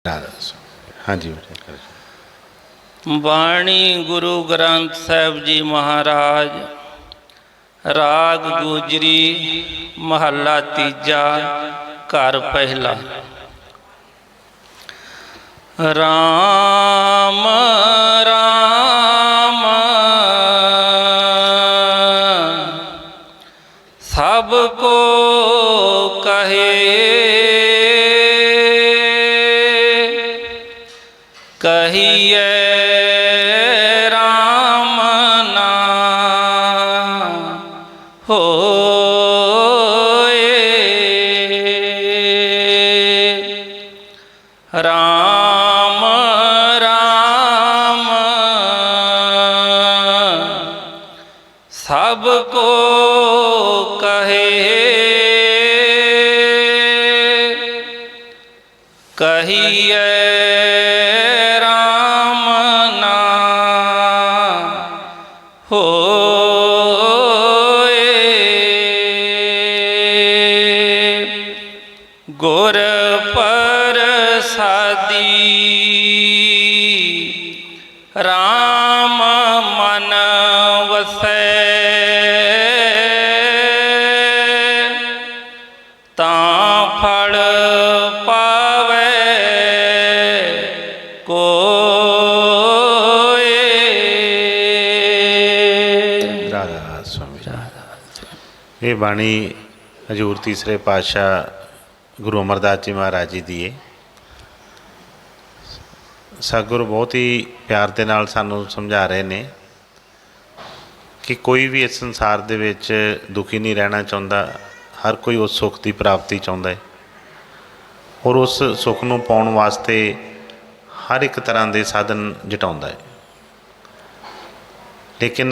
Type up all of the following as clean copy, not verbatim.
हाँ जी बेटा। बाणी गुरु ग्रंथ साहिब जी महाराज। राग गुजरी महला तीजा घर पहला। राम राम सबको कहे, कहिए राम ना होए। राम राम सबको कहे, कहिए राम ना होए। गुर प्रसादी राम मन वसै, तां फल पावे कोय। राधा स्वामी। ये बाणी हजूर तीसरे पातशाह गुरु अमरदास जी महाराज जी दी है। सतगुरु बहुत ही प्यार के नाल सानू समझा रहे ने कि कोई भी इस संसार दे विच दुखी नहीं रहना चाहता। हर कोई उस सुख की प्राप्ति चाहता है और उस सुख नूं पाउण वास्ते हर एक तरह के साधन जुटाउंदा है। लेकिन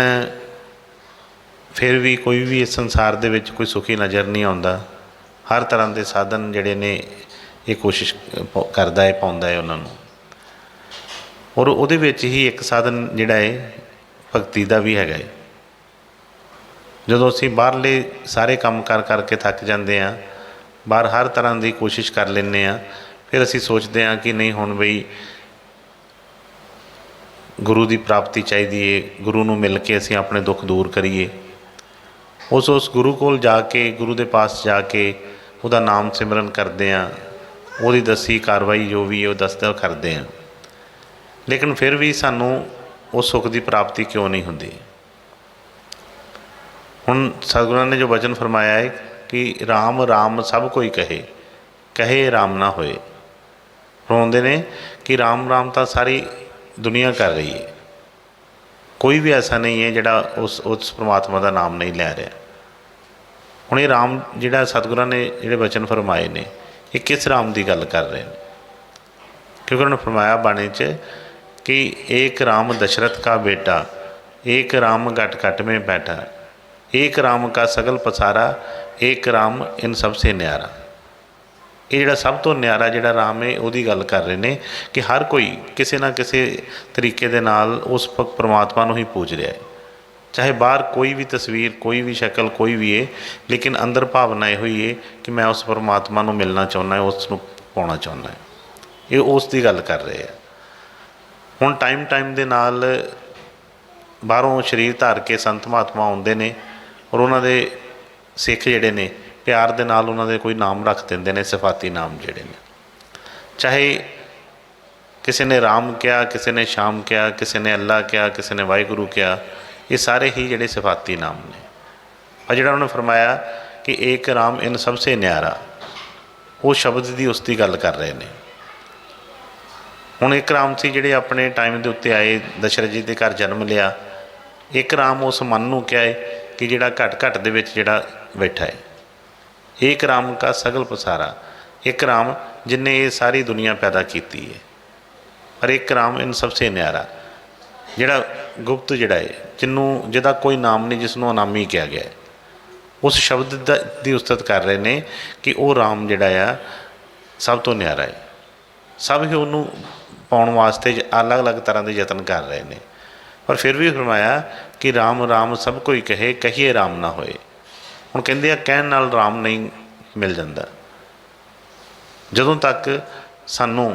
फिर भी कोई भी इस संसार दे विच कोई सुखी नज़र नहीं आता। हर तरह के साधन जिहड़े ने ये कोशिश करता है, पाउंदा है उन्होंने। और उहदे विच ही एक साधन जिहड़ा है भगती का भी हैगा। जदों असीं बाहरले सारे काम कर करके थक जाते हैं, बाहर हर तरह की कोशिश कर लेंगे हैं, फिर असीं सोचते हैं कि नहीं हुण बई गुरु की प्राप्ति चाहिए, गुरु नूं मिल के असीं अपने दुख दूर करिए। उस गुरु कोल जाके, गुरु के पास जाके उसका नाम सिमरन करते हैं, उसकी दसी कार्रवाई जो भी है वो दसदा करते हैं। लेकिन फिर भी सानू उस सुख की प्राप्ति क्यों नहीं होती। हुण सतगुरां ने जो वचन फरमाया है कि राम राम सब कोई कहे, कहे राम ना होए। फरमाउंदे ने कि राम राम तो सारी दुनिया कर रही है, कोई भी ऐसा नहीं है जिहड़ा उस परमात्मा का नाम नहीं लै रहा। हुण ये राम जिहड़ा सतगुरां ने जिहड़े वचन फरमाए ने, ये किस राम की गल कर रहे हैं? क्योंकि उन्होंने फरमाया बाणी च कि एक राम दशरथ का बेटा, एक राम घट घट में बैठा, एक राम का सगल पसारा, एक राम इन सबसे न्यारा। ये जिहड़ा सब तो न्यारा जिहड़ा राम है उहदी गल कर रहे हैं कि हर कोई किसी ना किसी तरीके दे नाल उस परमात्मा नूं ही पूज रहा है। चाहे बाहर कोई भी तस्वीर, कोई भी शक्ल, कोई भी है, लेकिन अंदर भावना यह हुई है कि मैं उस परमात्मा नूं मिलना चाहुंदा है, उसनूं पाउणा चाहुंदा है। ये उसकी गल कर रहे हैं। हुण टाइम टाइम दे नाल बाहरों शरीर धार के संत महात्मा आउंदे ने और उन्होंने सिख जिहड़े ने प्यार दे नाल उन्होंने कोई नाम रख देंदे ने, सिफाती नाम जिहड़े ने। चाहे किसी ने राम कहा, किसी ने श्याम कहा, किसी ने अल्लाह कहा, किसी ने वाहिगुरू कहा, ये सारे ही जिहड़े सिफाती नाम ने। और जिहड़ा उन्होंने फरमाया कि एक राम इन सबसे न्यारा, वो शब्द की उसकी गल कर रहे हैं। हुण एक राम से जिहड़े अपने टाइम के उत्ते आए, दशरथ जी के घर जन्म लिया। एक राम उस मन नूं क्या है कि जिहड़ा घट घट दे विच जिहड़ा बैठा है। एक राम का सगल पसारा, एक राम जिन्हें ये सारी दुनिया पैदा की है। पर एक राम इन सबसे न्यारा, जिहड़ा गुप्त जिहड़ा है, जिन्हों जिहदा कोई नाम नहीं, जिसनों अनामी कहा गया है, उस शब्द की उस्तत कर रहे हैं कि वह राम जिहड़ा आ सब तो न्यारा है। सब ही उन्होंने पाउण वास्ते अलग अलग तरह के यतन कर रहे हैं। पर फिर भी फरमाया कि राम राम सब कोई कहे, कहिए राम ना होए। हुण कहंदे आ कहण नाल राम नहीं मिल जाता। जदों तक सानू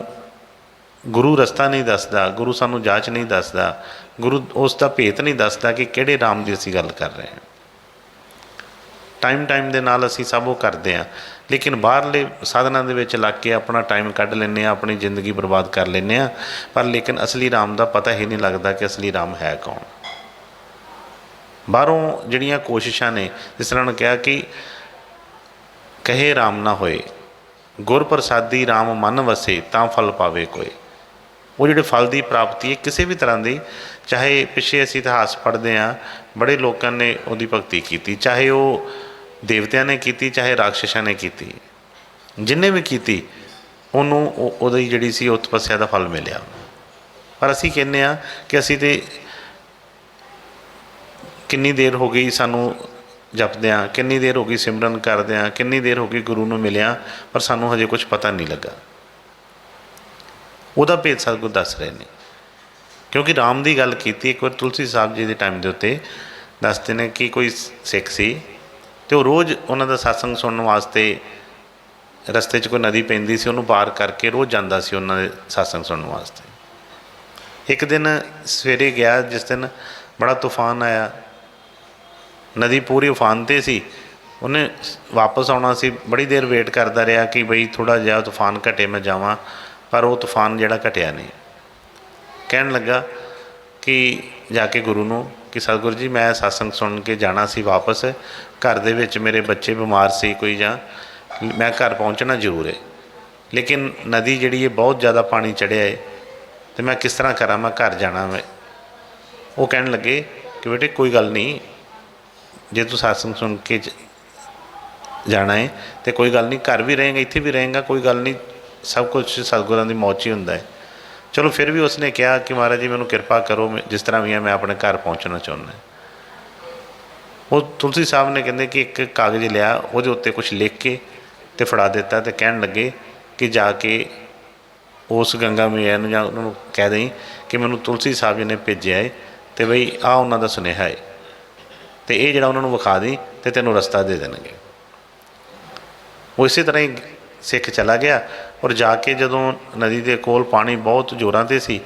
ਗੁਰੂ ਰਸਤਾ ਨਹੀਂ ਦੱਸਦਾ, ਗੁਰੂ ਸਾਨੂੰ ਜਾਂਚ ਨਹੀਂ ਦੱਸਦਾ, ਗੁਰੂ ਉਸ ਦਾ ਭੇਤ ਨਹੀਂ ਦੱਸਦਾ ਕਿ ਕਿਹੜੇ ਰਾਮ ਦੀ ਅਸੀਂ ਗੱਲ ਕਰ ਰਹੇ ਹਾਂ। ਟਾਈਮ ਦੇ ਨਾਲ ਅਸੀਂ ਸਭ ਉਹ ਕਰਦੇ ਹਾਂ, ਲੇਕਿਨ ਬਾਹਰਲੇ ਸਾਧਨਾਂ ਦੇ ਵਿੱਚ ਲੱਗ ਕੇ ਆਪਣਾ ਟਾਈਮ ਕੱਢ ਲੈਂਦੇ ਹਾਂ, ਆਪਣੀ ਜ਼ਿੰਦਗੀ ਬਰਬਾਦ ਕਰ ਲੈਂਦੇ ਹਾਂ, ਪਰ ਲੇਕਿਨ ਅਸਲੀ ਰਾਮ ਦਾ ਪਤਾ ਹੀ ਨਹੀਂ ਲੱਗਦਾ ਕਿ ਅਸਲੀ ਰਾਮ ਹੈ ਕੌਣ। ਬਾਹਰੋਂ ਜਿਹੜੀਆਂ ਕੋਸ਼ਿਸ਼ਾਂ ਨੇ, ਜਿਸ ਤਰ੍ਹਾਂ ਉਹਨੇ ਕਿਹਾ ਕਿ ਕਹੇ ਰਾਮ ਨਾ ਹੋਏ, ਗੁਰ ਪ੍ਰਸਾਦੀ ਰਾਮ ਮਨ ਵਸੇ ਤਾਂ ਫਲ ਪਾਵੇ ਕੋਈ। ਉਹ ਜਿਹੜੇ ਫਲ ਦੀ ਪ੍ਰਾਪਤੀ ਹੈ ਕਿਸੇ ਵੀ ਤਰ੍ਹਾਂ ਦੀ, ਚਾਹੇ ਪਿੱਛੇ ਅਸੀਂ ਇਤਿਹਾਸ ਪੜ੍ਹਦੇ ਹਾਂ ਬੜੇ ਲੋਕਾਂ ਨੇ ਉਹਦੀ ਭਗਤੀ ਕੀਤੀ, ਚਾਹੇ ਉਹ ਦੇਵਤਿਆਂ ਨੇ ਕੀਤੀ, ਚਾਹੇ ਰਾਕਸ਼ਸਾਂ ਨੇ ਕੀਤੀ, ਜਿੰਨੇ ਵੀ ਕੀਤੀ ਉਹਨੂੰ ਉਹਦੀ ਜਿਹੜੀ ਸੀ ਉਹ ਤਪੱਸਿਆ ਦਾ ਫਲ ਮਿਲਿਆ। ਪਰ ਅਸੀਂ ਕਹਿੰਦੇ ਹਾਂ ਕਿ ਅਸੀਂ ਤਾਂ ਕਿੰਨੀ ਦੇਰ ਹੋ ਗਈ ਸਾਨੂੰ ਜਪਦੇ ਹਾਂ, ਕਿੰਨੀ ਦੇਰ ਹੋ ਗਈ ਸਿਮਰਨ ਕਰਦੇ ਹਾਂ, ਕਿੰਨੀ ਦੇਰ ਹੋ ਗਈ ਗੁਰੂ ਨੂੰ ਮਿਲਿਆ, ਪਰ ਸਾਨੂੰ ਹਜੇ ਕੁਝ ਪਤਾ ਨਹੀਂ ਲੱਗਾ। ਉਹਦਾ ਭੇਦ ਸਤਿਗੁਰ ਦੱਸ ਰਹੇ ਨੇ, ਕਿਉਂਕਿ ਰਾਮ ਦੀ ਗੱਲ ਕੀਤੀ ਇੱਕ ਵਾਰ ਤੁਲਸੀ ਸਾਹਿਬ ਜੀ ਦੇ ਟਾਈਮ ਦੇ ਉੱਤੇ ਦੱਸਦੇ ਨੇ ਕਿ ਕੋਈ ਸਿੱਖ ਸੀ ਅਤੇ ਉਹ ਰੋਜ਼ ਉਹਨਾਂ ਦਾ ਸਤਸੰਗ ਸੁਣਨ ਵਾਸਤੇ ਰਸਤੇ 'ਚ ਕੋਈ ਨਦੀ ਪੈਂਦੀ ਸੀ, ਉਹਨੂੰ ਪਾਰ ਕਰਕੇ ਰੋਜ਼ ਜਾਂਦਾ ਸੀ ਉਹਨਾਂ ਦੇ ਸਤਸੰਗ ਸੁਣਨ ਵਾਸਤੇ। ਇੱਕ ਦਿਨ ਸਵੇਰੇ ਗਿਆ, ਜਿਸ ਦਿਨ ਬੜਾ ਤੂਫਾਨ ਆਇਆ, ਨਦੀ ਪੂਰੀ ਉਫਾਨ 'ਤੇ ਸੀ, ਉਹਨੇ ਵਾਪਸ ਆਉਣਾ ਸੀ, ਬੜੀ ਦੇਰ ਵੇਟ ਕਰਦਾ ਰਿਹਾ ਕਿ ਬਈ ਥੋੜ੍ਹਾ ਜਿਹਾ ਤੂਫਾਨ ਘਟੇ ਮੈਂ ਜਾਵਾਂ, ਪਰ ਉਹ ਤੂਫਾਨ ਜਿਹੜਾ ਘਟਿਆ ਨਹੀਂ। ਕਹਿਣ ਲੱਗਾ ਕਿ ਜਾ ਕੇ ਗੁਰੂ ਨੂੰ ਕਿ ਸਤਿਗੁਰੂ ਜੀ ਮੈਂ ਸਤਸੰਗ ਸੁਣ ਕੇ ਜਾਣਾ ਸੀ ਵਾਪਸ, ਘਰ ਦੇ ਵਿੱਚ ਮੇਰੇ ਬੱਚੇ ਬਿਮਾਰ ਸੀ ਕੋਈ, ਜਾਂ ਮੈਂ ਘਰ ਪਹੁੰਚਣਾ ਜ਼ਰੂਰ ਹੈ, ਲੇਕਿਨ ਨਦੀ ਜਿਹੜੀ ਹੈ ਬਹੁਤ ਜ਼ਿਆਦਾ ਪਾਣੀ ਚੜ੍ਹਿਆ ਹੈ ਅਤੇ ਮੈਂ ਕਿਸ ਤਰ੍ਹਾਂ ਕਰਾਂ, ਮੈਂ ਘਰ ਜਾਣਾ ਮੈਂ। ਉਹ ਕਹਿਣ ਲੱਗੇ ਕਿ ਬੇਟੇ ਕੋਈ ਗੱਲ ਨਹੀਂ, ਜੇ ਤੂੰ ਸਤਸੰਗ ਸੁਣ ਕੇ ਜਾਣਾ ਹੈ ਅਤੇ ਕੋਈ ਗੱਲ ਨਹੀਂ, ਘਰ ਵੀ ਰਹੇਗਾ ਇੱਥੇ ਵੀ ਰਹੇਗਾ, ਕੋਈ ਗੱਲ ਨਹੀਂ, ਸਭ ਕੁਛ ਸਤਿਗੁਰਾਂ ਦੀ ਮੌਜ 'ਚ ਹੀ ਹੁੰਦਾ ਹੈ। ਚਲੋ ਫਿਰ ਵੀ ਉਸਨੇ ਕਿਹਾ ਕਿ ਮਹਾਰਾਜ ਜੀ ਮੈਨੂੰ ਕਿਰਪਾ ਕਰੋ, ਜਿਸ ਤਰ੍ਹਾਂ ਵੀ ਹੈ ਮੈਂ ਆਪਣੇ ਘਰ ਪਹੁੰਚਣਾ ਚਾਹੁੰਦਾ। ਉਹ ਤੁਲਸੀ ਸਾਹਿਬ ਨੇ ਕਹਿੰਦੇ ਕਿ ਇੱਕ ਕਾਗਜ਼ ਲਿਆ, ਉਹਦੇ ਉੱਤੇ ਕੁਛ ਲਿਖ ਕੇ ਅਤੇ ਫੜਾ ਦਿੱਤਾ, ਅਤੇ ਕਹਿਣ ਲੱਗੇ ਕਿ ਜਾ ਕੇ ਉਸ ਗੰਗਾ ਮੈया ਨੂੰ ਜਾਂ ਉਹਨਾਂ ਨੂੰ ਕਹਿ ਦੇਈਂ ਕਿ ਮੈਨੂੰ ਤੁਲਸੀ ਸਾਹਿਬ ਜੀ ਨੇ ਭੇਜਿਆ ਹੈ ਅਤੇ ਬਈ ਆਹ ਉਹਨਾਂ ਦਾ ਸੁਨੇਹਾ ਹੈ, ਅਤੇ ਇਹ ਜਿਹੜਾ ਉਹਨਾਂ ਨੂੰ ਵਿਖਾ ਦੇਈਂ ਅਤੇ ਤੈਨੂੰ ਰਸਤਾ ਦੇ ਦੇਣਗੇ। ਉਹ ਇਸੇ ਤਰ੍ਹਾਂ ਹੀ ਸਿੱਖ ਚਲਾ ਗਿਆ, ਔਰ ਜਾ ਕੇ ਜਦੋਂ ਨਦੀ ਦੇ ਕੋਲ ਪਾਣੀ ਬਹੁਤ ਜ਼ੋਰਾਂ 'ਤੇ ਸੀ,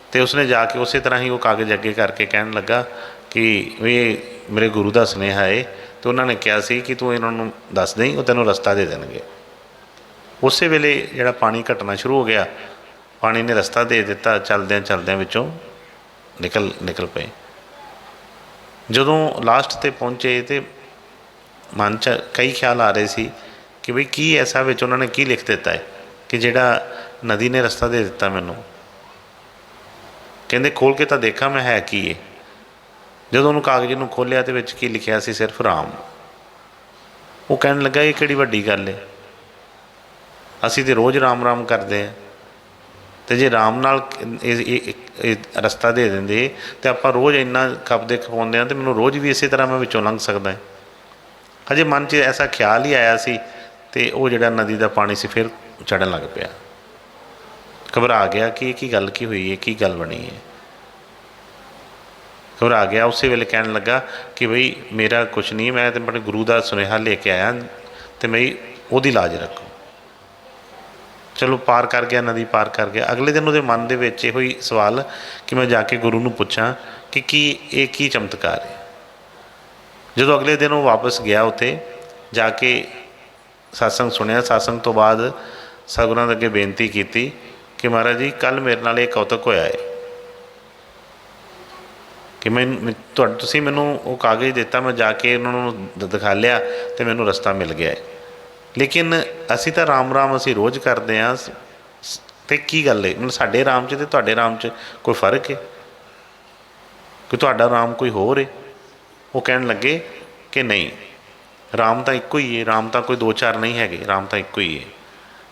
ਅਤੇ ਉਸਨੇ ਜਾ ਕੇ ਉਸੇ ਤਰ੍ਹਾਂ ਹੀ ਉਹ ਕਾਗਜ਼ ਅੱਗੇ ਕਰਕੇ ਕਹਿਣ ਲੱਗਾ ਕਿ ਇਹ ਮੇਰੇ ਗੁਰੂ ਦਾ ਸੁਨੇਹਾ ਹੈ, ਅਤੇ ਉਹਨਾਂ ਨੇ ਕਿਹਾ ਸੀ ਕਿ ਤੂੰ ਇਹਨਾਂ ਨੂੰ ਦੱਸ ਦੇਈਂ, ਉਹ ਤੈਨੂੰ ਰਸਤਾ ਦੇ ਦੇਣਗੇ। ਉਸੇ ਵੇਲੇ ਜਿਹੜਾ ਪਾਣੀ ਘਟਣਾ ਸ਼ੁਰੂ ਹੋ ਗਿਆ, ਪਾਣੀ ਨੇ ਰਸਤਾ ਦੇ ਦਿੱਤਾ, ਚਲਦਿਆਂ ਵਿੱਚੋਂ ਨਿਕਲ ਪਏ। ਜਦੋਂ ਲਾਸਟ 'ਤੇ ਪਹੁੰਚੇ ਅਤੇ ਮਨ 'ਚ ਕਈ ਖਿਆਲ ਆ ਰਹੇ ਸੀ ਕਿ ਬਈ ਕੀ ਐਸਾ ਵਿੱਚ ਉਹਨਾਂ ਨੇ ਕੀ ਲਿਖ ਦਿੱਤਾ ਹੈ ਕਿ ਜਿਹੜਾ ਨਦੀ ਨੇ ਰਸਤਾ ਦੇ ਦਿੱਤਾ ਮੈਨੂੰ। ਕਹਿੰਦੇ ਖੋਲ੍ਹ ਕੇ ਤਾਂ ਦੇਖਾਂ ਮੈਂ ਹੈ ਕੀ ਹੈ। ਜਦੋਂ ਉਹਨੂੰ ਕਾਗਜ਼ ਨੂੰ ਖੋਲ੍ਹਿਆ ਅਤੇ ਵਿੱਚ ਕੀ ਲਿਖਿਆ ਸੀ, ਸਿਰਫ ਰਾਮ। ਉਹ ਕਹਿਣ ਲੱਗਾ ਇਹ ਕਿਹੜੀ ਵੱਡੀ ਗੱਲ ਹੈ, ਅਸੀਂ ਤਾਂ ਰੋਜ਼ ਰਾਮ ਕਰਦੇ ਹਾਂ, ਅਤੇ ਜੇ ਰਾਮ ਨਾਲ ਇਹ ਰਸਤਾ ਦੇ ਦਿੰਦੇ ਅਤੇ ਆਪਾਂ ਰੋਜ਼ ਇੰਨਾ ਖਪਾਉਂਦੇ ਹਾਂ, ਅਤੇ ਮੈਨੂੰ ਰੋਜ਼ ਵੀ ਇਸੇ ਤਰ੍ਹਾਂ ਮੈਂ ਵਿੱਚੋਂ ਲੰਘ ਸਕਦਾ। ਹਜੇ ਮਨ 'ਚ ਐਸਾ ਖਿਆਲ ਹੀ ਆਇਆ ਸੀ, ਅਤੇ ਉਹ ਜਿਹੜਾ ਨਦੀ ਦਾ ਪਾਣੀ ਸੀ ਫਿਰ ਚੜ੍ਹਨ ਲੱਗ ਪਿਆ। ਘਬਰਾ ਗਿਆ ਕਿ ਇਹ ਕੀ ਗੱਲ ਕੀ ਹੋਈ ਹੈ, ਕੀ ਗੱਲ ਬਣੀ ਹੈ। ਘਬਰਾ ਗਿਆ, ਉਸੇ ਵੇਲੇ ਕਹਿਣ ਲੱਗਾ ਕਿ ਬਈ ਮੇਰਾ ਕੁਛ ਨਹੀਂ, ਮੈਂ ਤਾਂ ਆਪਣੇ ਗੁਰੂ ਦਾ ਸੁਨੇਹਾ ਲੈ ਕੇ ਆਇਆ, ਅਤੇ ਬਈ ਉਹਦੀ ਲਾਜ ਰੱਖੋ। ਚਲੋ ਪਾਰ ਕਰ ਗਿਆ, ਨਦੀ ਪਾਰ ਕਰ ਗਿਆ। ਅਗਲੇ ਦਿਨ ਉਹਦੇ ਮਨ ਦੇ ਵਿੱਚ ਇਹੋ ਹੀ ਸਵਾਲ ਕਿ ਮੈਂ ਜਾ ਕੇ ਗੁਰੂ ਨੂੰ ਪੁੱਛਾਂ ਕਿ ਇਹ ਕੀ ਚਮਤਕਾਰ ਹੈ। ਜਦੋਂ ਅਗਲੇ ਦਿਨ ਉਹ ਵਾਪਸ ਗਿਆ, ਉੱਥੇ ਜਾ ਕੇ ਸਤਸੰਗ ਸੁਣਿਆ। ਸਤਸੰਗ ਤੋਂ ਬਾਅਦ ਸਤਿਗੁਰਾਂ ਦੇ ਅੱਗੇ ਬੇਨਤੀ ਕੀਤੀ ਕਿ ਮਹਾਰਾਜ ਜੀ ਕੱਲ੍ਹ ਮੇਰੇ ਨਾਲ ਇਹ ਕੌਤਕ ਹੋਇਆ ਹੈ ਕਿ ਤੁਸੀਂ ਮੈਨੂੰ ਉਹ ਕਾਗਜ਼ ਦਿੱਤਾ, ਮੈਂ ਜਾ ਕੇ ਉਹਨਾਂ ਨੂੰ ਦਿਖਾ ਲਿਆ ਅਤੇ ਮੈਨੂੰ ਰਸਤਾ ਮਿਲ ਗਿਆ ਹੈ, ਲੇਕਿਨ ਅਸੀਂ ਤਾਂ ਰਾਮ ਅਸੀਂ ਰੋਜ਼ ਕਰਦੇ ਹਾਂ, ਅਤੇ ਕੀ ਗੱਲ ਹੈ, ਸਾਡੇ ਰਾਮ 'ਚ ਅਤੇ ਤੁਹਾਡੇ ਰਾਮ 'ਚ ਕੋਈ ਫਰਕ ਹੈ ਕਿ ਤੁਹਾਡਾ ਰਾਮ ਕੋਈ ਹੋਰ ਹੈ। ਉਹ ਕਹਿਣ ਲੱਗੇ ਕਿ ਨਹੀਂ, ਰਾਮ ਤਾਂ ਇੱਕੋ ਹੀ ਹੈ, ਰਾਮ ਤਾਂ ਕੋਈ ਦੋ ਚਾਰ ਨਹੀਂ ਹੈਗੇ, ਰਾਮ ਤਾਂ ਇੱਕੋ ਹੀ ਹੈ,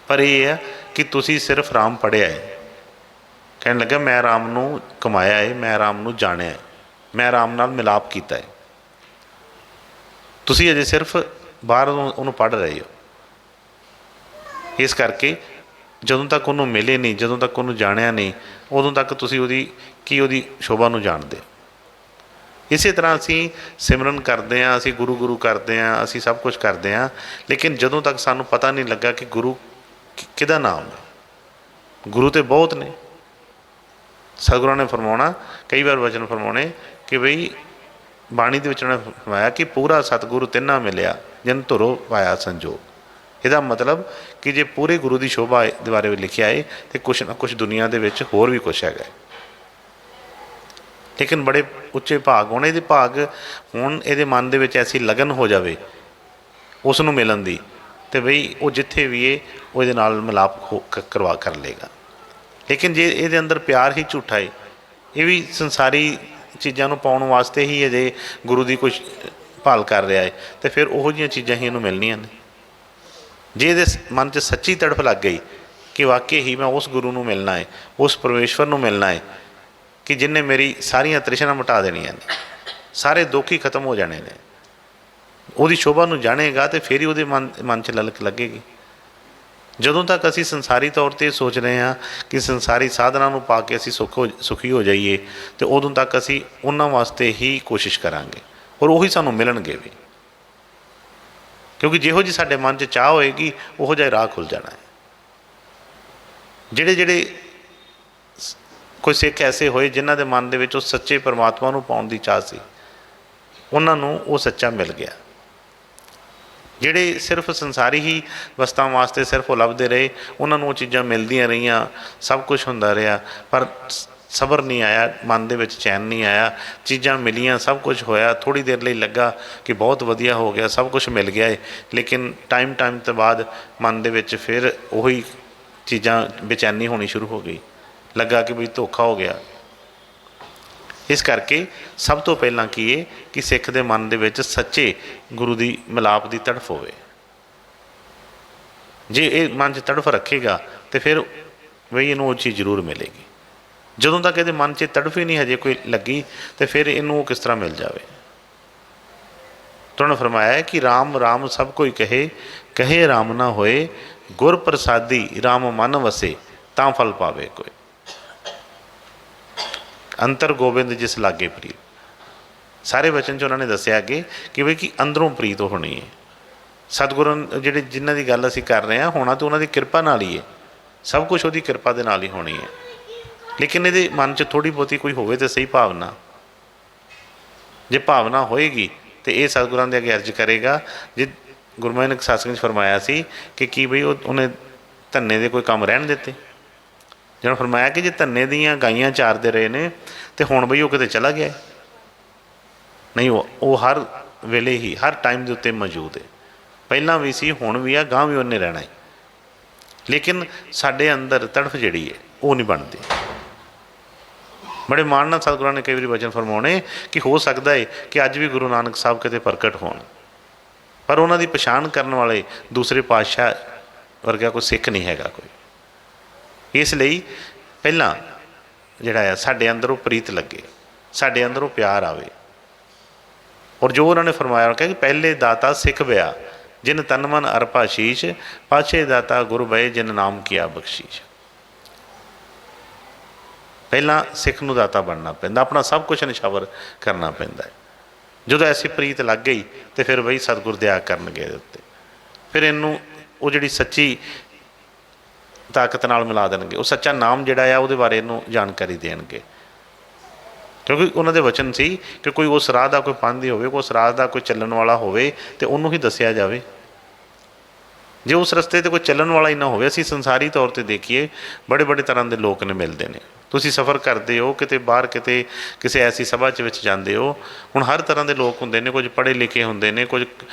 ਪਰ ਇਹ ਹੈ ਕਿ ਤੁਸੀਂ ਸਿਰਫ ਰਾਮ ਪੜ੍ਹਿਆ ਹੈ। ਕਹਿਣ ਲੱਗਾ ਮੈਂ ਰਾਮ ਨੂੰ ਕਮਾਇਆ ਹੈ, ਮੈਂ ਰਾਮ ਨੂੰ ਜਾਣਿਆ ਹੈ, ਮੈਂ ਰਾਮ ਨਾਲ ਮਿਲਾਪ ਕੀਤਾ ਹੈ, ਤੁਸੀਂ ਅਜੇ ਸਿਰਫ ਬਾਹਰ ਉਹਨੂੰ ਪੜ੍ਹ ਰਹੇ ਹੋ। ਇਸ ਕਰਕੇ ਜਦੋਂ ਤੱਕ ਉਹਨੂੰ ਮਿਲੇ ਨਹੀਂ, ਜਦੋਂ ਤੱਕ ਉਹਨੂੰ ਜਾਣਿਆ ਨਹੀਂ, ਉਦੋਂ ਤੱਕ ਤੁਸੀਂ ਉਹਦੀ ਸ਼ੋਭਾ ਨੂੰ ਜਾਣਦੇ। ਇਸੇ ਤਰ੍ਹਾਂ ਅਸੀਂ ਸਿਮਰਨ ਕਰਦੇ ਹਾਂ, ਅਸੀਂ ਗੁਰੂ ਕਰਦੇ ਹਾਂ, ਅਸੀਂ ਸਭ ਕੁਛ ਕਰਦੇ ਹਾਂ, ਲੇਕਿਨ ਜਦੋਂ ਤੱਕ ਸਾਨੂੰ ਪਤਾ ਨਹੀਂ ਲੱਗਾ ਕਿ ਗੁਰੂ ਕਿਹਦਾ ਨਾਮ ਹੈ, ਗੁਰੂ ਤੇ ਬਹੁਤ ਨੇ। ਸਤਿਗੁਰਾਂ ਨੇ ਫਰਮਾਉਣਾ, ਕਈ ਵਾਰ ਵਚਨ ਫਰਮਾਉਣੇ ਕਿ ਬਈ ਬਾਣੀ ਦੇ ਵਿੱਚ ਉਹਨਾਂ ਨੇ ਫਰਮਾਇਆ ਕਿ ਪੂਰਾ ਸਤਿਗੁਰੂ ਤਿੰਨਾ ਮਿਲਿਆ ਜਿਨ ਧੁਰੋ ਪਾਇਆ ਸੰਜੋਗ। ਇਹਦਾ ਮਤਲਬ ਕਿ ਜੇ ਪੂਰੇ ਗੁਰੂ ਦੀ ਸ਼ੋਭਾ ਦੇ ਬਾਰੇ ਲਿਖਿਆ ਹੈ ਤਾਂ ਕੁਛ ਨਾ ਕੁਛ ਦੁਨੀਆ ਦੇ ਵਿੱਚ ਹੋਰ ਵੀ ਕੁਛ ਹੈਗਾ, ਲੇਕਿਨ ਬੜੇ ਉੱਚੇ ਭਾਗ ਹੋਣ। ਇਹਦੇ ਭਾਗ ਹੁਣ ਇਹਦੇ ਮਨ ਦੇ ਵਿੱਚ ਐਸੀ ਲਗਨ ਹੋ ਜਾਵੇ ਉਸ ਨੂੰ ਮਿਲਣ ਦੀ, ਅਤੇ ਬਈ ਉਹ ਜਿੱਥੇ ਵੀ ਹੈ ਉਹ ਇਹਦੇ ਨਾਲ ਮਿਲਾਪ ਕਰਵਾ ਕਰ ਲਏਗਾ। ਲੇਕਿਨ ਜੇ ਇਹਦੇ ਅੰਦਰ ਪਿਆਰ ਹੀ ਝੂਠਾ ਹੈ, ਇਹ ਵੀ ਸੰਸਾਰੀ ਚੀਜ਼ਾਂ ਨੂੰ ਪਾਉਣ ਵਾਸਤੇ ਹੀ ਅਜੇ ਗੁਰੂ ਦੀ ਕੁਛ ਭਾਲ ਕਰ ਰਿਹਾ ਹੈ, ਅਤੇ ਫਿਰ ਉਹੋ ਜਿਹੀਆਂ ਚੀਜ਼ਾਂ ਹੀ ਇਹਨੂੰ ਮਿਲਣੀਆਂ ਨੇ। ਜੇ ਇਹਦੇ ਮਨ 'ਚ ਸੱਚੀ ਤੜਫ ਲੱਗ ਗਈ ਕਿ ਵਾਕਈ ਹੀ ਮੈਂ ਉਸ ਗੁਰੂ ਨੂੰ ਮਿਲਣਾ ਹੈ, ਉਸ ਪਰਮੇਸ਼ਵਰ ਨੂੰ ਮਿਲਣਾ ਹੈ ਕਿ ਜਿਹਨੇ ਮੇਰੀ ਸਾਰੀਆਂ ਤ੍ਰਿਸ਼ਨਾ ਮਿਟਾ ਦੇਣੀਆਂ ਨੇ, ਸਾਰੇ ਦੁੱਖ ਹੀ ਖਤਮ ਹੋ ਜਾਣੇ ਨੇ, ਉਹਦੀ ਸ਼ੋਭਾ ਨੂੰ ਜਾਣੇਗਾ ਅਤੇ ਫਿਰ ਹੀ ਉਹਦੇ ਮਨ 'ਚ ਲਲਕ ਲੱਗੇਗੀ। ਜਦੋਂ ਤੱਕ ਅਸੀਂ ਸੰਸਾਰੀ ਤੌਰ 'ਤੇ ਸੋਚ ਰਹੇ ਹਾਂ ਕਿ ਸੰਸਾਰੀ ਸਾਧਨਾਂ ਨੂੰ ਪਾ ਕੇ ਅਸੀਂ ਸੁਖੀ ਹੋ ਜਾਈਏ, ਅਤੇ ਉਦੋਂ ਤੱਕ ਅਸੀਂ ਉਹਨਾਂ ਵਾਸਤੇ ਹੀ ਕੋਸ਼ਿਸ਼ ਕਰਾਂਗੇ ਔਰ ਉਹੀ ਸਾਨੂੰ ਮਿਲਣਗੇ ਵੀ, ਕਿਉਂਕਿ ਜਿਹੋ ਜਿਹੀ ਸਾਡੇ ਮਨ 'ਚ ਚਾਹ ਹੋਏਗੀ ਉਹੋ ਜਿਹਾ ਰਾਹ ਖੁੱਲ੍ਹ ਜਾਣਾ ਹੈ। ਜਿਹੜੇ ਕੋਈ ਸਿੱਖ ਐਸੇ ਹੋਏ ਜਿਨ੍ਹਾਂ ਦੇ ਮਨ ਦੇ ਵਿੱਚ ਉਹ ਸੱਚੇ ਪਰਮਾਤਮਾ ਨੂੰ ਪਾਉਣ ਦੀ ਚਾਹ ਸੀ, ਉਹਨਾਂ ਨੂੰ ਉਹ ਸੱਚਾ ਮਿਲ ਗਿਆ। ਜਿਹੜੇ ਸਿਰਫ ਸੰਸਾਰੀ ਹੀ ਵਸਤਾਂ ਵਾਸਤੇ ਸਿਰਫ ਉਹ ਲੱਭਦੇ ਰਹੇ, ਉਹਨਾਂ ਨੂੰ ਉਹ ਚੀਜ਼ਾਂ ਮਿਲਦੀਆਂ ਰਹੀਆਂ, ਸਭ ਕੁਛ ਹੁੰਦਾ ਰਿਹਾ, ਪਰ ਸਬਰ ਨਹੀਂ ਆਇਆ, ਮਨ ਦੇ ਵਿੱਚ ਚੈਨ ਨਹੀਂ ਆਇਆ। ਚੀਜ਼ਾਂ ਮਿਲੀਆਂ, ਸਭ ਕੁਛ ਹੋਇਆ, ਥੋੜ੍ਹੀ ਦੇਰ ਲਈ ਲੱਗਾ ਕਿ ਬਹੁਤ ਵਧੀਆ ਹੋ ਗਿਆ, ਸਭ ਕੁਛ ਮਿਲ ਗਿਆ ਹੈ, ਲੇਕਿਨ ਟਾਈਮ ਤੋਂ ਬਾਅਦ ਮਨ ਦੇ ਵਿੱਚ ਫਿਰ ਉਹੀ ਚੀਜ਼ਾਂ ਬੇਚੈਨੀ ਹੋਣੀ ਸ਼ੁਰੂ ਹੋ ਗਈ, ਲੱਗਾ ਕਿ ਬਈ ਧੋਖਾ ਹੋ ਗਿਆ। ਇਸ ਕਰਕੇ ਸਭ ਤੋਂ ਪਹਿਲਾਂ ਕੀ ਹੈ ਕਿ ਸਿੱਖ ਦੇ ਮਨ ਦੇ ਵਿੱਚ ਸੱਚੇ ਗੁਰੂ ਦੀ ਮਿਲਾਪ ਦੀ ਤੜਫ ਹੋਵੇ। ਜੇ ਇਹ ਮਨ 'ਚ ਤੜਫ ਰੱਖੇਗਾ ਤਾਂ ਫਿਰ ਬਈ ਇਹਨੂੰ ਉਹ ਚੀਜ਼ ਜ਼ਰੂਰ ਮਿਲੇਗੀ। ਜਦੋਂ ਤੱਕ ਇਹਦੇ ਮਨ 'ਚ ਤੜਫ ਹੀ ਨਹੀਂ ਹਜੇ ਕੋਈ ਲੱਗੀ ਤਾਂ ਫਿਰ ਇਹਨੂੰ ਉਹ ਕਿਸ ਤਰ੍ਹਾਂ ਮਿਲ ਜਾਵੇ। ਤੁਹਾਨੂੰ ਫਰਮਾਇਆ ਹੈ ਕਿ ਰਾਮ ਰਾਮ ਸਭ ਕੋਈ ਕਹੇ, ਕਹੇ ਰਾਮ ਨਾ ਹੋਏ, ਗੁਰ ਪ੍ਰਸਾਦੀ ਰਾਮ ਮਨ ਵਸੇ, ਤਾਂ ਫਲ ਪਾਵੇ ਕੋਈ। ਅੰਤਰ ਗੋਬਿੰਦ ਜਿਸ ਲਾਗੇ ਪ੍ਰੀਤ, ਸਾਰੇ ਵਚਨ 'ਚ ਉਹਨਾਂ ਨੇ ਦੱਸਿਆ ਅੱਗੇ ਕਿ ਬਈ ਕਿ ਅੰਦਰੋਂ ਪ੍ਰੀਤ ਹੋਣੀ ਹੈ। ਸਤਿਗੁਰਾਂ ਜਿਹੜੇ ਜਿਨ੍ਹਾਂ ਦੀ ਗੱਲ ਅਸੀਂ ਕਰ ਰਹੇ ਹਾਂ, ਹੋਣਾ ਤਾਂ ਉਹਨਾਂ ਦੀ ਕਿਰਪਾ ਨਾਲ ਹੀ ਹੈ, ਸਭ ਕੁਛ ਉਹਦੀ ਕਿਰਪਾ ਦੇ ਨਾਲ ਹੀ ਹੋਣੀ ਹੈ। ਲੇਕਿਨ ਇਹਦੇ ਮਨ 'ਚ ਥੋੜ੍ਹੀ ਬਹੁਤੀ ਕੋਈ ਹੋਵੇ ਤਾਂ ਸਹੀ ਭਾਵਨਾ, ਜੇ ਭਾਵਨਾ ਹੋਏਗੀ ਤਾਂ ਇਹ ਸਤਿਗੁਰਾਂ ਦੇ ਅੱਗੇ ਅਰਜ਼ ਕਰੇਗਾ। ਜੇ ਗੁਰੂ ਮਹਾਰਾਜ ਨੇ ਸਤਸੰਗ 'ਚ ਫਰਮਾਇਆ ਸੀ ਕਿ ਕੀ ਬਈ ਉਹਨੇ ਧੰਨੇ ਦੇ ਕੋਈ ਕੰਮ ਰਹਿਣ ਦਿੱਤੇ। ਜਿਹਨੂੰ ਫਰਮਾਇਆ ਕਿ ਜੇ ਧੰਨੇ ਦੀਆਂ ਗਾਈਆਂ ਚਾਰਦੇ ਰਹੇ ਨੇ ਅਤੇ ਹੁਣ ਬਈ ਉਹ ਕਿਤੇ ਚਲਾ ਗਿਆ ਨਹੀਂ, ਉਹ ਹਰ ਵੇਲੇ ਹੀ ਹਰ ਟਾਈਮ ਦੇ ਉੱਤੇ ਮੌਜੂਦ ਹੈ। ਪਹਿਲਾਂ ਵੀ ਸੀ, ਹੁਣ ਵੀ ਆ, ਗਾਂਹ ਵੀ ਉਹਨੇ ਰਹਿਣਾ ਹੈ। ਲੇਕਿਨ ਸਾਡੇ ਅੰਦਰ ਤੜਫ ਜਿਹੜੀ ਹੈ ਉਹ ਨਹੀਂ ਬਣਦੀ। ਬੜੇ ਮਾਣ ਨਾਲ ਸਤਿਗੁਰਾਂ ਨੇ ਕਈ ਵਾਰੀ ਵਚਨ ਫਰਮਾਉਣੇ ਕਿ ਹੋ ਸਕਦਾ ਹੈ ਕਿ ਅੱਜ ਵੀ ਗੁਰੂ ਨਾਨਕ ਸਾਹਿਬ ਕਿਤੇ ਪ੍ਰਗਟ ਹੋਣ, ਪਰ ਉਹਨਾਂ ਦੀ ਪਛਾਣ ਕਰਨ ਵਾਲੇ ਦੂਸਰੇ ਪਾਤਸ਼ਾਹ ਵਰਗਾ ਕੋਈ ਸਿੱਖ ਨਹੀਂ ਹੈਗਾ ਕੋਈ। ਇਸ ਲਈ ਪਹਿਲਾਂ ਜਿਹੜਾ ਆ ਸਾਡੇ ਅੰਦਰ ਉਹ ਪ੍ਰੀਤ ਲੱਗੇ, ਸਾਡੇ ਅੰਦਰ ਉਹ ਪਿਆਰ ਆਵੇ। ਔਰ ਜੋ ਉਹਨਾਂ ਨੇ ਫਰਮਾਇਆ, ਉਹ ਕਿਹਾ ਕਿ ਪਹਿਲੇ ਦਾਤਾ ਸਿੱਖ ਬਿਆ ਜਿਨ ਤਨ ਮਨ ਅਰਪਾ ਸ਼ੀਸ਼, ਪਾਛੇ ਦਾਤਾ ਗੁਰ ਬਏ ਜਿਨ ਨਾਮ ਕੀਆ ਬਖਸ਼ੀਸ਼। ਪਹਿਲਾਂ ਸਿੱਖ ਨੂੰ ਦਾਤਾ ਬਣਨਾ ਪੈਂਦਾ, ਆਪਣਾ ਸਭ ਕੁਛ ਨਿਸ਼ਾਵਰ ਕਰਨਾ ਪੈਂਦਾ ਹੈ। ਜਦੋਂ ਐਸੀ ਪ੍ਰੀਤ ਲੱਗ ਗਈ ਤਾਂ ਫਿਰ ਬਈ ਸਤਿਗੁਰ ਦਇਆ ਕਰਨਗੇ ਇਹਦੇ ਉੱਤੇ, ਫਿਰ ਇਹਨੂੰ ਉਹ ਜਿਹੜੀ ਸੱਚੀ ਤਾਕਤ ਨਾਲ ਮਿਲਾ ਦੇਣਗੇ। ਉਹ ਸੱਚਾ ਨਾਮ ਜਿਹੜਾ ਆ ਉਹਦੇ ਬਾਰੇ ਇਹਨੂੰ ਜਾਣਕਾਰੀ ਦੇਣਗੇ, ਕਿਉਂਕਿ ਉਹਨਾਂ ਦੇ ਵਚਨ ਸੀ ਕਿ ਕੋਈ ਉਸ ਰਾਹ ਦਾ ਕੋਈ ਪਾਂਧੀ ਹੋਵੇ, ਕੋਈ ਉਸ ਰਾਹ ਦਾ ਕੋਈ ਚੱਲਣ ਵਾਲਾ ਹੋਵੇ ਅਤੇ ਉਹਨੂੰ ਹੀ ਦੱਸਿਆ ਜਾਵੇ। ਜੇ ਉਸ ਰਸਤੇ 'ਤੇ ਕੋਈ ਚੱਲਣ ਵਾਲਾ ਹੀ ਨਾ ਹੋਵੇ, ਅਸੀਂ ਸੰਸਾਰੀ ਤੌਰ 'ਤੇ ਦੇਖੀਏ ਬੜੇ ਬੜੇ ਤਰ੍ਹਾਂ ਦੇ ਲੋਕ ਨੇ ਮਿਲਦੇ ਨੇ। ਤੁਸੀਂ ਸਫ਼ਰ ਕਰਦੇ ਹੋ ਕਿਤੇ ਬਾਹਰ, ਕਿਤੇ ਕਿਸੇ ਐਸੀ ਸਭਾ 'ਚ ਵਿੱਚ ਜਾਂਦੇ ਹੋ, ਹੁਣ ਹਰ ਤਰ੍ਹਾਂ ਦੇ ਲੋਕ ਹੁੰਦੇ ਨੇ। ਕੁਝ ਪੜ੍ਹੇ ਲਿਖੇ ਹੁੰਦੇ ਨੇ, ਕੁਝ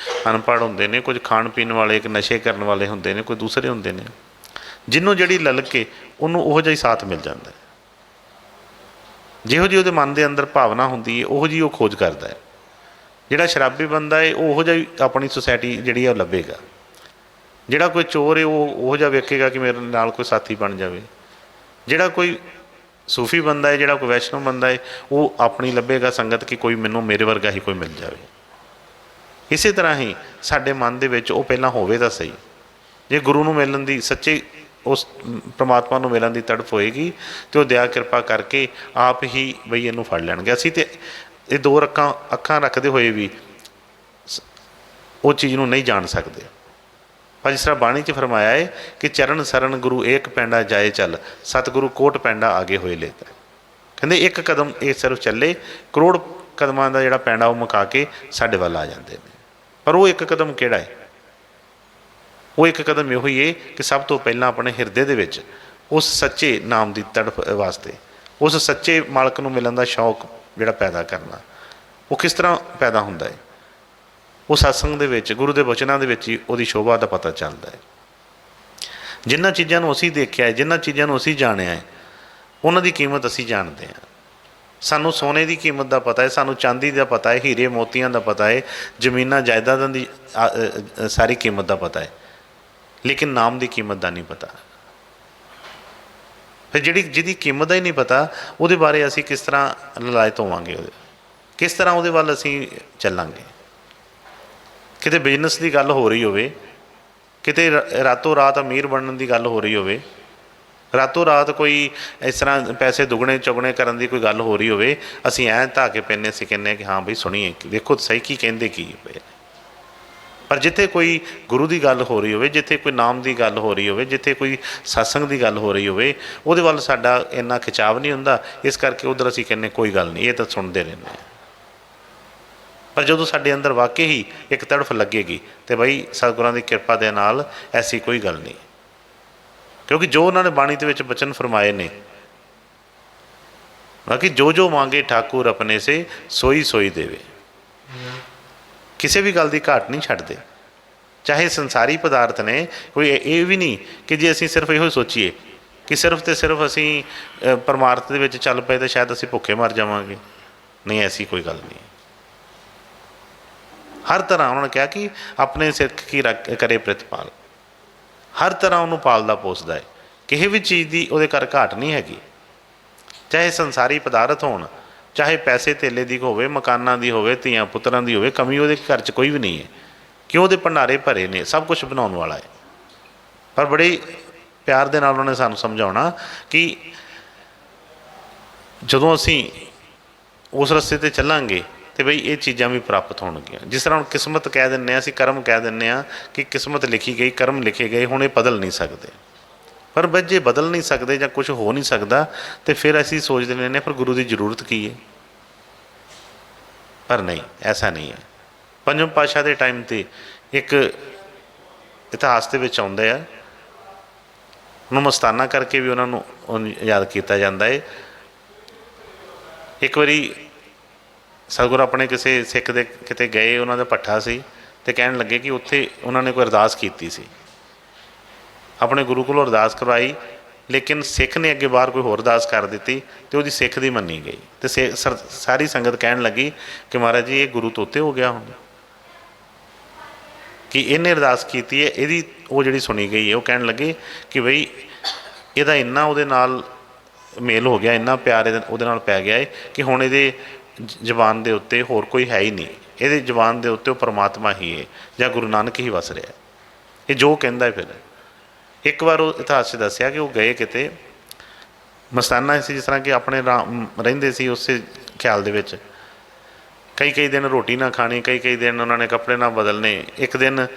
ਅਨਪੜ੍ਹ ਹੁੰਦੇ ਨੇ, ਕੁਝ ਖਾਣ ਪੀਣ ਵਾਲੇ, ਇੱਕ ਨਸ਼ੇ ਕਰਨ ਵਾਲੇ ਹੁੰਦੇ ਨੇ, ਕੋਈ ਦੂਸਰੇ ਹੁੰਦੇ ਨੇ। ਜਿਹਨੂੰ ਜਿਹੜੀ ਲਲਕੇ ਉਹਨੂੰ ਉਹੋ ਜਿਹਾ ਹੀ ਸਾਥ ਮਿਲ ਜਾਂਦਾ। ਜਿਹੋ ਜਿਹੀ ਉਹਦੇ ਮਨ ਦੇ ਅੰਦਰ ਭਾਵਨਾ ਹੁੰਦੀ ਹੈ ਉਹੋ ਜਿਹੀ ਉਹ ਖੋਜ ਕਰਦਾ ਹੈ। ਜਿਹੜਾ ਸ਼ਰਾਬੀ ਬੰਦਾ ਹੈ ਉਹ ਉਹੋ ਜਿਹਾ ਹੀ ਆਪਣੀ ਸੁਸਾਇਟੀ ਜਿਹੜੀ ਹੈ ਉਹ ਲੱਭੇਗਾ। ਜਿਹੜਾ ਕੋਈ ਚੋਰ ਹੈ ਉਹ ਉਹੋ ਜਿਹਾ ਵੇਖੇਗਾ ਕਿ ਮੇਰੇ ਨਾਲ ਕੋਈ ਸਾਥੀ ਬਣ ਜਾਵੇ। ਜਿਹੜਾ ਕੋਈ ਸੂਫੀ ਬੰਦਾ ਹੈ, ਜਿਹੜਾ ਕੋਈ ਵੈਸ਼ਨੋ ਬੰਦਾ ਹੈ, ਉਹ ਆਪਣੀ ਲੱਭੇਗਾ ਸੰਗਤ ਕਿ ਕੋਈ ਮੈਨੂੰ ਮੇਰੇ ਵਰਗਾ ਹੀ ਕੋਈ ਮਿਲ ਜਾਵੇ। ਇਸੇ ਤਰ੍ਹਾਂ ਹੀ ਸਾਡੇ ਮਨ ਦੇ ਵਿੱਚ ਉਹ ਪਹਿਲਾਂ ਹੋਵੇ ਤਾਂ ਸਹੀ। ਜੇ ਗੁਰੂ ਨੂੰ ਮਿਲਣ ਦੀ ਸੱਚੇ ਉਸ ਪਰਮਾਤਮਾ ਨੂੰ ਮਿਲਣ ਦੀ ਤੜਫ ਹੋਏਗੀ ਅਤੇ ਉਹ ਦਇਆ ਕਿਰਪਾ ਕਰਕੇ ਆਪ ਹੀ ਬਈ ਇਹਨੂੰ ਫੜ ਲੈਣਗੇ। ਅਸੀਂ ਤਾਂ ਇਹ ਦੋ ਅੱਖਾਂ ਰੱਖਦੇ ਹੋਏ ਵੀ ਉਹ ਚੀਜ਼ ਨੂੰ ਨਹੀਂ ਜਾਣ ਸਕਦੇ। पर जिस तरह बाणी 'ਚ फरमाया है कि चरण सरन गुरु एक पैंडा जाए चल, सतगुरु कोट पैंडा आगे होए लेता। कहते एक कदम ये सिर्फ चले, करोड़ कदमां का जिहड़ा पैंडा वो मुका के साडे वल आ जाते हैं। पर वो एक कदम किहड़ा है? वो एक कदम यो ही है कि सब तो पहला अपने हिरदे दे विच उस सच्चे नाम की तड़फ वास्ते, उस सच्चे मालक नूं मिलण दा शौक जिहड़ा पैदा करना, वो किस तरह पैदा हुंदा है? वो सत्संग दे विच, गुरु के वचनों के विच ही उहदी शोभा का पता चलता है। जिन्हां चीज़ों नूं असीं देखिया है, जिन्हां चीज़ों नूं असीं जाणिया है, उन्हां दी कीमत असीं जाणदे हां। सानूं सोने की कीमत का पता है, सानूं चांदी का पता है, हीरे मोतियां का पता है, जमीनां जायदादां की सारी कीमत का पता है, लेकिन नाम की कीमत का नहीं पता। फिर जिहदी कीमत का ही नहीं पता, उहदे बारे असीं किस तरह ललायत होवांगे, किस तरह उहदे वल असीं चलांगे। किते बिजनस की गल हो रही होवे, किते रातों रात अमीर बनने की गल हो रही होवे, रातों रात कोई इस तरह पैसे दुगने चौगने करने की कोई गल हो रही होवे, असीं ऐ धा के पैने, असीं कहने कि हाँ बई सुनीए, देखो सही की कहिंदे की पे। पर जिथे कोई गुरु की गल हो रही होवे, जिथे कोई नाम की गल हो रही होवे, जिथे कोई सत्संग की गल हो रही होवे, उहदे वल साडा इन्ना खिंचाव नहीं हुंदा। इस करके उधर असीं कहने कोई गल नहीं, ये तो सुनते रहने। पर जो साडे अंदर वाकई ही एक तड़फ लगेगी तो बई सतगुरां की कृपा दे नाल ऐसी कोई गल नहीं, क्योंकि जो उन्होंने बाणी दे विच वचन फरमाए ने, बाकी जो जो मांगे ठाकुर अपने से सोई सोई देवे। किसी भी गल की घाट नहीं छड्डदे। चाहे संसारी पदार्थ ने, कोई ये भी नहीं कि जे असीं सिर्फ यो सोचीए कि सिर्फ तो सिर्फ असीं परमार्थ दे विच चल पए तो शायद असीं भुखे मर जावांगे। नहीं, ऐसी कोई गल नहीं। हर तरह उन्होंने कहा कि अपने सिख की करे प्रतिपाल, हर तरह उन्होंने पालदा पोसदा है। किसी भी चीज़ की उहदे घर घाट नहीं हैगी, चाहे संसारी पदार्थ होण, चाहे पैसे धेले की होवे, मकानां की होवे, धीआं पुत्रां की होवे, कमी उहदे घर च कोई भी नहीं है। क्यों? उहदे भंडारे भरे ने, सब कुछ बनाउण वाला है। पर बड़े प्यार दे नाल उन्होंने सानूं समझाउणा कि जदों असीं उस रस्ते ते चलांगे तो बई ये चीज़ां भी प्राप्त होणगियां। जिस तरह हुण किस्मत कह दिंदे आं, असीं कर्म कह दिंदे आं कि किस्मत लिखी गई, कर्म लिखे गए, हुण ये बदल नहीं सकते। पर बस जे बदल नहीं सकते जां कुछ हो नहीं सकता तो फिर असीं सोचते रहने फिर गुरु की जरूरत की है। पर नहीं, ऐसा नहीं है। पंजवें पातशाह के टाइम ते एक इतिहास के विच आउंदा है, उन्होंने मस्ताना करके भी उन्होंने याद किया जाता है। एक बारी सतगुरु अपने किसी सिख दे किते गए, उन्होंने पट्ठा सी ते कहण लगे कि उत्थे उन्होंने कोई अरदास की सी, अपने गुरु को अरदास करवाई, लेकिन सिख ने अगे बाहर कोई होर अरदास कर दी तो वही सिख की मनी गई। तो सारी संगत कहण लगी कि महाराज जी ये गुरु तो उत्ते हो गया हुण कि इन्हें अरदास की है, यदी वो जी सुनी गई है। वो कहण लगे कि बई यदा इन्ना उहदे नाल मेल हो गया, इन्ना प्यार उहदे नाल पै गया है कि हुण इहदे जबान दे उत्ते होर कोई है ही नहीं, ये जबान दे उत्ते परमात्मा ही है जां गुरु नानक ही वस रहा है। ये जो कहंदा है। फिर एक बार वो इतिहास दसिया कि वो गए किते मस्ताना सी, जिस तरह कि अपने राम रहिंदे सी उस ख्याल दे विच, कई कई दिन रोटी ना खानी, कई कई दिन उन्होंने कपड़े ना बदलने। एक दिन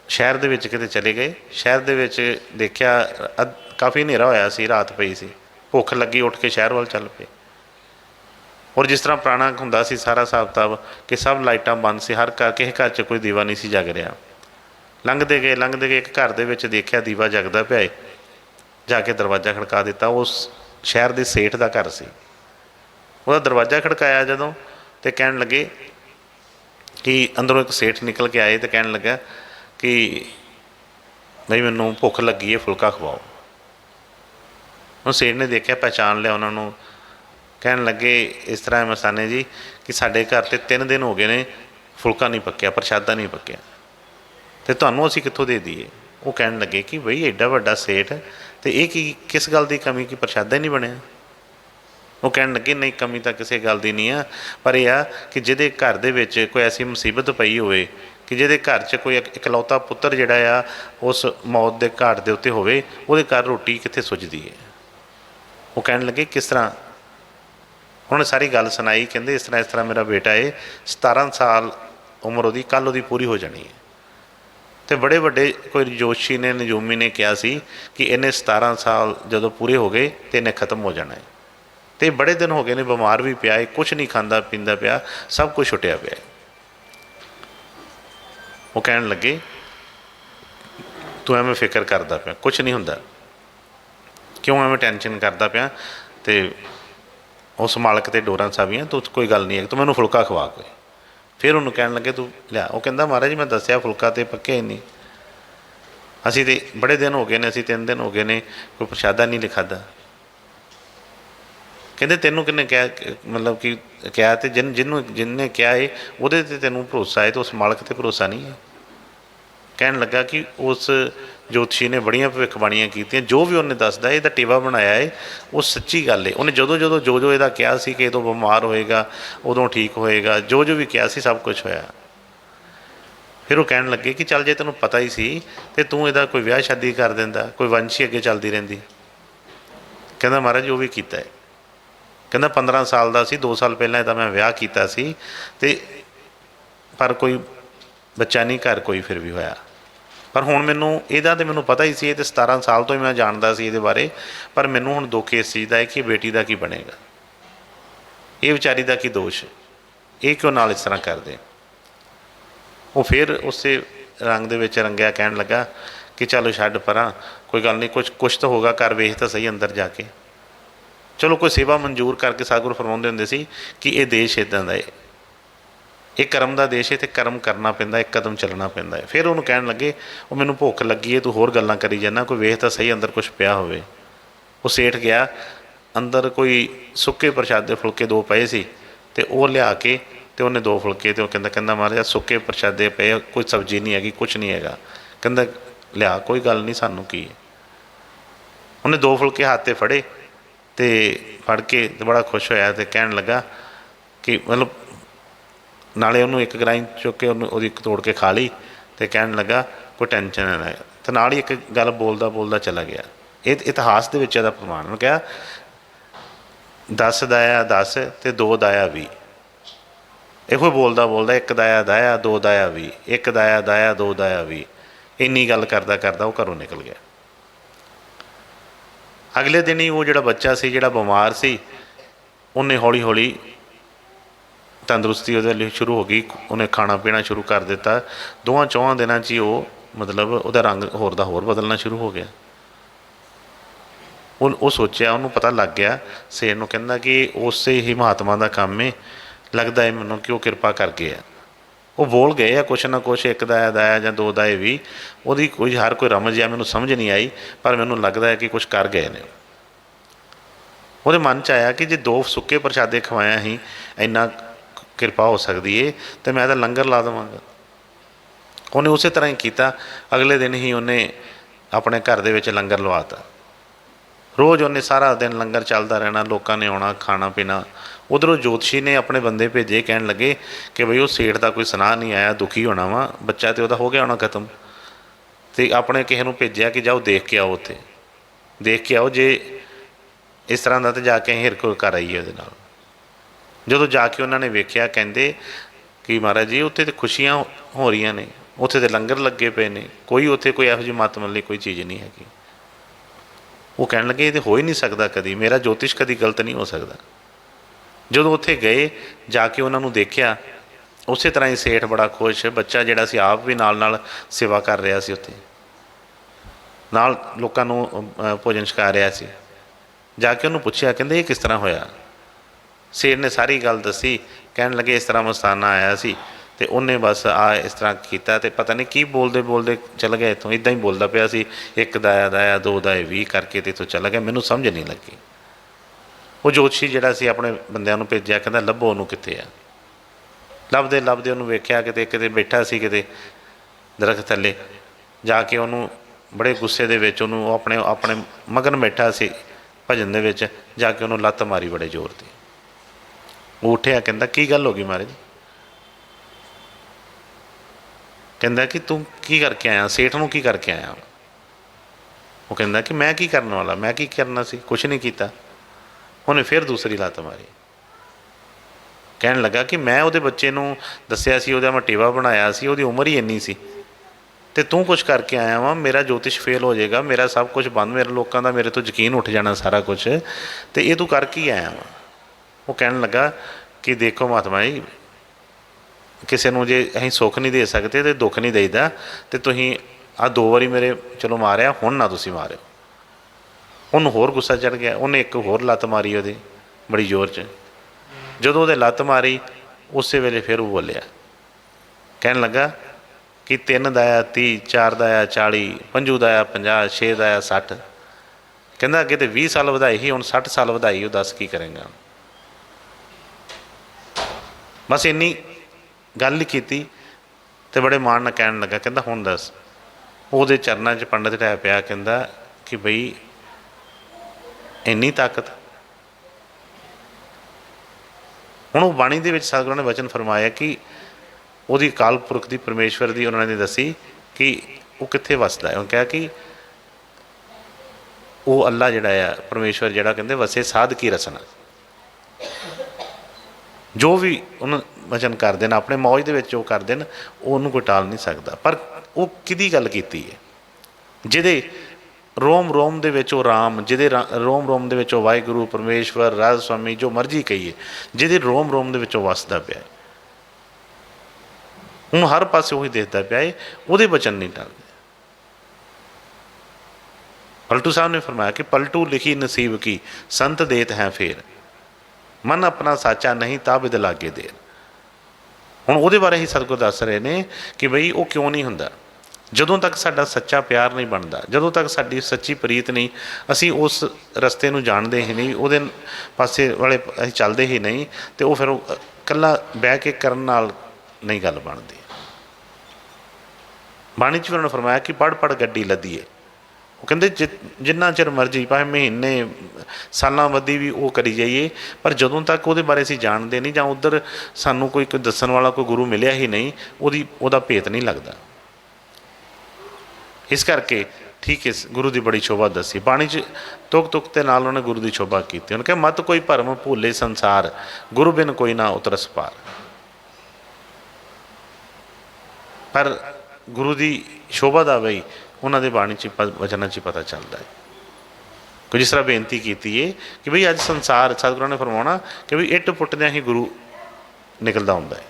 शहर दे विच किते चले गए, शहर दे विच देखिया काफ़ी हनेरा होया सी, रात पई सी, भुख लगी, उठ के शहर वाल चल पे। और जिस तरह पुराना हुंदा सी सारा हिसाब किताब कि सब लाइटां बंद सी, हर घर किसी घर च कोई दीवा नहीं सी जग रहा। लंघते गए एक घर दे विच देखिया दीवा जगदा पिया, जाके दरवाज़ा खड़का दिता। उस शहर के सेठ का घर सी, वह दरवाज़ा खड़काया जदों तो कहण लगे कि अंदरों एक सेठ निकल के आए तो कहण लगा कि बई मैनूं भुख लगी है, फुलका खवाओ। उस सेठ ने देखा, पहचान लिया उन्होंने, कहण लगे इस तरह मस्ताने जी कि साडे घर ते 3 दिन हो गए ने फुलका नहीं पक्या, प्रशादा नहीं पक्या, तो तुहानूं असीं कित्थों दे दईए। वो कहण लगे कि बई एडा वड्डा सेठ तो ये की किस गल की कमी कि प्रशादा ही नहीं बनया। वो कहण लगे नहीं, कमी तो किसी गल की नहीं है, पर यह आ कि जिहदे घर दे विच कोई ऐसी मुसीबत पई होवे कि जिहदे घर च कोई इकलौता पुत्तर जिहड़ा आ उस मौत के घाट दे उत्ते होवे, उहदे घर रोटी कित्थे सुझदी है। वो कहण लगे किस तरह, उन्होंने सारी गल सुनाई। कहंदे इस तरह मेरा बेटा है, 17 साल उम्र उहदी कल उहदी पूरी हो जानी है, तो बड़े ਵੱਡੇ कोई जोशी ने नजूमी ने कहा सी कि इन्हें 17 साल जो पूरे हो गए तो इन्हें खत्म हो जाना है। तो बड़े दिन हो गए ने, बीमार भी पिया है, कुछ नहीं खाता पींदा पिया, सब कुछ छुट्टिया पिया। वो कहन लगे तू एवें फिक्र करता पिया, कुछ नहीं होंदा, क्यों एवें टेंशन करता पिया, तो उस मालक ते डोरां साबियां, तू कोई गल नहीं है, तू मैनू फुलका खवा कोई। फिर उन्होंने कहन लगे तू लिया। वो कहता महाराज जी मैं दसिया फुलका तो पक्के ही नहीं, असी तो बड़े दिन हो गए ने, असी 3 दिन हो गए ने कोई प्रशादा नहीं लिखादा। कहते तेनों किन्ने क्या, मतलब कि क्या, तो जिन्हें क्या है वो तेनों भरोसा है, तो उस मालक ते भरोसा नहीं है। कहन लगा कि उस जोतशी ने बड़ियां भविखबाणियां कीतियां, जो भी उन्हें दसदा है, ਇਹਦਾ ਟੇਵਾ बनाया है वो सच्ची गल है। उन्हें जो ਇਹਦਾ ਕਿਹਾ ਸੀ कि ਜਦੋਂ बीमार होएगा उदों ठीक होएगा, जो भी किया ਸੀ सब कुछ होया। फिर वो कहन लगे कि चल जे तेनों पता ही सी तो तू ਇਹਦਾ कोई ਵਿਆਹ शादी कर देंदा, कोई वंश ही अगे चलती रहिंदी। कहंदा महाराज वो भी कीता है। कहंदा 15 साल का सी, 2 साल पहला ਇਹਦਾ मैं ਵਿਆਹ ਕੀਤਾ ਸੀ ਤੇ पर कोई बच्चा नहीं घर कोई फिर भी होया। पर हुण मैनूं ਇਹਦਾ तो मैनूं पता ही सी, ये तो 17 साल तो ही मैं जानता सी ਇਹਦੇ बारे, पर मैनूं हुण दुख इस चीज़ का है कि बेटी का की बनेगा, ये विचारी का की दोष, ये क्यों नाल इस तरह कर दे। वो फिर उस रंग दे विच रंगिया, कहन लगा कि चलो छड्ड परां, कोई गल नहीं, कुछ तो होगा, कर वेख तो सही अंदर जाके। चलो कोई सेवा मंजूर करके सतगुरू फरमाउंदे हुंदे सी कि ये देश इदां दा है, ये कर्म का देश है, तो कर्म करना पैंदा, एक कदम चलना पैंदा है। फिर उन्होंने कहन लगे वो मैनूं भुख लगी है, तू होर गल्लां करी जाना, कोई वेख तो सही अंदर कुछ पिया होवे। वो सेठ गया अंदर, कोई सुक्के प्रशादे फुलके 2 पए सी, तो वो लिया के तो उन्हें 2 फुलके, तो कहंदा महाराज सुक्के प्रशादे पे, कोई सब्जी नहीं हैगी, कुछ नहीं हैगा। कहंदा लिया, कोई गल नहीं, सानूं की है। उन्हें 2 फुलके हाथ ते फड़े, तो फड़ के बड़ा खुश होया, तो कहन लगा कि मतलब नाले उन्होंने एक ग्राई चुक के उन्होंने तोड़ के खा ली, तो कहन लगा कोई टेंशन ना है, तो नाल ही एक गल बोलदा बोलदा चला गया। ये इतिहास के विच इहदा प्रमाण। मैं कहा 10 दाया 10 ते 2 दाया 20, ਇਹੋ बोलदा बोलदा 1 दाया दाया 2 दाया 20, 1 दाया दाया 2 दाया 20, इन्नी गल करदा करदा वो घरों निकल गया। अगले दिन ही वो जिहड़ा बच्चा सी, जिहड़ा बीमार सी, उन्हें हौली हौली तंदुरुस्ती वो शुरू हो गई, उन्हें खाना पीना शुरू कर दिता। 2-4 दिनों ही वो मतलब वह रंग होर दा होर बदलना शुरू हो गया। वो सोचा, उन्होंने पता लग गया, सेठ नूं कहंदा कि उस ही महात्मा का काम है, लगता है मैनूं कि वो कृपा कर गया। वो बोल गए आ कुछ ना कुछ, 1 दाया दाया या 2 दाए 20, वो कोई हर कोई रमज आ मैनूं समझ नहीं आई, पर मैनूं लगता है कि कुछ कर गए ने। वो मन च आया कि जे 2 सुक्के प्रशादे खवाया ही इन्ना कृपा हो सकती है, तो मैं तो लंगर ला देवांगा। उन्हें उस तरह ही किया। अगले दिन ही उन्हें अपने घर दे विच लंगर लवाता। रोज़ उन्हें सारा दिन लंगर चलता रहना, लोगों ने आना खाना पीना। उधरों ज्योतिषी ने अपने बंदे भेजे, कहन लगे कि बई वो सेठ का कोई सुनाह नहीं आया, दुखी होना वा, बच्चा तो वह हो गया होना खत्म। तो अपने किसी को भेजा कि जाओ देख के आओ, उत्थे देख के आओ, जे इस तरह का तो जाके हिर को कर आईए। वो जो जाके उन्होंने वेख्या, कहते कि महाराज जी उत्थे तो खुशियाँ हो रही ने, उत्थे तो लंगर लगे पे ने, कोई उत्थे कोई इहो जी मत मल्ली कोई चीज़ नहीं हैगी। वो कहन लगे ये तो हो ही नहीं सकता कभी, मेरा ज्योतिष कभी गलत नहीं हो सकता। जो उत्थे गए जाके उन्होंने देखा, उस तरह ही सेठ बड़ा खुश, बच्चा जिहड़ा सी आप भी नाल सेवा कर रहा सी, उत्थे नाल लोकां नूं भोजन छका रहा सी। जाके उन्होंने पूछया, कहंदे ये किस तरह होया? सेठ ने सारी गल दसी। कहन लगे इस तरह मस्ताना आया सी, तो उन्हें बस इस तरह किया, तो पता नहीं की बोलते बोलते चल गया इतों, इदा ही बोलता पाया सी, 1 दाया दाया 2 दाए 20 करके तो इतों चला गया। मैनू समझ नहीं लगी। वो ज्योतिषी जिहड़ा सी अपने बंदिਆਂ ਨੂੰ भेजा, कहता लभो उन्होंने कित्थे आ। लभदे लभदे उन्होंने वेख्या, किते बैठा सी किते दरख्त थल्ले, जाके उन्होंने बड़े गुस्से दे विच उन्होंने अपने अपने मगन बैठा सी भजन दे विच, जाके उन्होंने लत्त मारी बड़े जोर दी। वो उठिया, कहता की गल हो गई महाराज? कहता कि तू की करके आया, सेठ नूं की करके आया? वो कहता कि मैं की करने वाला, मैं की करना सी, कुछ नहीं किया। उन्हें फिर दूसरी लत्त मारी। कहन लगा कि मैं उहदे बच्चे नूं दस्सिया सी, उहदा मैं टेवा बनाया सी, उहदी उम्र ही इन्नी सी, ਤੇ ਤੂੰ ਕੁਛ ਕਰਕੇ ਆਇਆ ਵਾ, ਮੇਰਾ ਜੋਤਿਸ਼ ਫੇਲ ਹੋ ਜਾਏਗਾ, ਮੇਰਾ ਸਭ ਕੁਝ ਬੰਦ, ਮੇਰੇ ਲੋਕਾਂ ਦਾ ਮੇਰੇ ਤੋਂ ਯਕੀਨ ਉੱਠ ਜਾਣਾ ਸਾਰਾ ਕੁਛ, ਤੇ ਇਹ ਤੂੰ ਕਰਕੇ ਹੀ ਆਇਆ ਵਾ। ਉਹ ਕਹਿਣ ਲੱਗਾ ਕਿ ਦੇਖੋ ਮਹਾਤਮਾ ਜੀ, ਕਿਸੇ ਨੂੰ ਜੇ ਅਸੀਂ ਸੁੱਖ ਨਹੀਂ ਦੇ ਸਕਦੇ ਤੇ ਦੁੱਖ ਨਹੀਂ ਦੇਈਦਾ, ਤੇ ਤੁਸੀਂ ਆਹ 2 ਵਾਰੀ ਮੇਰੇ ਚਲੋ ਮਾਰਿਆ, ਹੁਣ ਨਾ ਤੁਸੀਂ ਮਾਰਿਓ। ਉਹਨੂੰ ਹੋਰ ਗੁੱਸਾ ਚੜ੍ਹ ਗਿਆ, ਉਹਨੇ ਇੱਕ ਹੋਰ ਲੱਤ ਮਾਰੀ ਉਹਦੇ ਬੜੀ ਜ਼ੋਰ 'ਚ। ਜਦੋਂ ਉਹਦੇ ਲੱਤ ਮਾਰੀ ਉਸੇ ਵੇਲੇ ਫਿਰ ਉਹ ਬੋਲਿਆ, ਕਹਿਣ ਲੱਗਾ ਕਿ 3 ਦਾਇਆ 30, 4 ਦਾਇਆ 40, 5 ਦਾਇਆ 50, 6 ਦਾਇਆ 60। ਕਹਿੰਦਾ ਅੱਗੇ ਤੇ 20 ਸਾਲ ਵਧਾਈ ਸੀ, ਹੁਣ 60 ਸਾਲ ਵਧਾਈ, ਉਹ ਦੱਸ ਕੀ ਕਰੇਗਾ। ਬਸ ਇੰਨੀ ਗੱਲ ਹੀ ਕੀਤੀ ਤੇ ਬੜੇ ਮਾਣ ਨਾਲ ਕਹਿਣ ਲੱਗਾ, ਕਹਿੰਦਾ ਹੁਣ ਦੱਸ। ਉਹਦੇ ਚਰਨਾਂ 'ਚ ਪੰਡਤ ਢਹਿ ਪਿਆ, ਕਹਿੰਦਾ ਕਿ ਬਈ ਇੰਨੀ ਤਾਕਤ। ਹੁਣ ਉਹ ਬਾਣੀ ਦੇ ਵਿੱਚ ਸਤਿਗੁਰਾਂ ਨੇ ਵਚਨ ਫਰਮਾਇਆ ਕਿ ਉਹਦੀ ਅਕਾਲ ਪੁਰਖ ਦੀ, ਪਰਮੇਸ਼ਵਰ ਦੀ ਉਹਨਾਂ ਨੇ ਦੱਸੀ ਕਿ ਉਹ ਕਿੱਥੇ ਵਸਦਾ ਹੈ। ਉਹ ਕਿਹਾ ਕਿ ਉਹ ਅੱਲਾ ਜਿਹੜਾ ਆ, ਪਰਮੇਸ਼ਵਰ ਜਿਹੜਾ, ਕਹਿੰਦੇ ਵਸੇ ਸਾਧ ਕੀ ਰਸਨਾ। ਜੋ ਵੀ ਉਹਨੂੰ ਵਚਨ ਕਰਦੇ ਨੇ, ਆਪਣੇ ਮੌਜ ਦੇ ਵਿੱਚ ਉਹ ਕਰਦੇ ਨੇ, ਉਹਨੂੰ ਕੋਈ ਟਾਲ ਨਹੀਂ ਸਕਦਾ। ਪਰ ਉਹ ਕਿਹਦੀ ਗੱਲ ਕੀਤੀ ਹੈ? ਜਿਹਦੇ ਰੋਮ ਰੋਮ ਦੇ ਵਿੱਚ ਉਹ ਰਾਮ, ਜਿਹਦੇ ਰੋਮ ਰੋਮ ਦੇ ਵਿੱਚ ਉਹ ਵਾਹਿਗੁਰੂ, ਪਰਮੇਸ਼ਵਰ, ਰਾਜ ਸਵਾਮੀ, ਜੋ ਮਰਜ਼ੀ ਕਹੀਏ, ਜਿਹਦੇ ਰੋਮ ਰੋਮ ਦੇ ਵਿੱਚ ਉਹ ਵਸਦਾ ਪਿਆ ਹੈ। ਹੁਣ ਹਰ ਪਾਸੇ ਉਹੀ ਦੇਖਦਾ ਪਿਆ ਹੈ, ਉਹਦੇ ਵਚਨ ਨਹੀਂ ਟਲਦੇ। ਪਲਟੂ ਸਾਹਿਬ ਨੇ ਫਰਮਾਇਆ ਕਿ ਪਲਟੂ ਲਿਖੀ ਨਸੀਬ ਕੀ, ਸੰਤ ਦੇਤ ਹੈ ਫੇਰ, ਮਨ ਆਪਣਾ ਸਾਚਾ ਨਹੀਂ ਤਾਬਿਦ ਲਾਗੇ ਦੇਰ। ਹੁਣ ਉਹਦੇ ਬਾਰੇ ਹੀ ਸਤਿਗੁਰ ਦੱਸ ਰਹੇ ਨੇ ਕਿ ਬਈ ਉਹ ਕਿਉਂ ਨਹੀਂ ਹੁੰਦਾ। ਜਦੋਂ ਤੱਕ ਸਾਡਾ ਸੱਚਾ ਪਿਆਰ ਨਹੀਂ ਬਣਦਾ, ਜਦੋਂ ਤੱਕ ਸਾਡੀ ਸੱਚੀ ਪ੍ਰੀਤ ਨਹੀਂ, ਅਸੀਂ ਉਸ ਰਸਤੇ ਨੂੰ ਜਾਣਦੇ ਹੀ ਨਹੀਂ, ਉਹਦੇ ਪਾਸੇ ਵਾਲੇ ਅਸੀਂ ਚੱਲਦੇ ਹੀ ਨਹੀਂ, ਤੇ ਉਹ ਫਿਰ ਉਹ ਇਕੱਲਾ ਬਹਿ ਕੇ ਕਰਨ ਨਾਲ ਨਹੀਂ ਗੱਲ ਬਣਦੀ। ਬਾਣੀ 'ਚ ਵੀ ਉਹਨਾਂ ਨੇ ਫਰਮਾਇਆ ਕਿ ਪੜ੍ਹ ਪੜ੍ਹ ਗੱਡੀ ਲੱਦੀਏ। ਉਹ ਕਹਿੰਦੇ ਜਿੰਨਾ ਚਿਰ ਮਰਜ਼ੀ, ਭਾਵੇਂ ਮਹੀਨੇ ਸਾਲਾਂ ਵੱਧੀ ਵੀ ਉਹ ਕਰੀ ਜਾਈਏ, ਪਰ ਜਦੋਂ ਤੱਕ ਉਹਦੇ ਬਾਰੇ ਅਸੀਂ ਜਾਣਦੇ ਨਹੀਂ, ਜਾਂ ਉੱਧਰ ਸਾਨੂੰ ਕੋਈ ਦੱਸਣ ਵਾਲਾ ਕੋਈ ਗੁਰੂ ਮਿਲਿਆ ਹੀ ਨਹੀਂ, ਉਹਦਾ ਭੇਤ ਨਹੀਂ ਲੱਗਦਾ। ਇਸ ਕਰਕੇ ਠੀਕ ਹੈ, ਗੁਰੂ ਦੀ ਬੜੀ ਸ਼ੋਭਾ ਦੱਸੀ ਬਾਣੀ 'ਚ, ਤੁਕ ਤੁਕ ਦੇ ਨਾਲ ਉਹਨੇ ਗੁਰੂ ਦੀ ਸ਼ੋਭਾ ਕੀਤੀ। ਉਹਨੇ ਕਿਹਾ ਮਤ ਕੋਈ ਭਰਮ ਭੁੱਲੇ ਸੰਸਾਰ, ਗੁਰੂ ਬਿਨ ਕੋਈ ਨਾ ਉਤਰਸ ਪਾਰ। ਪਰ ਗੁਰੂ ਦੀ ਸ਼ੋਭਾ ਦਾ ਬਈ ਉਹਨਾਂ ਦੇ ਬਾਣੀ 'ਚ, ਵਚਨਾਂ 'ਚ ਪਤਾ ਚੱਲਦਾ ਹੈ। ਕੋਈ ਜਿਸ ਤਰ੍ਹਾਂ ਬੇਨਤੀ ਕੀਤੀ ਹੈ ਕਿ ਬਈ ਅੱਜ ਸੰਸਾਰ, ਸਤਿਗੁਰਾਂ ਨੇ ਫਰਮਾਉਣਾ ਕਿ ਬਈ ਇੱਟ ਪੁੱਟਦਿਆਂ ਹੀ ਗੁਰੂ ਨਿਕਲਦਾ ਹੁੰਦਾ ਹੈ।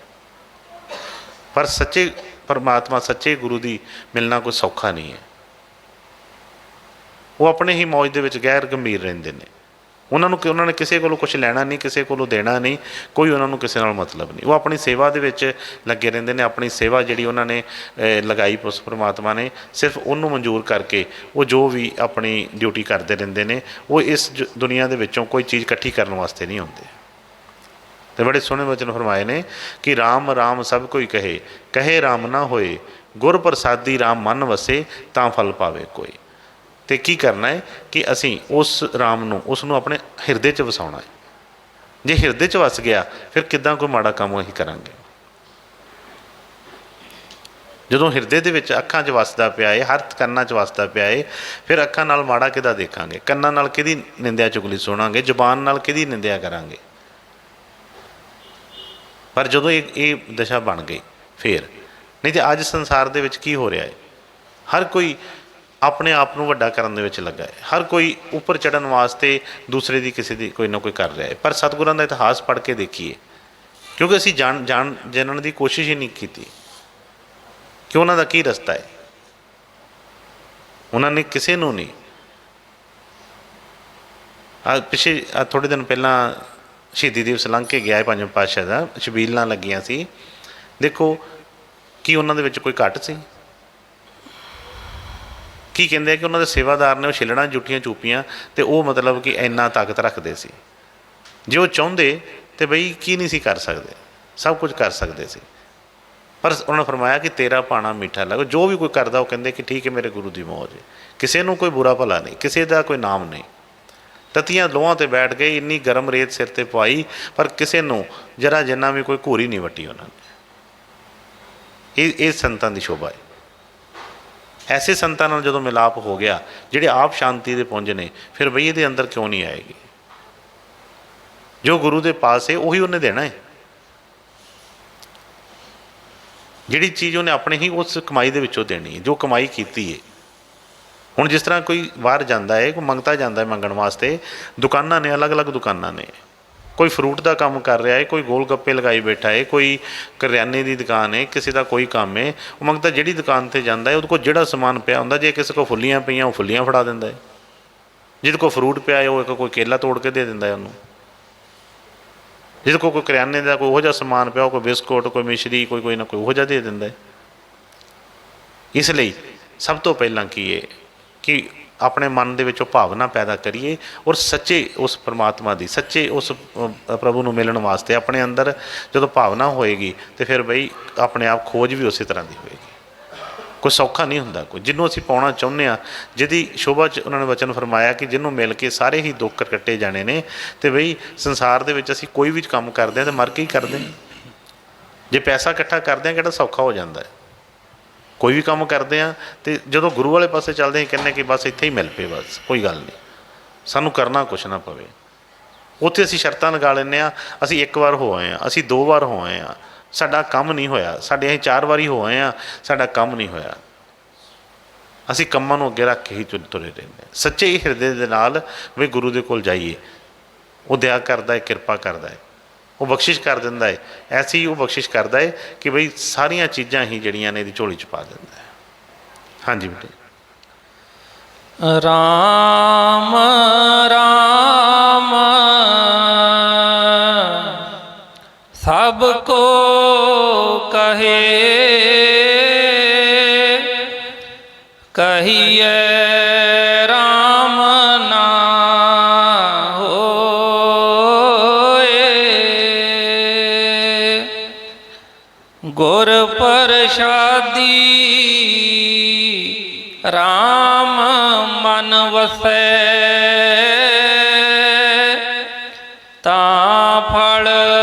ਪਰ ਸੱਚੇ ਪਰਮਾਤਮਾ, ਸੱਚੇ ਗੁਰੂ ਦੀ ਮਿਲਣਾ ਕੋਈ ਸੌਖਾ ਨਹੀਂ ਹੈ। ਉਹ ਆਪਣੇ ਹੀ ਮੌਜ ਦੇ ਵਿੱਚ ਗੈਰ ਗੰਭੀਰ ਰਹਿੰਦੇ ਨੇ। ਉਹਨਾਂ ਨੇ ਕਿਸੇ ਕੋਲੋਂ ਕੁਛ ਲੈਣਾ ਨਹੀਂ, ਕਿਸੇ ਕੋਲੋਂ ਦੇਣਾ ਨਹੀਂ, ਕੋਈ ਉਹਨਾਂ ਨੂੰ ਕਿਸੇ ਨਾਲ ਮਤਲਬ ਨਹੀਂ। ਉਹ ਆਪਣੀ ਸੇਵਾ ਦੇ ਵਿੱਚ ਲੱਗੇ ਰਹਿੰਦੇ ਨੇ। ਆਪਣੀ ਸੇਵਾ ਜਿਹੜੀ ਉਹਨਾਂ ਨੇ ਲਗਾਈ ਉਸ ਪਰਮਾਤਮਾ ਨੇ, ਸਿਰਫ ਉਹਨੂੰ ਮਨਜ਼ੂਰ ਕਰਕੇ ਉਹ ਜੋ ਵੀ ਆਪਣੀ ਡਿਊਟੀ ਕਰਦੇ ਰਹਿੰਦੇ ਨੇ। ਉਹ ਇਸ ਦੁਨੀਆ ਦੇ ਵਿੱਚੋਂ ਕੋਈ ਚੀਜ਼ ਇਕੱਠੀ ਕਰਨ ਵਾਸਤੇ ਨਹੀਂ ਹੁੰਦੇ। ਤੇ ਬੜੇ ਸੋਹਣੇ ਵਚਨ ਫਰਮਾਏ ਨੇ ਕਿ ਰਾਮ ਰਾਮ ਸਭ ਕੋਈ ਕਹੇ, ਕਹੇ ਰਾਮ ਨਾ ਹੋਏ, ਗੁਰ ਪ੍ਰਸਾਦੀ ਰਾਮ ਮਨ ਵਸੇ, ਤਾਂ ਫਲ ਪਾਵੇ ਕੋਈ। ਤੇ ਕੀ ਕਰਨਾ ਹੈ ਕਿ ਅਸੀਂ ਉਸ ਰਾਮ ਨੂੰ, ਉਸ ਨੂੰ ਆਪਣੇ ਹਿਰਦੇ 'ਚ ਵਸਾਉਣਾ ਹੈ। ਜੇ ਹਿਰਦੇ 'ਚ ਵਸ ਗਿਆ, ਫਿਰ ਕਿੱਦਾਂ ਕੋਈ ਮਾੜਾ ਕੰਮ ਅਸੀਂ ਕਰਾਂਗੇ। ਜਦੋਂ ਹਿਰਦੇ ਦੇ ਵਿੱਚ, ਅੱਖਾਂ 'ਚ ਵਸਦਾ ਪਿਆ ਹੈ, ਹਰ ਕੰਨਾਂ 'ਚ ਵਸਦਾ ਪਿਆ ਹੈ, ਫਿਰ ਅੱਖਾਂ ਨਾਲ ਮਾੜਾ ਕਿਹਦਾ ਦੇਖਾਂਗੇ, ਕੰਨਾਂ ਨਾਲ ਕਿਹਦੀ ਨਿੰਦਿਆ ਚੁਗਲੀ ਸੁਣਾਂਗੇ, ਜ਼ੁਬਾਨ ਨਾਲ ਕਿਹਦੀ ਨਿੰਦਿਆ ਕਰਾਂਗੇ। ਪਰ ਜਦੋਂ ਇਹ ਦਸ਼ਾ ਬਣ ਗਈ ਫਿਰ, ਨਹੀਂ ਤਾਂ ਅੱਜ ਸੰਸਾਰ ਦੇ ਵਿੱਚ ਕੀ ਹੋ ਰਿਹਾ ਹੈ, ਹਰ ਕੋਈ ਆਪਣੇ ਆਪ ਨੂੰ ਵੱਡਾ ਕਰਨ ਦੇ ਵਿੱਚ ਲੱਗਾ ਹੈ। ਹਰ ਕੋਈ ਉੱਪਰ ਚੜ੍ਹਨ ਵਾਸਤੇ ਦੂਸਰੇ ਦੀ, ਕਿਸੇ ਦੀ ਕੋਈ ਨਾ ਕੋਈ ਕਰ ਰਿਹਾ ਹੈ। ਪਰ ਸਤਿਗੁਰਾਂ ਦਾ ਇਤਿਹਾਸ ਪੜ੍ਹ ਕੇ ਦੇਖੀਏ, ਕਿਉਂਕਿ ਅਸੀਂ ਜਾਣਨ ਦੀ ਕੋਸ਼ਿਸ਼ ਹੀ ਨਹੀਂ ਕੀਤੀ ਕਿ ਉਹਨਾਂ ਦਾ ਕੀ ਰਸਤਾ ਹੈ। ਉਹਨਾਂ ਨੇ ਕਿਸੇ ਨੂੰ ਨਹੀਂ, ਪਿੱਛੇ ਥੋੜ੍ਹੇ ਦਿਨ ਪਹਿਲਾਂ ਸ਼ਹੀਦੀ ਦਿਵਸ ਲੰਘ ਕੇ ਗਿਆ ਹੈ ਪੰਜਵੇਂ ਪਾਤਸ਼ਾਹ ਦਾ, ਛਬੀਲਾਂ ਲੱਗੀਆਂ ਸੀ। ਦੇਖੋ ਕੀ ਉਹਨਾਂ ਦੇ ਵਿੱਚ ਕੋਈ ਘੱਟ ਸੀ? ਕੀ ਕਹਿੰਦੇ ਆ ਕਿ ਉਹਨਾਂ ਦੇ ਸੇਵਾਦਾਰ ਨੇ ਉਹ ਛਿੱਲਣਾ ਜੁੱਠੀਆਂ ਚੂਪੀਆਂ, ਅਤੇ ਉਹ ਮਤਲਬ ਕਿ ਇੰਨਾ ਤਾਕਤ ਰੱਖਦੇ ਸੀ। ਜੇ ਉਹ ਚਾਹੁੰਦੇ ਤਾਂ ਬਈ ਕੀ ਨਹੀਂ ਸੀ ਕਰ ਸਕਦੇ, ਸਭ ਕੁਝ ਕਰ ਸਕਦੇ ਸੀ। ਪਰ ਉਹਨਾਂ ਨੇ ਫਰਮਾਇਆ ਕਿ ਤੇਰਾ ਭਾਣਾ ਮਿੱਠਾ ਲੱਗੇ। ਜੋ ਵੀ ਕੋਈ ਕਰਦਾ ਉਹ ਕਹਿੰਦੇ ਕਿ ਠੀਕ ਹੈ, ਮੇਰੇ ਗੁਰੂ ਦੀ ਮੌਜ ਹੈ। ਕਿਸੇ ਨੂੰ ਕੋਈ ਬੁਰਾ ਭਲਾ ਨਹੀਂ, ਕਿਸੇ ਦਾ ਕੋਈ ਨਾਮ ਨਹੀਂ। ਤਤੀਆਂ ਲੋਹਾਂ 'ਤੇ ਬੈਠ ਗਏ, ਇੰਨੀ ਗਰਮ ਰੇਤ ਸਿਰ 'ਤੇ ਪਵਾਈ, ਪਰ ਕਿਸੇ ਨੂੰ ਜਰਾ ਜਿੰਨਾ ਵੀ ਕੋਈ ਘੂਰੀ ਨਹੀਂ ਵੱਟੀ ਉਹਨਾਂ ਨੇ। ਇਹ ਸੰਤਾਂ ਦੀ ਸ਼ੋਭਾ ਹੈ। ਐਸੇ ਸੰਤਾਂ ਨਾਲ ਜਦੋਂ ਮਿਲਾਪ ਹੋ ਗਿਆ, ਜਿਹੜੇ ਆਪ ਸ਼ਾਂਤੀ ਦੇ ਪੁੰਜ ਨੇ, ਫਿਰ ਬਈ ਇਹਦੇ ਅੰਦਰ ਕਿਉਂ ਨਹੀਂ ਆਏਗੀ? ਜੋ ਗੁਰੂ ਦੇ ਪਾਸ ਹੈ ਉਹੀ ਉਹਨੇ ਦੇਣਾ ਹੈ। ਜਿਹੜੀ ਚੀਜ਼ ਉਹਨੇ ਆਪਣੇ ਹੀ ਉਸ ਕਮਾਈ ਦੇ ਵਿੱਚੋਂ ਦੇਣੀ ਹੈ, ਜੋ ਕਮਾਈ ਕੀਤੀ ਹੈ। ਹੁਣ ਜਿਸ ਤਰ੍ਹਾਂ ਕੋਈ ਬਾਹਰ ਜਾਂਦਾ ਹੈ, ਕੋਈ ਮੰਗਤਾ ਜਾਂਦਾ ਹੈ ਮੰਗਣ ਵਾਸਤੇ, ਦੁਕਾਨਾਂ ਨੇ, ਅਲੱਗ-ਅਲੱਗ ਦੁਕਾਨਾਂ ਨੇ। ਕੋਈ ਫਰੂਟ ਦਾ ਕੰਮ ਕਰ ਰਿਹਾ ਹੈ, ਕੋਈ ਗੋਲ ਗੱਪੇ ਲਗਾਈ ਬੈਠਾ ਹੈ, ਕੋਈ ਕਰਿਆਨੇ ਦੀ ਦੁਕਾਨ ਹੈ, ਕਿਸੇ ਦਾ ਕੋਈ ਕੰਮ ਹੈ। ਉਹ ਮੰਗਤਾ ਜਿਹੜੀ ਦੁਕਾਨ 'ਤੇ ਜਾਂਦਾ ਹੈ, ਉਹਦੇ ਕੋਲ ਜਿਹੜਾ ਸਮਾਨ ਪਿਆ ਹੁੰਦਾ, ਜੇ ਕਿਸੇ ਕੋਲ ਫੁੱਲੀਆਂ ਪਈਆਂ ਉਹ ਫੁੱਲੀਆਂ ਫੜਾ ਦਿੰਦਾ ਹੈ, ਜਿਹਦੇ ਕੋਲ ਫਰੂਟ ਪਿਆ ਹੈ ਉਹ ਇੱਕ ਕੋਈ ਕੇਲਾ ਤੋੜ ਕੇ ਦੇ ਦਿੰਦਾ ਹੈ ਉਹਨੂੰ, ਜਿਹਦੇ ਕੋਲ ਕੋਈ ਕਰਿਆਨੇ ਦਾ ਕੋਈ ਉਹੋ ਜਿਹਾ ਸਮਾਨ ਪਿਆ, ਕੋਈ ਬਿਸਕੁਟ, ਕੋਈ ਮਿਸ਼ਰੀ, ਕੋਈ ਨਾ ਕੋਈ ਉਹੋ ਜਿਹਾ ਦੇ ਦਿੰਦਾ ਹੈ। ਇਸ ਲਈ ਸਭ ਤੋਂ ਪਹਿਲਾਂ ਕੀ ਹੈ ਕਿ ਆਪਣੇ ਮਨ ਦੇ ਵਿੱਚੋਂ ਭਾਵਨਾ ਪੈਦਾ ਕਰੀਏ, ਔਰ ਸੱਚੇ ਉਸ ਪਰਮਾਤਮਾ ਦੀ, ਸੱਚੇ ਉਸ ਪ੍ਰਭੂ ਨੂੰ ਮਿਲਣ ਵਾਸਤੇ ਆਪਣੇ ਅੰਦਰ ਜਦੋਂ ਭਾਵਨਾ ਹੋਏਗੀ ਤਾਂ ਫਿਰ ਬਈ ਆਪਣੇ ਆਪ ਖੋਜ ਵੀ ਉਸੇ ਤਰ੍ਹਾਂ ਦੀ ਹੋਏਗੀ। ਕੋਈ ਸੌਖਾ ਨਹੀਂ ਹੁੰਦਾ, ਕੋਈ ਜਿਹਨੂੰ ਅਸੀਂ ਪਾਉਣਾ ਚਾਹੁੰਦੇ ਹਾਂ, ਜਿਹਦੀ ਸ਼ੋਭਾ 'ਚ ਉਹਨਾਂ ਨੇ ਵਚਨ ਫਰਮਾਇਆ ਕਿ ਜਿਹਨੂੰ ਮਿਲ ਕੇ ਸਾਰੇ ਹੀ ਦੁੱਖ ਕੱਟੇ ਜਾਣੇ ਨੇ। ਅਤੇ ਬਈ ਸੰਸਾਰ ਦੇ ਵਿੱਚ ਅਸੀਂ ਕੋਈ ਵੀ ਕੰਮ ਕਰਦੇ ਹਾਂ ਤਾਂ ਮਰ ਕੇ ਹੀ ਕਰਦੇ ਹਾਂ। ਜੇ ਪੈਸਾ ਇਕੱਠਾ ਕਰਦੇ ਹਾਂ ਕਿਹੜਾ ਸੌਖਾ ਹੋ ਜਾਂਦਾ ਹੈ। ਕੋਈ ਵੀ ਕੰਮ ਕਰਦੇ ਹਾਂ ਅਤੇ ਜਦੋਂ ਗੁਰੂ ਵਾਲੇ ਪਾਸੇ ਚੱਲਦੇ ਹਾਂ ਕਹਿੰਦੇ ਕਿ ਬਸ ਇੱਥੇ ਹੀ ਮਿਲ ਪਏ, ਬਸ ਕੋਈ ਗੱਲ ਨਹੀਂ, ਸਾਨੂੰ ਕਰਨਾ ਕੁਛ ਨਾ ਪਵੇ। ਉੱਥੇ ਅਸੀਂ ਸ਼ਰਤਾਂ ਲਗਾ ਲੈਂਦੇ ਹਾਂ, ਅਸੀਂ 1 ਵਾਰ ਹੋ ਆਏ ਹਾਂ, ਅਸੀਂ 2 ਵਾਰ ਹੋ ਆਏ ਹਾਂ, ਸਾਡਾ ਕੰਮ ਨਹੀਂ ਹੋਇਆ, ਸਾਡੇ ਅਸੀਂ 4 ਵਾਰੀ ਹੋ ਆਏ ਹਾਂ, ਸਾਡਾ ਕੰਮ ਨਹੀਂ ਹੋਇਆ। ਅਸੀਂ ਕੰਮਾਂ ਨੂੰ ਅੱਗੇ ਰੱਖ ਕੇ ਹੀ ਤੁਰੇ ਰਹਿੰਦੇ ਹਾਂ। ਸੱਚੇ ਹੀ ਹਿਰਦੇ ਦੇ ਨਾਲ ਵੀ ਗੁਰੂ ਦੇ ਕੋਲ ਜਾਈਏ, ਉਹ ਦਇਆ ਕਰਦਾ ਹੈ, ਕਿਰਪਾ ਕਰਦਾ ਹੈ, ਉਹ ਬਖਸ਼ਿਸ਼ ਕਰ ਦਿੰਦਾ ਹੈ। ਐਸੀ ਉਹ ਬਖਸ਼ਿਸ਼ ਕਰਦਾ ਹੈ ਕਿ ਬਈ ਸਾਰੀਆਂ ਚੀਜ਼ਾਂ ਹੀ ਜਿਹੜੀਆਂ ਨੇ ਇਹਦੀ ਝੋਲੀ 'ਚ ਪਾ ਦਿੰਦਾ ਹੈ। ਹਾਂਜੀ ਬੇਟੇ। ਰਾਮ ਰਾਮ ਸਭ ਕੋ ਕਹੇ, ਕਹੀਏ ਰਾਮ ਨਾ ਹੋਏ। ਗੁਰ ਪ੍ਰਸਾਦੀ ਰਾਮ ਮਨ ਵਸੈ, ਤਾਂ ਫਲ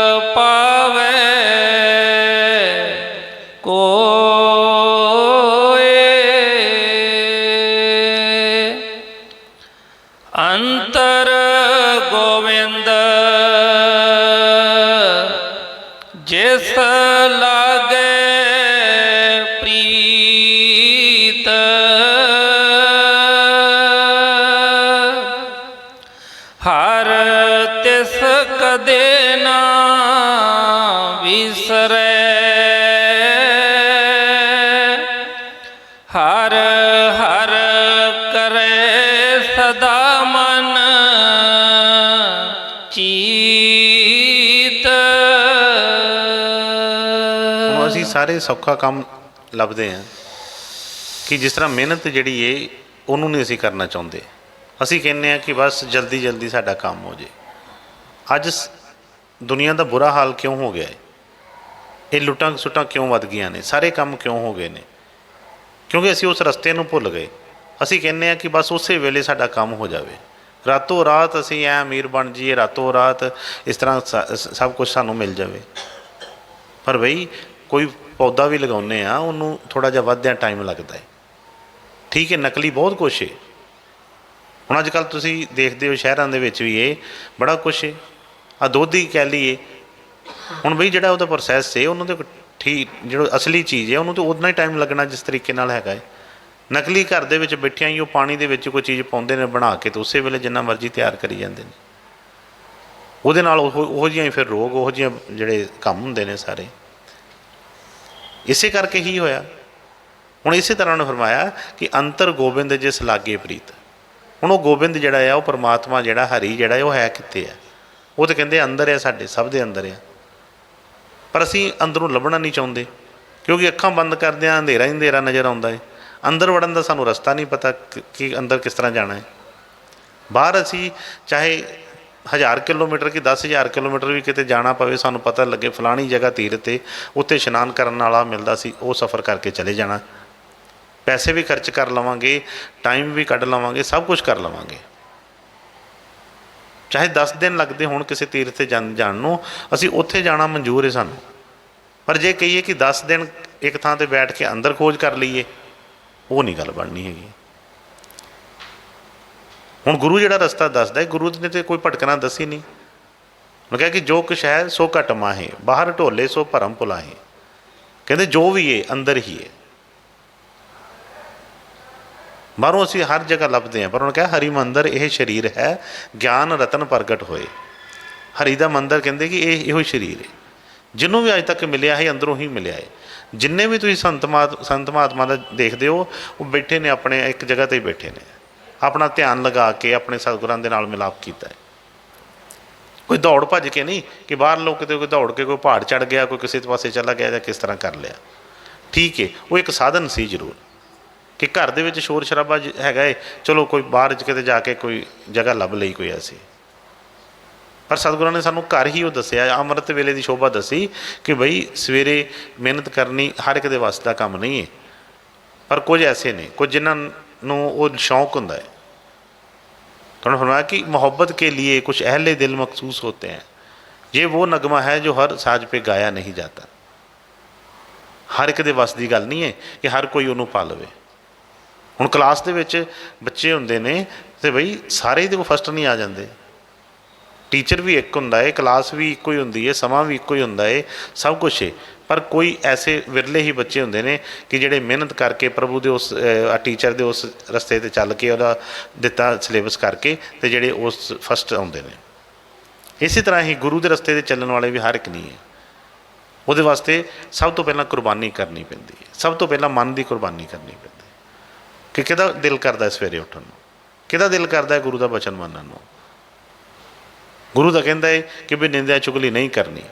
ਪਾਵੇ ਕੋਇ। ਅੰਤਰ ਗੋਵਿੰਦ ਜਿਸ ਲਾਗੇ ਪ੍ਰੀਤ, ਹਰ ਤਿਸ ਕਦੇ ਨਾ ਵਿਸਰੈ। ਹਰ ਹਰ ਕਰੇ ਸਦਾ ਮਨ ਚੀਤ। ਹੁਣ ਅਸੀਂ ਸਾਰੇ ਸੌਖਾ ਕੰਮ ਲੱਭਦੇ ਹਾਂ ਕਿ ਜਿਸ ਤਰ੍ਹਾਂ ਮਿਹਨਤ ਜਿਹੜੀ ਹੈ ਉਹਨੂੰ ਨਹੀਂ ਅਸੀਂ ਕਰਨਾ ਚਾਹੁੰਦੇ। ਅਸੀਂ ਕਹਿੰਦੇ ਹਾਂ ਕਿ ਬਸ ਜਲਦੀ ਜਲਦੀ ਸਾਡਾ ਕੰਮ ਹੋ ਜੇ। ਅੱਜ ਦੁਨੀਆ ਦਾ ਬੁਰਾ ਹਾਲ ਕਿਉਂ ਹੋ ਗਿਆ ਹੈ? ਇਹ ਲੁੱਟਾਂ ਖਸੁੱਟਾਂ ਕਿਉਂ ਵੱਧ ਗਈਆਂ ਨੇ? ਸਾਰੇ ਕੰਮ ਕਿਉਂ ਹੋ ਗਏ ਨੇ? ਕਿਉਂਕਿ ਅਸੀਂ ਉਸ ਰਸਤੇ ਨੂੰ ਭੁੱਲ ਗਏ। ਅਸੀਂ ਕਹਿੰਦੇ ਹਾਂ ਕਿ ਬਸ ਉਸੇ ਵੇਲੇ ਸਾਡਾ ਕੰਮ ਹੋ ਜਾਵੇ, ਰਾਤੋਂ ਰਾਤ ਅਸੀਂ ਐਂ ਅਮੀਰ ਬਣ ਜਾਈਏ, ਰਾਤੋਂ ਰਾਤ ਇਸ ਤਰ੍ਹਾਂ ਸਭ ਕੁਝ ਸਾਨੂੰ ਮਿਲ ਜਾਵੇ। ਪਰ ਬਈ ਕੋਈ ਪੌਦਾ ਵੀ ਲਗਾਉਂਦੇ ਆ, ਉਹਨੂੰ ਥੋੜ੍ਹਾ ਜਿਹਾ ਵੱਧਦਿਆਂ ਟਾਈਮ ਲੱਗਦਾ ਹੈ। ਠੀਕ ਹੈ, ਨਕਲੀ ਬਹੁਤ ਕੁਛ ਹੈ। ਹੁਣ ਅੱਜ ਕੱਲ੍ਹ ਤੁਸੀਂ ਦੇਖਦੇ ਹੋ ਸ਼ਹਿਰਾਂ ਦੇ ਵਿੱਚ ਵੀ ਇਹ ਬੜਾ ਕੁਛ ਹੈ। ਆਹ ਦੁੱਧ ਹੀ ਕਹਿ ਲਈਏ, ਹੁਣ ਬਈ ਜਿਹੜਾ ਉਹਦਾ ਪ੍ਰੋਸੈਸ ਹੈ ਉਹਨੂੰ ਤਾਂ ਠੀਕ, ਜਿਹੜਾ ਅਸਲੀ ਚੀਜ਼ ਹੈ ਉਹਨੂੰ ਤਾਂ ਉतना ਹੀ ਟਾਈਮ ਲੱਗਣਾ ਜਿਸ ਤਰੀਕੇ ਨਾਲ ਹੈਗਾ ਹੈ। ਨਕਲੀ ਘਰ ਦੇ ਵਿੱਚ ਬੈਠਿਆਂ ਹੀ ਉਹ ਪਾਣੀ ਦੇ ਵਿੱਚ ਕੋਈ ਚੀਜ਼ ਪਾਉਂਦੇ ਨੇ ਬਣਾ ਕੇ, ਅਤੇ ਉਸੇ ਵੇਲੇ ਜਿੰਨਾ ਮਰਜ਼ੀ ਤਿਆਰ ਕਰੀ ਜਾਂਦੇ ਨੇ। ਉਹਦੇ ਨਾਲ ਉਹੋ ਜਿਹੀਆਂ ਹੀ ਫਿਰ ਰੋਗ, ਉਹੋ ਜਿਹੀਆਂ ਜਿਹੜੇ ਕੰਮ ਹੁੰਦੇ ਨੇ ਸਾਰੇ। ਇਸੇ ਕਰਕੇ ਹੀ ਹੋਇਆ। ਹੁਣ ਇਸੇ ਤਰ੍ਹਾਂ ਉਹਨੇ ਫਰਮਾਇਆ ਕਿ ਅੰਤਰ ਗੋਬਿੰਦ ਜਿਸ ਲਾਗੇ ਪ੍ਰੀਤ। ਹੁਣ ਉਹ ਗੋਬਿੰਦ ਜਿਹੜਾ ਆ, ਉਹ ਪਰਮਾਤਮਾ ਜਿਹੜਾ, ਹਰੀ ਜਿਹੜਾ, ਉਹ ਹੈ ਕਿੱਥੇ ਆ? ਉਹ ਤਾਂ ਕਹਿੰਦੇ ਅੰਦਰ ਆ, ਸਾਡੇ ਸਭ ਦੇ ਅੰਦਰ ਆ। ਪਰ ਅਸੀਂ ਅੰਦਰੋਂ ਲੱਭਣਾ ਨਹੀਂ ਚਾਹੁੰਦੇ, ਕਿਉਂਕਿ ਅੱਖਾਂ ਬੰਦ ਕਰਦੇ ਹਾਂ, ਅੰਧੇਰਾ ਹੀ ਅੰਧੇਰਾ ਨਜ਼ਰ ਆਉਂਦਾ ਹੈ। ਅੰਦਰ ਵੜਨ ਦਾ ਸਾਨੂੰ ਰਸਤਾ ਨਹੀਂ ਪਤਾ ਕਿ ਅੰਦਰ ਕਿਸ ਤਰ੍ਹਾਂ ਜਾਣਾ ਹੈ। ਬਾਹਰ ਅਸੀਂ ਚਾਹੇ 1000 ਕਿਲੋਮੀਟਰ ਕਿ 10,000 ਕਿਲੋਮੀਟਰ ਵੀ ਕਿਤੇ ਜਾਣਾ ਪਵੇ, ਸਾਨੂੰ ਪਤਾ ਲੱਗੇ ਫਲਾਣੀ ਜਗ੍ਹਾ ਤੀਰਥ 'ਤੇ, ਉੱਥੇ ਇਸ਼ਨਾਨ ਕਰਨ ਵਾਲਾ ਮਿਲਦਾ ਸੀ, ਉਹ ਸਫ਼ਰ ਕਰਕੇ ਚਲੇ ਜਾਣਾ। ਪੈਸੇ ਵੀ ਖਰਚ ਕਰ ਲਵਾਂਗੇ, ਟਾਈਮ ਵੀ ਕੱਢ ਲਵਾਂਗੇ, ਸਭ ਕੁਛ ਕਰ ਲਵਾਂਗੇ। ਚਾਹੇ 10 ਦਿਨ ਲੱਗਦੇ ਹੁਣ ਕਿਸੇ ਤੀਰਥ 'ਤੇ ਜਾਣ ਨੂੰ, ਅਸੀਂ ਉੱਥੇ ਜਾਣਾ ਮਨਜ਼ੂਰ ਹੈ ਸਾਨੂੰ। ਪਰ ਜੇ ਕਹੀਏ ਕਿ 10 ਦਿਨ ਇੱਕ ਥਾਂ 'ਤੇ ਬੈਠ ਕੇ ਅੰਦਰ ਖੋਜ ਕਰ ਲਈਏ, ਉਹ ਨਹੀਂ ਗੱਲ ਬਣਨੀ ਹੈਗੀ। ਹੁਣ ਗੁਰੂ ਜਿਹੜਾ ਰਸਤਾ ਦੱਸਦਾ ਹੈ, ਗੁਰੂ ਨੇ ਤਾਂ ਕੋਈ ਭਟਕਣਾ ਦੱਸੀ ਨਹੀਂ। ਉਹਨੇ ਕਿਹਾ ਕਿ ਜੋ ਕੁਛ ਹੈ ਸੋ ਘਟ ਮਾਹੇ, ਬਾਹਰ ਢੋਲੇ ਸੋ ਭਰਮ ਭੁਲਾਹੇ। ਕਹਿੰਦੇ ਜੋ ਵੀ ਹੈ ਅੰਦਰ ਹੀ ਹੈ। ਬਾਹਰੋਂ ਅਸੀਂ ਹਰ ਜਗ੍ਹਾ ਲੱਭਦੇ ਹਾਂ, ਪਰ ਉਹਨੇ ਕਿਹਾ ਹਰੀ ਮੰਦਰ ਇਹ ਸਰੀਰ ਹੈ, ਗਿਆਨ ਰਤਨ ਪ੍ਰਗਟ ਹੋਏ। ਹਰੀ ਦਾ ਮੰਦਰ ਕਹਿੰਦੇ ਕਿ ਇਹ ਇਹੋ ਸਰੀਰ ਹੈ, ਜਿਹਨੂੰ ਵੀ ਅੱਜ ਤੱਕ ਮਿਲਿਆ ਹੈ ਅੰਦਰੋਂ ਹੀ ਮਿਲਿਆ ਹੈ। ਜਿੰਨੇ ਵੀ ਤੁਸੀਂ ਸੰਤ ਮਹਾਤਮਾ ਦਾ ਦੇਖਦੇ ਹੋ, ਉਹ ਬੈਠੇ ਨੇ ਆਪਣੇ ਇੱਕ ਜਗ੍ਹਾ 'ਤੇ ਹੀ ਬੈਠੇ ਨੇ, ਆਪਣਾ ਧਿਆਨ ਲਗਾ ਕੇ ਆਪਣੇ ਸਤਿਗੁਰਾਂ ਦੇ ਨਾਲ ਮਿਲਾਪ ਕੀਤਾ ਹੈ। ਕੋਈ ਦੌੜ ਭੱਜ ਕੇ ਨਹੀਂ ਕਿ ਬਾਹਰ ਲੋਕ ਕਿਤੇ ਕੋਈ ਦੌੜ ਕੇ ਕੋਈ ਪਹਾੜ ਚੜ੍ਹ ਗਿਆ, ਕੋਈ ਕਿਸੇ ਪਾਸੇ ਚਲਾ ਗਿਆ ਜਾਂ ਕਿਸ ਤਰ੍ਹਾਂ ਕਰ ਲਿਆ। ਠੀਕ ਹੈ, ਉਹ ਇੱਕ ਸਾਧਨ ਸੀ ਜ਼ਰੂਰ ਕਿ ਘਰ ਦੇ ਵਿੱਚ ਸ਼ੋਰ ਸ਼ਰਾਬਾ ਹੈਗਾ ਏ, ਚਲੋ ਕੋਈ ਬਾਹਰ ਕਿਤੇ ਜਾ ਕੇ ਕੋਈ ਜਗ੍ਹਾ ਲੱਭ ਲਈ ਕੋਈ ਐਸੀ। ਪਰ ਸਤਿਗੁਰਾਂ ਨੇ ਸਾਨੂੰ ਘਰ ਹੀ ਉਹ ਦੱਸਿਆ, ਅੰਮ੍ਰਿਤ ਵੇਲੇ ਦੀ ਸ਼ੋਭਾ ਦੱਸੀ ਕਿ ਬਈ ਸਵੇਰੇ ਮਿਹਨਤ ਕਰਨੀ ਹਰ ਇੱਕ ਦੇ ਵੱਸ ਦਾ ਕੰਮ ਨਹੀਂ ਹੈ। ਪਰ ਕੁਝ ਐਸੇ ਨੇ, ਕੁਝ ਜਿਨ੍ਹਾਂ ਨੂੰ ਉਹ ਸ਼ੌਂਕ ਹੁੰਦਾ ਹੈ। तो फरमाया कि मोहब्बत के लिए कुछ अहले दिल मखसूस होते हैं, ये वो नगमा है जो हर साज पे गाया नहीं जाता। हर एक दे वस की गल नहीं है कि हर कोई उन्होंने पा लवे। हुण क्लास दे विच बच्चे हुंदे ने ते बई सारे ही फस्ट नहीं आ जाते। टीचर भी एक हुंदा है, क्लास भी इक्को ही हुंदी है, समा भी इक्को ही हुंदा है, सब कुछ है। पर कोई ऐसे विरले ही बच्चे होंदे ने कि जिहड़े मेहनत करके प्रभु दे उस टीचर दे उस रस्ते ते चल के उहदा दिता सिलेबस करके ते जिहड़े उस फस्ट आउंदे ने। इसी तरह ही गुरु दे रस्ते ते चलण वाले भी हर एक नहीं है। उहदे वास्ते सब तो पहलां कुर्बानी करनी पैंदी है, सब तो पहलां मन की कुर्बानी करनी पैंदी है कि किहदा दिल करदा है सवेरे उठण नूं, किहदा दिल करदा है गुरु दा वचन मनण नूं। गुरु तां कहंदा है कि भी निंदा चुगली नहीं करनी,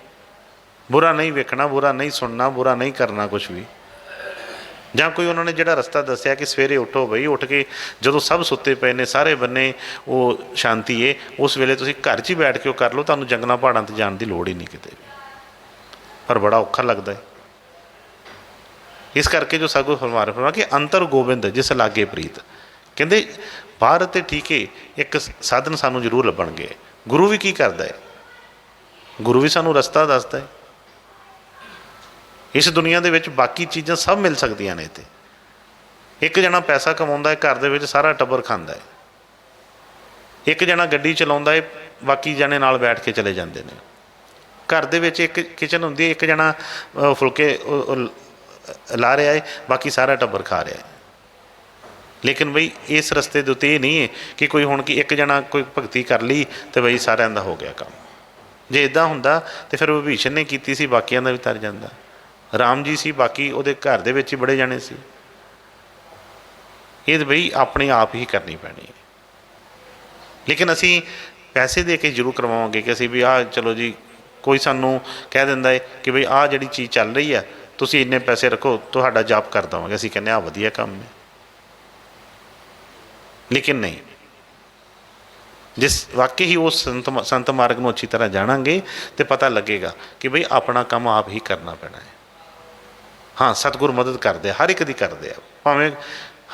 बुरा नहीं वेखना, बुरा नहीं सुनना, बुरा नहीं करना कुछ भी। ਜਾਂ कोई उन्होंने ਜਿਹੜਾ ਰਸਤਾ ਦੱਸਿਆ कि सवेरे उठो बई, उठ के ਜਦੋਂ सब सुते पे ने सारे बन्ने वो शांति है, उस वेले तुसीं घर 'ਚ ही बैठ के वो कर लो, तुहानूं जंगलां पहाड़ां 'ਤੇ जाण ਦੀ लोड़ ही नहीं किते भी। पर बड़ा औखा लगता है। इस करके जो सतगुर फरमा रहे कि अंतर गोबिंद जिस लागे प्रीत, कहते बाहर तो ठीक है एक साधन सानूं जरूर लभणगे। गुरु भी की करता है, गुरु भी सानूं रस्ता दसदा है। इस दुनिया दे विच बाकी चीज़ां सब मिल सकदियां ने। इत्थे एक जना पैसा कमाउंदा है, घर दे विच सारा टब्बर खांदा है। एक जना गड्डी चलाउंदा है, बाकी जने नाल बैठ के चले जांदे ने। घर दे विच एक किचन हुंदी है, एक जना फुलके ला रहा है, बाकी सारा टब्बर खा रहा है। लेकिन बई इस रस्ते दे उत्ते ये नहीं है कि कोई हुण कि एक जना कोई भगती कर ली तो बई सारिਆਂ ਦਾ हो गया काम। जे इदां हुंदा तो फिर विभीषण ने कीती सी, बाकियां दा भी तर जांदा। राम जी सी, बाकी उहदे घर दे विच ही बड़े जाने सी। ये बई अपने आप ही करनी पैनी है। लेकिन असी पैसे दे के जरूर करवावांगे कि असी भी आ चलो जी, कोई सानू कह दिंदा है कि बई आ जिहड़ी चीज़ चल रही है तुसीं इन्ने पैसे रखो, तुहाडा जाप कर देवांगे। असी कहने आ वधिया काम है। लेकिन नहीं, जिस वाकई ही उस संत मार्ग में अच्छी तरह जाणांगे तो पता लगेगा कि बई अपना काम आप ही करना पैना है। हाँ, सतगुर मदद करते, हर एक दी करते, भावें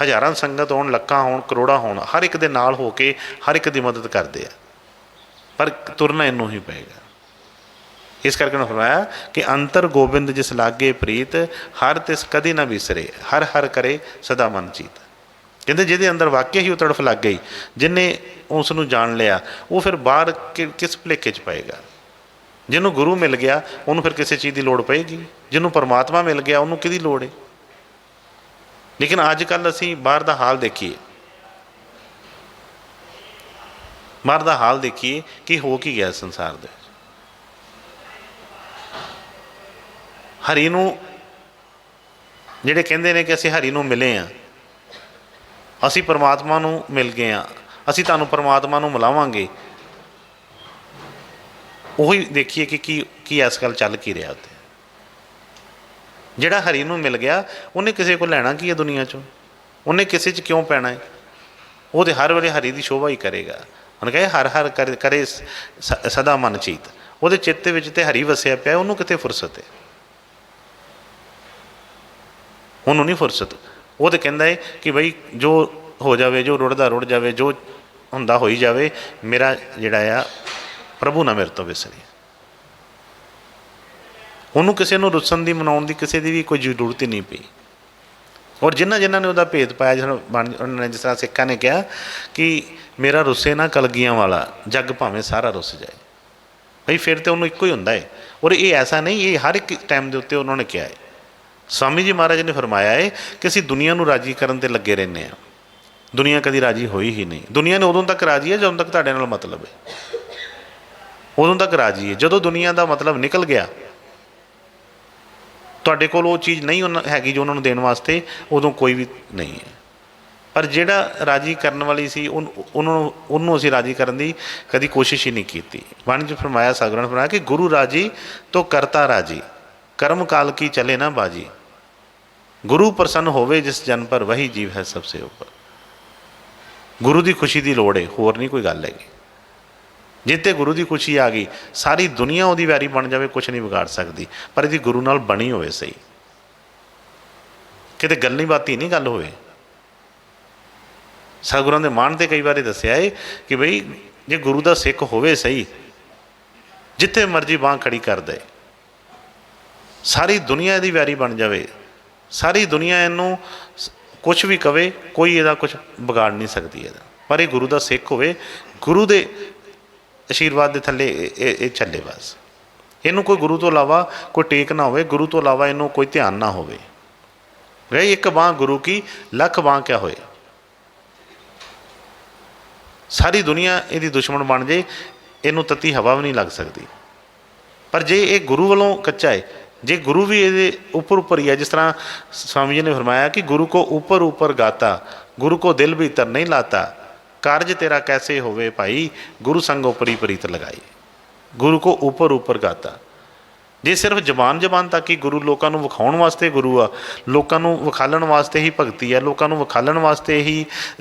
हज़ारां संगत होण, लखां होण, करोड़ां होण, हर एक दे नाल हो के हर एक दी मदद करते हैं। पर तुरना इनू ही पेगा। इस करके उन्होंने फरमाया कि अंतर गोबिंद जिस लागे प्रीत, हर तिस कदी ना विसरे, हर हर करे सदा मन चीत। कहते जिहदे अंदर वाकई ही तड़फ लग गई, जिन्हें उसनूं जान लिया, वो फिर बाहर किस भुलेखे च पाएगा। जिन्हों गुरु मिल गया उन्होंने फिर किसी चीज़ की लड़ पेगी, जिन्हों परमात्मा मिल गया उन्होंने किहदी लोड़ है। लेकिन अजकल असीं बाहर का हाल देखिए, बाहर का हाल देखिए कि हो की गया संसार दे। हरी नूं जिहड़े कहंदे ने कि असीं हरी नूं मिले हाँ, असीं परमात्मा नूं मिल गए हाँ, असीं तुहानूं परमात्मा नूं मिलावांगे। ਉਹੀ देखिए कि की इस गल चल की रहा। उत्ते ਜਿਹੜਾ हरी नूं मिल गया उन्हें किसी को लैना की है दुनिया चों, उन्हें किसी च क्यों पैना है। वो तो हर वेले हरी की शोभा ही करेगा। उन्हें कहे हर हर करे सदा मन चीत। वो चित्त विच ते हरी वसिया पिया, उन्होंने कितने फुरसत है, उन्होंने नहीं फुरसत। वो तो कहता है कि बई जो हो जाए, जो रुड़दा रुड़ जाए, जो हुंदा हो ही जाए, मेरा जिहड़ा आ प्रभु ना मेरे तो विसरे। उन्होंने किसी को रुसन की मनाने की किसी की भी कोई जरूरत ही नहीं पई। और जिन्होंने ने वह भेद पाया, उन्होंने जिस तरह सिक्खा ने कहा कि मेरा रुसे ना कलगियां वाला, जग भावें सारा रुस जाए। भाई फिर तो उन्होंने एको ही होंदा है। और ये ऐसा नहीं, ये हर एक टाइम के उत्ते उन्होंने कहा है स्वामी जी महाराज ने फरमाया है कि असीं दुनिया नूं राजी करन ते लगे रहने आ। दुनिया कदी राजी होई ही नहीं। दुनिया ने उदों तक राजी है ਜਦੋਂ तक ਤੁਹਾਡੇ ਨਾਲ मतलब है, उदों तक राजी है। ਜਦੋਂ दुनिया का मतलब निकल गया, ਤੁਹਾਡੇ ਕੋਲ ਉਹ ਚੀਜ਼ ਨਹੀਂ ਹੈਗੀ ਜੋ ਉਹਨਾਂ ਨੂੰ ਦੇਣ ਵਾਸਤੇ, ਉਦੋਂ ਕੋਈ ਵੀ ਨਹੀਂ ਹੈ। ਪਰ ਜਿਹੜਾ ਰਾਜੀ ਕਰਨ ਵਾਲੀ ਸੀ ਉਹਨੂੰ ਅਸੀਂ ਰਾਜੀ ਕਰਨ ਦੀ ਕਦੀ ਕੋਸ਼ਿਸ਼ ਹੀ ਨਹੀਂ ਕੀਤੀ। ਬਾਣੀ 'ਚ ਫਰਮਾਇਆ, ਸਾਗਰਾਂ ਨੇ ਫਰਮਾਇਆ ਕਿ ਗੁਰੂ ਰਾਜੀ ਤੋ ਕਰਤਾ ਰਾਜੀ, ਕਰਮ ਕਾਲ ਕੀ ਚਲੇ ਨਾ ਬਾਜੀ, ਗੁਰੂ ਪ੍ਰਸੰਨ ਹੋਵੇ ਜਿਸ ਜਨ ਪਰ ਵਹੀ ਜੀਵ ਹੈ ਸਭ ਸੇ ਉੱਪਰ। ਗੁਰੂ ਦੀ ਖੁਸ਼ੀ ਦੀ ਲੋੜ ਹੈ, ਹੋਰ ਨਹੀਂ ਕੋਈ ਗੱਲ ਹੈਗੀ। ਜਿੱਤੇ ਗੁਰੂ ਦੀ ਖੁਸ਼ੀ ਆ ਗਈ, ਸਾਰੀ ਦੁਨੀਆ ਉਹਦੀ ਵੈਰੀ ਬਣ ਜਾਵੇ, ਕੁਛ ਨਹੀਂ ਵਿਗਾੜ ਸਕਦੀ। ਪਰ ਇਹਦੀ ਗੁਰੂ ਨਾਲ ਬਣੀ ਹੋਵੇ ਸਹੀ, ਕਿਤੇ ਗੱਲੀ ਬਾਤੀ ਨਹੀਂ ਗੱਲ ਹੋਵੇ। ਸਤਿਗੁਰਾਂ ਦੇ ਮਾਣ 'ਤੇ ਕਈ ਵਾਰੀ ਦੱਸਿਆ ਹੈ ਕਿ ਬਈ ਜੇ ਗੁਰੂ ਦਾ ਸਿੱਖ ਹੋਵੇ ਸਹੀ, ਜਿੱਥੇ ਮਰਜ਼ੀ ਬਾਂਹ ਖੜੀ ਕਰ ਦੇ, ਸਾਰੀ ਦੁਨੀਆ ਇਹਦੀ ਵੈਰੀ ਬਣ ਜਾਵੇ, ਸਾਰੀ ਦੁਨੀਆ ਇਹਨੂੰ ਕੁਛ ਵੀ ਕਵੇ, ਕੋਈ ਇਹਦਾ ਕੁਛ ਵਿਗਾੜ ਨਹੀਂ ਸਕਦੀ ਇਹਦਾ। ਪਰ ਇਹ ਗੁਰੂ ਦਾ ਸਿੱਖ ਹੋਵੇ, ਗੁਰੂ ਦੇ ਆਸ਼ੀਰਵਾਦ ਦੇ ਥੱਲੇ ਇਹ ਚੱਲੇ ਬਸ। ਇਹਨੂੰ ਕੋਈ ਗੁਰੂ ਤੋਂ ਇਲਾਵਾ ਕੋਈ ਟੇਕ ਨਾ ਹੋਵੇ, ਗੁਰੂ ਤੋਂ ਇਲਾਵਾ ਇਹਨੂੰ ਕੋਈ ਧਿਆਨ ਨਾ ਹੋਵੇ। ਰਹੀ ਇੱਕ ਬਾਂਹ ਗੁਰੂ ਕੀ, ਲੱਖ ਬਾਂਹ ਕਿਆ ਹੋਏ। ਸਾਰੀ ਦੁਨੀਆ ਇਹਦੀ ਦੁਸ਼ਮਣ ਬਣ ਜੇ, ਇਹਨੂੰ ਤੱਤੀ ਹਵਾ ਵੀ ਨਹੀਂ ਲੱਗ ਸਕਦੀ। ਪਰ ਜੇ ਇਹ ਗੁਰੂ ਵੱਲੋਂ ਕੱਚਾ ਹੈ, ਜੇ ਗੁਰੂ ਵੀ ਇਹਦੇ ਉੱਪਰ ਹੀ ਹੈ, ਜਿਸ ਤਰ੍ਹਾਂ स्वामी जी ने फरमाया कि गुरु को ऊपर गाता, गुरु को दिल भीतर नहीं लाता, कारज तेरा कैसे होवे भाई, गुरु संग उपरी प्रीत लगाई। गुरु को ऊपर गाता, जे सिर्फ जबान तक ही गुरु लोगों को विखाउण वास्ते गुरु आ, लोगों को विखालण वास्ते ही भगती है, लोगों को विखालण वास्ते ही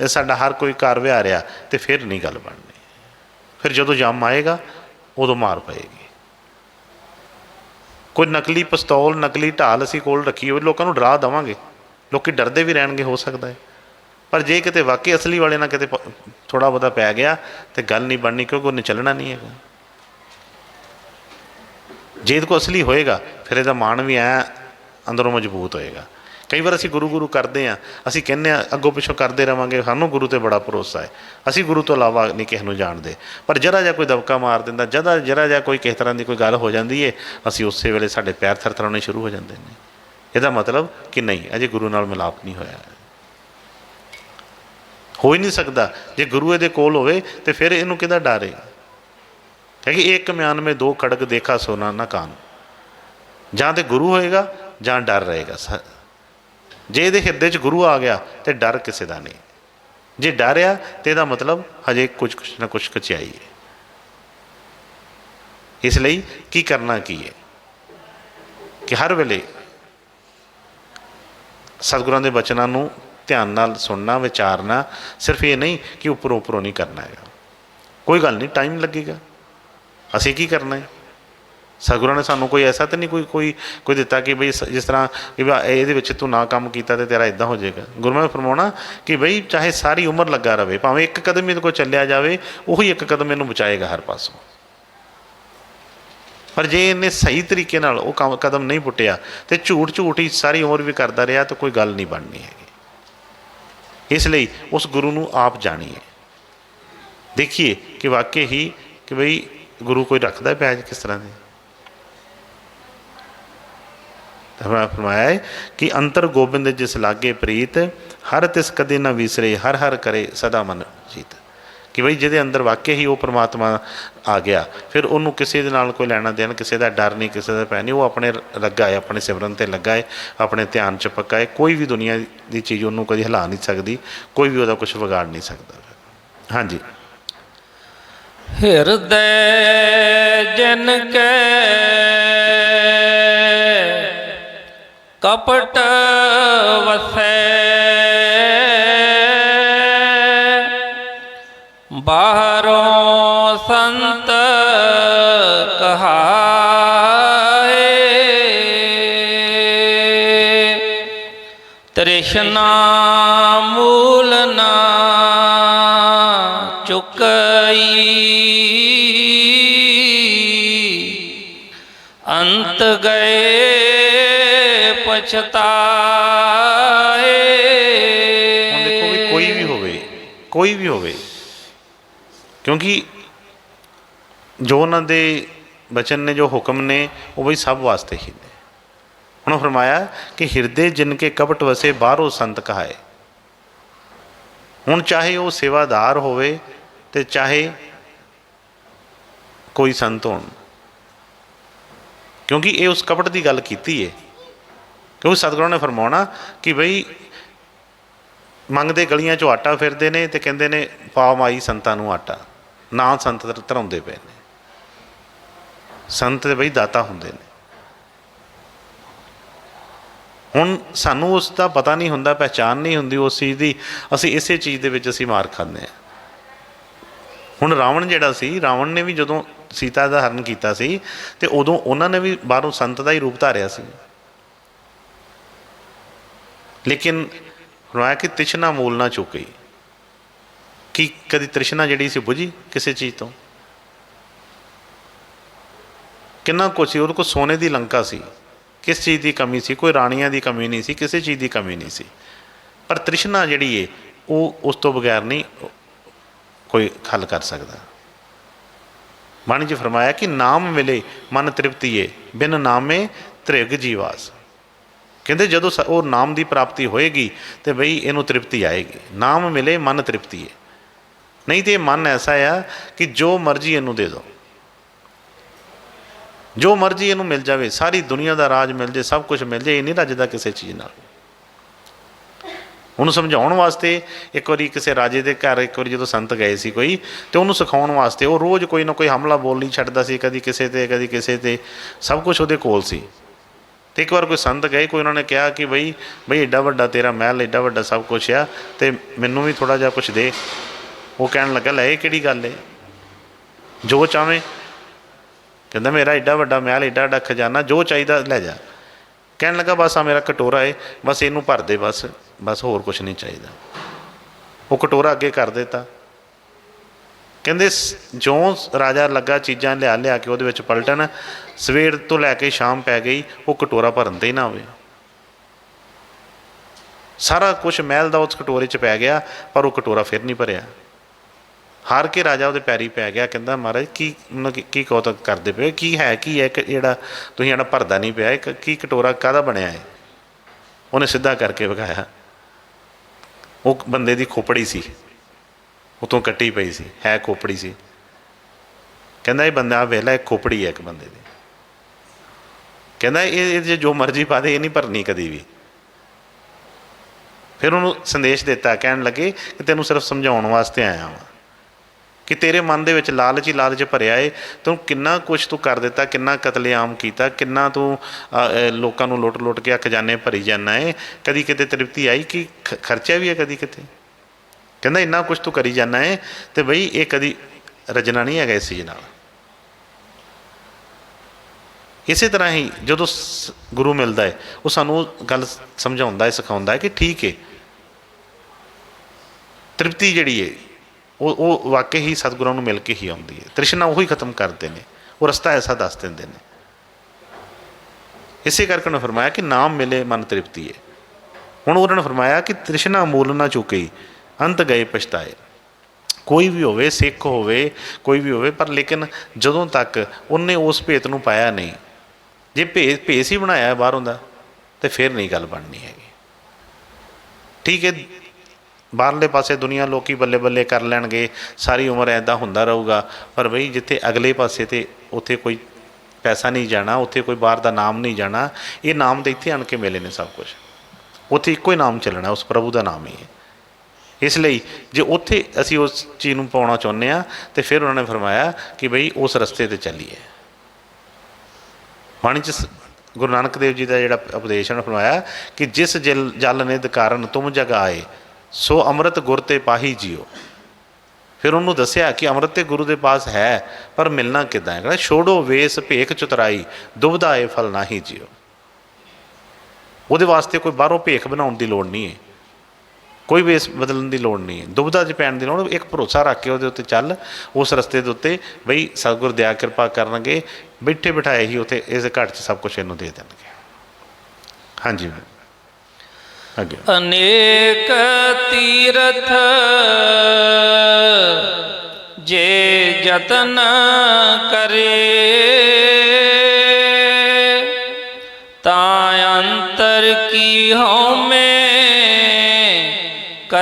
साडा हर कोई कार व्यवहार आ, तो फिर नहीं गल बननी। फिर जो जम आएगा उदों मार पएगी। कोई नकली पिस्तौल, नकली ढाल असीं कोल रखी हो, लोगों को डरा देवांगे, लोग डरते भी रहणगे, हो सकता है। पर जे किते वाकई असली वाले ना किते थोड़ा बहुता पै गया तो गल नहीं बननी, क्योंकि उन्हें चलना नहीं है। जे को असली होएगा फिर इसका मान भी ऐ अंदरों मजबूत होएगा। कई बार असीं गुरु करते हैं, असीं कहने अगों पिछों करते रहेंगे, सानूं गुरु ते बड़ा भरोसा है, असीं गुरु तो इलावा नहीं किसी नूं जानते। पर जरा जा कोई दबका मार दिंदा, जरा जा कोई किस तरह की कोई गल हो जाती है, असीं उस वेले साडे पैर थरथराने शुरू हो जाते हैं। इसदा मतलब कि नहीं, अजे गुरु नाल मिलाप नहीं होया, हो ही नहीं सकता। जे गुरु इहदे कोल होवे ते फिर इहनूं किहदा डर है। क्योंकि एक म्यान में दो खड़ग देखा सोना ना कान, जां ते गुरु होएगा जां डर रहेगा। जे ये हिरदे च गुरु आ गया तो डर किसी का नहीं, जे डर आ तो यदा मतलब हजे कुछ ना कुछ कचियाई है। इसलिए की करना की है कि हर वेले सतगुरां दे बचनां नूं ध्यान नाल सुनना, विचारना। सिर्फ ये नहीं कि उपरों नहीं करना है, कोई गल नहीं, टाइम लगेगा। असीं की करना है, सतगुरां ने सानूं कोई ऐसा तो नहीं कोई दिता कि बई जिस तरह कि ये तू ना काम किया तो तेरा इदा हो जाएगा। गुरुओं ने फरमाउणा कि बई चाहे सारी उम्र लगा रहे, भावें एक कदम ही को चलिया जाए, वही एक कदम इनू बचाएगा हर पासों। पर जे इन्हें सही तरीके नाल वो कदम नहीं पुट्टिया तो झूठ ही सारी उम्र भी करता रहा तो कोई गल नहीं बननी हैगी। इसलिए उस गुरु नूं आप जानिए, देखिए कि वाकई ही कि बई गुरु कोई रखता है पैज किस तरह के। फरमाया है कि अंतर गोबिंद जिस लागे प्रीत, हर तिस कदे न विसरे, हर हर करे सदा मन जीत। कि बई जिहदे अंदर वाकई ही वो परमात्मा आ गया, फिर उन्होंने किसी दे नाल कोई लैना देना, किसी का डर नहीं, किसी का पै नहीं, वो अपने लगा है, अपने सिमरन ते लगा है, अपने ध्यान च पक्का है। कोई भी दुनिया की चीज़ उन्होंने कभी हिला नहीं सकती, कोई भी वह कुछ बिगाड़ नहीं सकता। हाँ जी। हृदय जन के कपट वसै, बाहरों संत कहाए, तृष्णा मूल ना चुकई, अंत गए पछताए। देखो भी कोई भी होवे, क्योंकि जो उन्होंने बचन ने, जो हुक्म ने, वो बई सब वास्ते ही ने। हुण फरमाया कि हिरदे जिनके कपट वसे बाहरों संत कहाए। हुण चाहे वो सेवादार होवे ते चाहे कोई संत होण, क्योंकि ये उस कपट की गल की है। क्योंकि सतगुरू ने फरमाना कि बई मंगते गलियां चो आटा फिरते हैं तो कहते ने पाओ माई संतां नूं आटा, ना संत धराउंदे पे ने। संत बई दाता हुंदे ने। हुण सानूं उसका पता नहीं हुंदा, पहचान नहीं हुंदी उस चीज़ की, असीं इसे चीज़ दे विच असीं मार खांदे हां। हुण रावण जिहड़ा सी, रावण ने भी जदों सीता दा हरण कीता सी ते उदों उन्हां ने भी बाहरों संत दा ही रूप धारिया सी, लेकिन फरमाया कि तृष्णा मूल ना चुकी। कि कदी तृष्णा जिहड़ी सी बुझी किसी चीज़ तो? किन्ना कुछ सी, उहदे कोल सोने की लंका सी, किस चीज़ की कमी सी? कोई राणियां की कमी नहीं सी, किसी चीज़ की कमी नहीं सी। पर तृष्णा जिहड़ी है वो उस तो बगैर नहीं कोई हल कर सकता। बाणी च फरमाया कि नाम मिले मन तृप्ति है, बिन नामे त्रिग जीवास। कहते जदों वो नाम की प्राप्ति होएगी तो बई इनू तृप्ति आएगी। नाम मिले मन तृप्ति है, नहीं तो मन ऐसा आ कि जो मर्जी इनू दे दो, जो मर्जी इनू मिल जाए, सारी दुनिया का राज मिल जाए, सब कुछ मिल जाए, ये नहीं रजदा किसी चीज़ नाल। उन्होंने समझाने वास्ते एक बार किसी राजे के घर एक बार जो संत गए सी कोई, तो उन्होंने सिखाने वास्ते वो रोज़ कोई ना कोई हमला बोल नहीं छड्डदा सी, कभी किसी ते कभी किसी ते, सब कुछ वो कोल सी। तो एक बार कोई संत गए, कोई उन्होंने कहा कि बई बई एडा वड्डा तेरा महल, एडा वड्डा सब कुछ आ, तो मैनू भी थोड़ा जा कुछ दे। वो कहन लगा लै ये किहड़ी गल है, जो चाहें। कहता मेरा एडा वड्डा महल, एडा वड्डा खजाना, जो चाहिए लै जा। कहन लगा बस आ मेरा कटोरा है, बस इनू भर दे, बस बस होर कुछ नहीं चाहिए। वो कटोरा अगे कर देता। कहते जो राजा लगा चीज़ां लिया लिया के वो पलटन, सवेर तो लैके शाम पै गई, वो कटोरा भरन ते ही ना होवे। सारा कुछ महल का उस कटोरे च पै गया, पर वो कटोरा फिर नहीं भरिया। हार के राजा वो पैरी पै गया, कहता महाराज की कौतक करते पे, की है जिहड़ा तुसीं जिहड़ा भरदा नहीं पिया, की कटोरा काहदा बनिया है? उन्हें सीधा करके विखाया, वो बंदे की खोपड़ी सी, उतों कट्टी पई सी, है खोपड़ी सी। कहता ये बंदा वेला एक खोपड़ी है एक बंदे की। कहता ये जो मर्जी पा दे, ये नहीं भरनी कभी भी। फिर उन्होंने संदेश दिता, कहन लगे कि तेनों सिर्फ समझाने वास्ते आया वा कि तेरे मन दे विच लालच ही लालच भरिया है, तू किन्ना कुछ तू कर दिता, किन्ना कतलेआम किया, किन्ना तू लोगों को लुट लुट के खजाने भरी जाना है, कभी किते तृप्ति आई कि खर्चा भी है कभी किते? कहना इन्ना कुछ तू करी जाना है, तो बई ये कभी रजना नहीं है इस चीज़ नाल। इस तरह ही जो गुरु मिलता है वो सानू गल समझाता है, सिखाता है कि ठीक है, तृप्ति जिहड़ी है वो वाकई ही सतगुरां नूं मिल के ही आउंदी है। तृष्णा वही खत्म करते हैं, वो रस्ता ऐसा दस देंदे ने। इसे करके उन्होंने फरमाया कि नाम मिले मन तृप्ति है। हुण उन्होंने फरमाया कि तृष्णा मूल ना चुकी, अंत गए पछताए। कोई भी होवे, सिख होवे, कोई भी होवे, पर लेकिन जदों तक उन्हें उस भेत नूं पाया नहीं, जे भेस ही बनाया बाहरों का, तो फिर नहीं गल बननी हैगी। ठीक है, बाहरले पासे दुनिया लोग बल्ले बल्ले कर लैणगे, सारी उम्र ऐदा हुंदा रहूगा, पर बई जिथे अगले पासे तो उत्थे कोई पैसा नहीं जाना, उत्थे कोई बाहर का नाम नहीं जाना। ये नाम तो इत्थे आण के मिले ने सब कुछ, उत्थे इक्को ही नाम चलना, उस प्रभु का नाम ही है। इसलिए जे उत्थे असी उस चीज़ नूं पाउणा चाहुंदे आ, तो फिर उन्होंने फरमाया कि बई उस रस्ते ते चलीए। बाणी च गुरु नानक देव जी का जिहड़ा उपदेश उन्होंने फरमाया कि जिस जल निध कारण तुम जग आए, सो अमृत गुर ते पाही जियो। फिर उन्होंने दसिया कि अमृत तो गुरु के पास है, पर मिलना किदां है? छोड़ो वेस भेख चुतराई, दुबदा ए फल ना ही जियो। वो वास्ते कोई बाहरों भेख बनाने की लड़ नहीं है, कोई वेस बदलने की लड़ नहीं है, दुबदा च पैण की लड़। एक भरोसा रख के वो चल, उस रस्ते के उत्ते बई सतगुर दया कृपा करनगे, बैठे बिठाए ही उत्थे इस घट च सब कुछ इनू दे देंगे। हाँ जी अगे। अनेक तीरथ जे जतन करे, ताय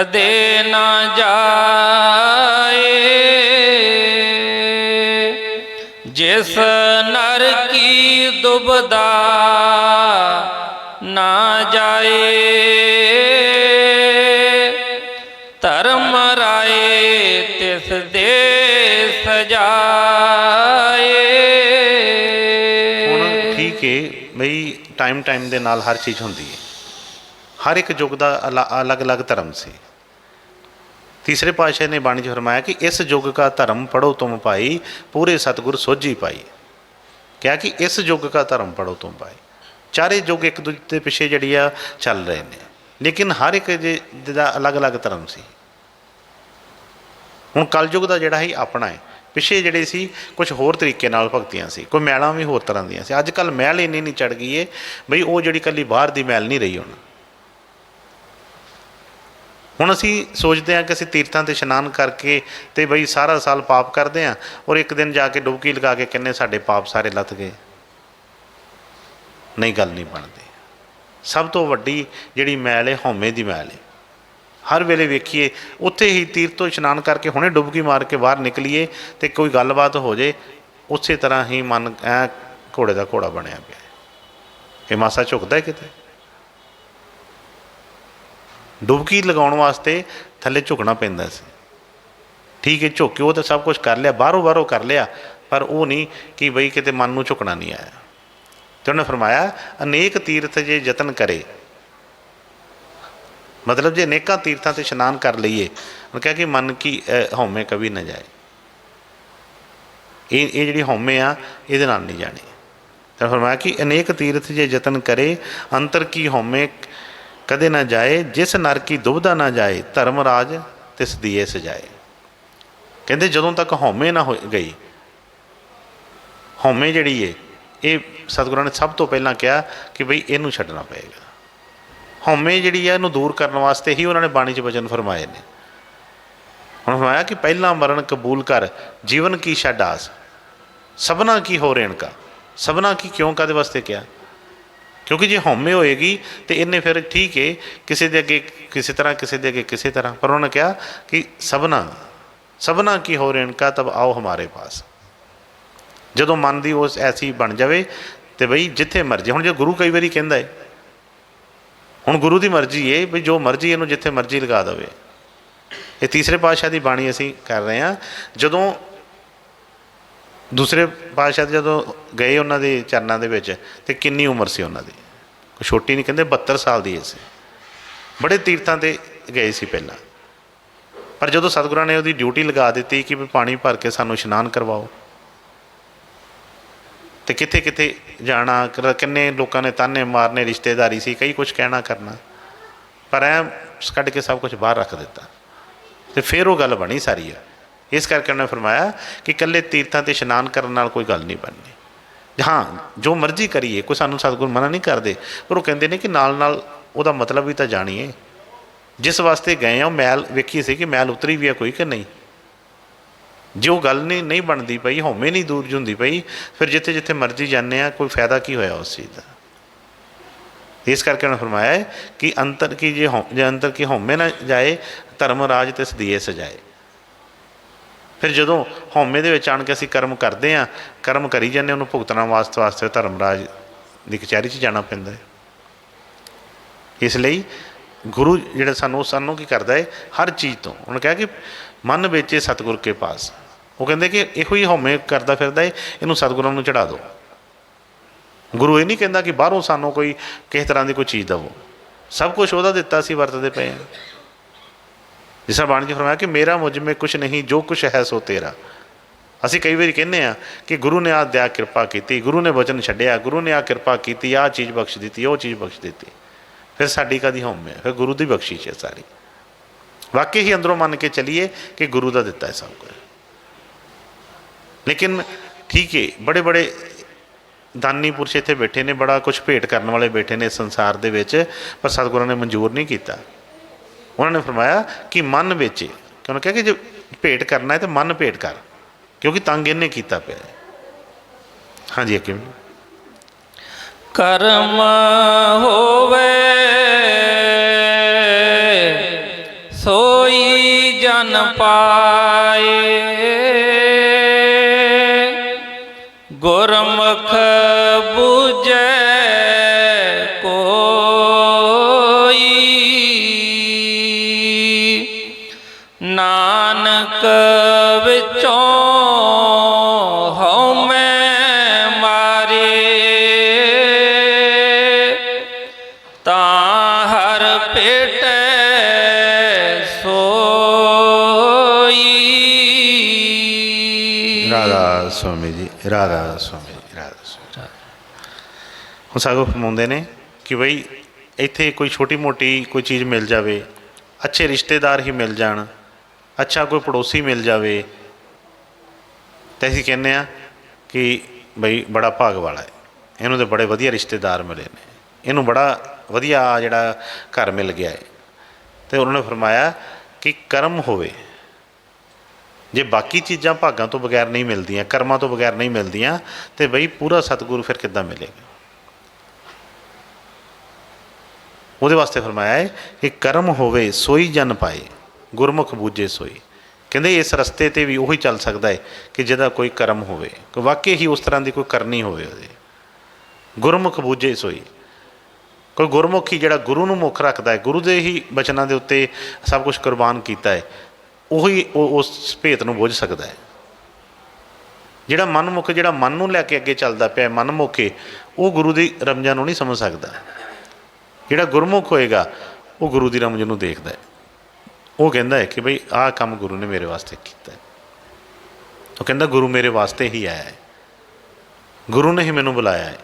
ਕਦੇ ਨਾ ਜਾਏ। ਜਿਸ ਨਰ ਕੀ ਦੁਬਦਾ ਨਾ ਜਾਏ। ਧਰਮ ਰਾਏ ਤਿਸ ਦੇ ਸਜਾਏ। ਹੁਣ ਠੀਕ ਹੈ ਬਈ ਟਾਈਮ ਦੇ ਨਾਲ ਹਰ ਚੀਜ਼ ਹੁੰਦੀ ਹੈ। ਹਰ ਇੱਕ ਯੁੱਗ ਦਾ ਅਲੱਗ ਅਲੱਗ ਧਰਮ ਸੀ। ਤੀਸਰੇ ਪਾਤਸ਼ਾਹ ਨੇ ਬਾਣੀ 'ਚ ਫਰਮਾਇਆ ਕਿ ਇਸ ਯੁੱਗ ਕਾ ਧਰਮ ਪੜੋ ਤੁਮ ਭਾਈ, ਪੂਰੇ ਸਤਿਗੁਰ ਸੋਝੀ ਪਾਈ। ਕਿਹਾ ਕਿ ਇਸ ਯੁੱਗ ਕਾ ਧਰਮ ਪੜੋ ਤੁਮ ਭਾਈ। ਚਾਰੇ ਯੁੱਗ ਇੱਕ ਦੂਜੇ ਦੇ ਪਿੱਛੇ ਜਿਹੜੀ ਆ ਚੱਲ ਰਹੇ ਨੇ, ਲੇਕਿਨ ਹਰ ਇੱਕ ਦਾ ਅਲੱਗ ਅਲੱਗ ਧਰਮ ਸੀ। ਹੁਣ ਕਲਯੁੱਗ ਦਾ ਜਿਹੜਾ ਸੀ ਆਪਣਾ ਹੈ। ਪਿੱਛੇ ਜਿਹੜੇ ਸੀ ਕੁਝ ਹੋਰ ਤਰੀਕੇ ਨਾਲ ਭਗਤੀਆਂ ਸੀ, ਕੋਈ ਮੈਲਾਂ ਵੀ ਹੋਰ ਤਰ੍ਹਾਂ ਦੀਆਂ ਸੀ। ਅੱਜ ਕੱਲ੍ਹ ਮੈਲ ਇੰਨੀ ਨਹੀਂ ਚੜ੍ਹ ਗਈ ਹੈ ਬਈ ਉਹ ਜਿਹੜੀ ਇਕੱਲੀ ਬਾਹਰ ਦੀ ਮੈਲ ਨਹੀਂ ਰਹੀ। ਹੁਣ ਅਸੀਂ ਸੋਚਦੇ ਹਾਂ ਕਿ ਅਸੀਂ ਤੀਰਥਾਂ 'ਤੇ ਇਸ਼ਨਾਨ ਕਰਕੇ ਅਤੇ ਬਈ ਸਾਰਾ ਸਾਲ ਪਾਪ ਕਰਦੇ ਹਾਂ, ਔਰ ਇੱਕ ਦਿਨ ਜਾ ਕੇ ਡੁਬਕੀ ਲਗਾ ਕੇ ਕਹਿੰਦੇ ਸਾਡੇ ਪਾਪ ਸਾਰੇ ਲੱਥ ਗਏ। ਨਹੀਂ, ਗੱਲ ਨਹੀਂ ਬਣਦੀ। ਸਭ ਤੋਂ ਵੱਡੀ ਜਿਹੜੀ ਮੈਲ ਹੈ ਹਉਮੈ ਦੀ ਮੈਲ ਹੈ। ਹਰ ਵੇਲੇ ਵੇਖੀਏ ਉੱਥੇ ਹੀ ਤੀਰਥ ਤੋਂ ਇਸ਼ਨਾਨ ਕਰਕੇ ਹੁਣੇ ਡੁਬਕੀ ਮਾਰ ਕੇ ਬਾਹਰ ਨਿਕਲੀਏ ਅਤੇ ਕੋਈ ਗੱਲਬਾਤ ਹੋ ਜਾਏ, ਉਸੇ ਤਰ੍ਹਾਂ ਹੀ ਮਨ ਐਂ ਘੋੜੇ ਦਾ ਘੋੜਾ ਬਣਿਆ ਪਿਆ। ਇਹ ਮਾਸਾ ਝੁਕਦਾ ਕਿਤੇ? ਡੁਬਕੀ ਲਗਾਉਣ ਵਾਸਤੇ ਥੱਲੇ ਝੁਕਣਾ ਪੈਂਦਾ ਸੀ। ਠੀਕ ਹੈ, ਝੁੱਕ ਕੇ ਉਹ ਤਾਂ ਸਭ ਕੁਛ ਕਰ ਲਿਆ, ਬਾਹਰੋਂ ਕਰ ਲਿਆ, ਪਰ ਉਹ ਨਹੀਂ ਕਿ ਬਈ ਕਿਤੇ ਮਨ ਨੂੰ ਝੁਕਣਾ ਨਹੀਂ ਆਇਆ। ਅਤੇ ਉਹਨੇ ਫਰਮਾਇਆ ਅਨੇਕ ਤੀਰਥ ਜੇ ਯਤਨ ਕਰੇ, ਮਤਲਬ ਜੇ ਅਨੇਕਾਂ ਤੀਰਥਾਂ 'ਤੇ ਇਸ਼ਨਾਨ ਕਰ ਲਈਏ, ਉਹਨੇ ਕਿਹਾ ਕਿ ਮਨ ਕੀ ਹਉਮੈ ਕਵੀ ਨਾ ਜਾਏ। ਇਹ ਜਿਹੜੀ ਹਉਮੈ ਆ ਇਹਦੇ ਨਾਲ ਨਹੀਂ ਜਾਣੀ। ਤਾਂ ਫਰਮਾਇਆ ਕਿ ਅਨੇਕ ਤੀਰਥ ਜੇ ਯਤਨ ਕਰੇ, ਅੰਤਰ ਕੀ ਹਉਮੈ ਕਦੇ ਨਾ ਜਾਏ। ਜਿਸ ਨਰ ਕੀ ਦੁਬਦਾ ਨਾ ਜਾਏ, ਧਰਮ ਰਾਜ ਤਿਸ ਦੀਏ ਸਜਾਏ। ਕਹਿੰਦੇ ਜਦੋਂ ਤੱਕ ਹਉਮੈ ਨਾ ਹੋ ਗਈ, ਹਉਮੈ ਜਿਹੜੀ ਹੈ ਇਹ ਸਤਿਗੁਰਾਂ ਨੇ ਸਭ ਤੋਂ ਪਹਿਲਾਂ ਕਿਹਾ ਕਿ ਬਈ ਇਹਨੂੰ ਛੱਡਣਾ ਪਏਗਾ। ਹਉਮੈ ਜਿਹੜੀ ਹੈ ਇਹਨੂੰ ਦੂਰ ਕਰਨ ਵਾਸਤੇ ਹੀ ਉਹਨਾਂ ਨੇ ਬਾਣੀ 'ਚ ਵਚਨ ਫਰਮਾਏ ਨੇ। ਹੁਣ ਫਰਮਾਇਆ ਕਿ ਪਹਿਲਾਂ ਮਰਨ ਕਬੂਲ ਕਰ, ਜੀਵਨ ਕੀ ਛੱਡ ਆਸ, ਸਭਨਾ ਕੀ ਹੋ ਰੇਣਕਾ। ਸਭਨਾ ਕੀ ਕਿਉਂ ਕਾਹਦੇ ਵਾਸਤੇ ਕਿਹਾ? ਕਿਉਂਕਿ ਜੇ ਹਉਮੈ ਹੋਏਗੀ ਤਾਂ ਇਹਨੇ ਫਿਰ ਠੀਕ ਹੈ ਕਿਸੇ ਦੇ ਅੱਗੇ ਕਿਸੇ ਤਰ੍ਹਾਂ, ਕਿਸੇ ਦੇ ਅੱਗੇ ਕਿਸੇ ਤਰ੍ਹਾਂ, ਪਰ ਉਹਨਾਂ ਨੇ ਕਿਹਾ ਕਿ ਸਭਨਾ ਕੀ ਹੋ ਰੇਣਕਾ ਤਬ ਆਓ ਹਮਾਰੇ ਪਾਸ। ਜਦੋਂ ਮਨ ਦੀ ਉਸ ਐਸੀ ਬਣ ਜਾਵੇ ਤਾਂ ਬਈ ਜਿੱਥੇ ਮਰਜ਼ੀ। ਹੁਣ ਜੇ ਗੁਰੂ ਕਈ ਵਾਰੀ ਕਹਿੰਦਾ ਹੈ, ਹੁਣ ਗੁਰੂ ਦੀ ਮਰਜ਼ੀ ਹੈ ਵੀ ਜੋ ਮਰਜ਼ੀ ਇਹਨੂੰ ਜਿੱਥੇ ਮਰਜ਼ੀ ਲਗਾ ਦੇਵੇ। ਇਹ ਤੀਸਰੇ ਪਾਤਸ਼ਾਹ ਦੀ ਬਾਣੀ ਅਸੀਂ ਕਰ ਰਹੇ ਹਾਂ। ਜਦੋਂ ਦੂਸਰੇ ਪਾਤਸ਼ਾਹ ਜਦੋਂ ਗਏ ਉਹਨਾਂ ਦੇ ਚਰਨਾਂ ਦੇ ਵਿੱਚ, ਅਤੇ ਕਿੰਨੀ ਉਮਰ ਸੀ ਉਹਨਾਂ ਦੀ? ਕੋਈ ਛੋਟੀ ਨਹੀਂ, ਕਹਿੰਦੇ 72 ਸਾਲ ਦੀ ਸੀ। ਬੜੇ ਤੀਰਥਾਂ 'ਤੇ ਗਏ ਸੀ ਪਹਿਲਾਂ, ਪਰ ਜਦੋਂ ਸਤਿਗੁਰਾਂ ਨੇ ਉਹਦੀ ਡਿਊਟੀ ਲਗਾ ਦਿੱਤੀ ਕਿ ਵੀ ਪਾਣੀ ਭਰ ਕੇ ਸਾਨੂੰ ਇਸ਼ਨਾਨ ਕਰਵਾਓ, ਅਤੇ ਕਿੱਥੇ ਕਿੱਥੇ ਜਾਣਾ, ਕਿੰਨੇ ਲੋਕਾਂ ਨੇ ਤਾਨੇ ਮਾਰਨੇ, ਰਿਸ਼ਤੇਦਾਰੀ ਸੀ, ਕਈ ਕੁਛ ਕਹਿਣਾ ਕਰਨਾ, ਪਰ ਐਂ ਕੱਢ ਕੇ ਸਭ ਕੁਛ ਬਾਹਰ ਰੱਖ ਦਿੱਤਾ। ਅਤੇ ਫਿਰ ਉਹ ਗੱਲ ਬਣੀ ਸਾਰੀ ਆ। ਇਸ ਕਰਕੇ ਉਹਨੇ ਫਰਮਾਇਆ ਕਿ ਇਕੱਲੇ ਤੀਰਥਾਂ 'ਤੇ ਇਸ਼ਨਾਨ ਕਰਨ ਨਾਲ ਕੋਈ ਗੱਲ ਨਹੀਂ ਬਣਨੀ। ਹਾਂ, ਜੋ ਮਰਜ਼ੀ ਕਰੀਏ, ਕੋਈ ਸਾਨੂੰ ਸਤਿਗੁਰ ਮਨਾ ਨਹੀਂ ਕਰਦੇ, ਪਰ ਉਹ ਕਹਿੰਦੇ ਨੇ ਕਿ ਨਾਲ ਨਾਲ ਉਹਦਾ ਮਤਲਬ ਵੀ ਤਾਂ ਜਾਣੀਏ। ਜਿਸ ਵਾਸਤੇ ਗਏ ਆ ਉਹ ਮੈਲ ਵੇਖੀ ਸੀ ਕਿ ਮੈਲ ਉਤਰੀ ਵੀ ਆ ਕੋਈ ਕਿ ਨਹੀਂ। ਜੇ ਉਹ ਗੱਲ ਨਹੀਂ ਬਣਦੀ ਪਈ, ਹਉਮੈ ਨਹੀਂ ਦੂਰ ਹੁੰਦੀ ਪਈ, ਫਿਰ ਜਿੱਥੇ ਜਿੱਥੇ ਮਰਜ਼ੀ ਜਾਂਦੇ ਆ, ਕੋਈ ਫਾਇਦਾ ਕੀ ਹੋਇਆ ਉਸ ਚੀਜ਼ ਦਾ। ਇਸ ਕਰਕੇ ਉਹਨੇ ਫਰਮਾਇਆ ਹੈ ਕਿ ਅੰਤਰ ਕੀ ਜੇ ਅੰਤਰ ਕੀ ਹਉਮੈ ਨਾ ਜਾਏ, ਧਰਮ ਰਾਜ ਤਿਸ ਦੀਏ ਸਜਾਏ। ਫਿਰ ਜਦੋਂ ਹਉਮੈ ਦੇ ਵਿੱਚ ਆਣ ਕੇ ਅਸੀਂ ਕਰਮ ਕਰਦੇ ਹਾਂ, ਕਰਮ ਕਰੀ ਜਾਂਦੇ, ਉਹਨੂੰ ਭੁਗਤਣਾ ਵਾਸਤੇ ਧਰਮ ਰਾਜ ਦੀ ਕਚਹਿਰੀ 'ਚ ਜਾਣਾ ਪੈਂਦਾ ਹੈ। ਇਸ ਲਈ ਗੁਰੂ ਜਿਹੜਾ ਸਾਨੂੰ ਕੀ ਕਰਦਾ ਹੈ, ਹਰ ਚੀਜ਼ ਤੋਂ ਉਹਨੇ ਕਿਹਾ ਕਿ ਮਨ ਵੇਚੇ ਸਤਿਗੁਰ ਕੇ ਪਾਸ। ਉਹ ਕਹਿੰਦੇ ਕਿ ਇਹੋ ਹੀ ਹਉਮੈ ਕਰਦਾ ਫਿਰਦਾ ਹੈ, ਇਹਨੂੰ ਸਤਿਗੁਰਾਂ ਨੂੰ ਚੜ੍ਹਾ ਦਿਓ। ਗੁਰੂ ਇਹ ਨਹੀਂ ਕਹਿੰਦਾ ਕਿ ਬਾਹਰੋਂ ਸਾਨੂੰ ਕੋਈ ਕਿਸੇ ਤਰ੍ਹਾਂ ਦੀ ਕੋਈ ਚੀਜ਼ ਦੇਵੋ, ਸਭ ਕੁਛ ਉਹਦਾ ਦਿੱਤਾ ਸੀ, ਵਰਤਦੇ ਪਏ ਹਾਂ। ਜਿਸ ਤਰ੍ਹਾਂ ਬਾਣੀ 'ਚ ਫਰਮਾਇਆ ਕਿ ਮੇਰਾ ਮੁਝ ਮੇਂ ਕੁਛ ਨਹੀਂ, ਜੋ ਕੁਛ ਹੈ ਸੋ ਤੇਰਾ। ਅਸੀਂ ਕਈ ਵਾਰੀ ਕਹਿੰਦੇ ਹਾਂ ਕਿ ਗੁਰੂ ਨੇ ਆਹ ਦਿਆ ਕਿਰਪਾ ਕੀਤੀ, ਗੁਰੂ ਨੇ ਵਚਨ ਛੱਡਿਆ, ਗੁਰੂ ਨੇ ਆਹ ਕਿਰਪਾ ਕੀਤੀ, ਆਹ ਚੀਜ਼ ਬਖਸ਼ ਦਿੱਤੀ, ਉਹ ਚੀਜ਼ ਬਖਸ਼ ਦਿੱਤੀ। ਫਿਰ ਸਾਡੀ ਕਾਹਦੀ ਹਉਮੈ? ਫਿਰ ਗੁਰੂ ਦੀ ਬਖਸ਼ਿਸ਼ ਹੈ ਸਾਰੀ। ਵਾਕਈ ਹੀ ਅੰਦਰੋਂ ਮੰਨ ਕੇ ਚੱਲੀਏ ਕਿ ਗੁਰੂ ਦਾ ਦਿੱਤਾ ਹੈ ਸਭ ਕੁਝ। ਲੇਕਿਨ ਠੀਕ ਹੈ, ਬੜੇ ਬੜੇ ਦਾਨੀ ਪੁਰਸ਼ ਇੱਥੇ ਬੈਠੇ ਨੇ, ਬੜਾ ਕੁਛ ਭੇਟ ਕਰਨ ਵਾਲੇ ਬੈਠੇ ਨੇ ਸੰਸਾਰ ਦੇ ਵਿੱਚ, ਪਰ ਸਤਿਗੁਰਾਂ ਨੇ ਮਨਜ਼ੂਰ ਨਹੀਂ ਕੀਤਾ। ਉਹਨਾਂ ਨੇ ਫਰਮਾਇਆ ਕਿ ਮਨ ਵੇਚੇ। ਕਿਉਂ ਕਿਹਾ ਕਿ ਜੇ ਭੇਟ ਕਰਨਾ ਹੈ ਤਾਂ ਮਨ ਭੇਟ ਕਰ, ਕਿਉਂਕਿ ਤੰਗ ਇਹਨੇ ਕੀਤਾ ਪਿਆ। ਹਾਂਜੀ, ਅੱਗੇ ਕਰਮ ਹੋਵੇ ਸੋ ਜਨ ਪਾਏ। ਗੁਰਮੁਖ ਬੂਝੈ ਕੋਈ, ਨਾਨਕ ਵਿੱਚੋਂ ਹਉਮੈ ਮਾਰੇ। ਤਾਂ ਹਰ ਭੇਟੈ ਸੋਈ। ਰਾਧਾ ਸੁਆਮੀ ਜੀ, ਰਾਧਾ ਸੁਆਮੀ ਜੀ, ਰਾਧਾ ਸੁਆਮੀ। ਹੁਣ ਸਾਗੋ ਫਰਮਾਉਂਦੇ ਨੇ ਕਿ ਬਈ ਇੱਥੇ ਕੋਈ ਛੋਟੀ ਮੋਟੀ ਕੋਈ ਚੀਜ਼ ਮਿਲ ਜਾਵੇ, ਅੱਛੇ ਰਿਸ਼ਤੇਦਾਰ ਹੀ ਮਿਲ ਜਾਣ, ਅੱਛਾ ਕੋਈ ਪੜੋਸੀ ਮਿਲ ਜਾਵੇ, ਤਾਂ ਅਸੀਂ ਕਹਿੰਦੇ ਹਾਂ ਕਿ ਬਈ ਬੜਾ ਭਾਗ ਵਾਲਾ ਹੈ, ਇਹਨੂੰ ਤਾਂ ਬੜੇ ਵਧੀਆ ਰਿਸ਼ਤੇਦਾਰ ਮਿਲੇ ਨੇ, ਇਹਨੂੰ ਬੜਾ ਵਧੀਆ ਜਿਹੜਾ ਘਰ ਮਿਲ ਗਿਆ ਹੈ। ਅਤੇ ਉਹਨਾਂ ਨੇ ਫਰਮਾਇਆ ਕਿ ਕਰਮ ਹੋਵੇ। ਜੇ ਬਾਕੀ ਚੀਜ਼ਾਂ ਭਾਗਾਂ ਤੋਂ ਬਗੈਰ ਨਹੀਂ ਮਿਲਦੀਆਂ, ਕਰਮਾਂ ਤੋਂ ਬਗੈਰ ਨਹੀਂ ਮਿਲਦੀਆਂ, ਤਾਂ ਬਈ ਪੂਰਾ ਸਤਿਗੁਰੂ ਫਿਰ ਕਿੱਦਾਂ ਮਿਲੇਗਾ। ਉਹਦੇ ਵਾਸਤੇ ਫਰਮਾਇਆ ਹੈ ਕਿ ਕਰਮ ਹੋਵੇ ਸੋਈ ਜਨ ਪਾਏ, ਗੁਰਮੁਖ ਬੂਝੇ ਸੋਈ। ਕਹਿੰਦੇ ਇਸ ਰਸਤੇ 'ਤੇ ਵੀ ਉਹੀ ਚੱਲ ਸਕਦਾ ਹੈ ਕਿ ਜਿਹਦਾ ਕੋਈ ਕਰਮ ਹੋਵੇ, ਕਿ ਵਾਕਈ ਹੀ ਉਸ ਤਰ੍ਹਾਂ ਦੀ ਕੋਈ ਕਰਨੀ ਹੋਵੇ ਉਹਦੇ। ਗੁਰਮੁਖ ਬੂਝੇ ਸੋਈ, ਕੋਈ ਗੁਰਮੁਖ ਹੀ ਜਿਹੜਾ ਗੁਰੂ ਨੂੰ ਮੁੱਖ ਰੱਖਦਾ ਹੈ, ਗੁਰੂ ਦੇ ਹੀ ਬਚਨਾਂ ਦੇ ਉੱਤੇ ਸਭ ਕੁਛ ਕੁਰਬਾਨ ਕੀਤਾ ਹੈ, ਉਹੀ ਉਸ ਭੇਤ ਨੂੰ ਬੁੱਝ ਸਕਦਾ ਹੈ। ਜਿਹੜਾ ਮਨਮੁਖ, ਜਿਹੜਾ ਮਨ ਨੂੰ ਲੈ ਕੇ ਅੱਗੇ ਚੱਲਦਾ ਪਿਆ ਮਨਮੁਖ ਹੈ, ਉਹ ਗੁਰੂ ਦੀ ਰਮਜ਼ਾਂ ਨੂੰ ਨਹੀਂ ਸਮਝ ਸਕਦਾ। ਜਿਹੜਾ ਗੁਰਮੁਖ ਹੋਏਗਾ ਉਹ ਗੁਰੂ ਦੀ ਰਮਜ਼ ਨੂੰ ਦੇਖਦਾ ਹੈ, ਉਹ ਕਹਿੰਦਾ ਹੈ ਕਿ ਬਈ ਆਹ ਕੰਮ ਗੁਰੂ ਨੇ ਮੇਰੇ ਵਾਸਤੇ ਕੀਤਾ ਹੈ। ਉਹ ਕਹਿੰਦਾ ਗੁਰੂ ਮੇਰੇ ਵਾਸਤੇ ਹੀ ਆਇਆ ਹੈ, ਗੁਰੂ ਨੇ ਹੀ ਮੈਨੂੰ ਬੁਲਾਇਆ ਹੈ।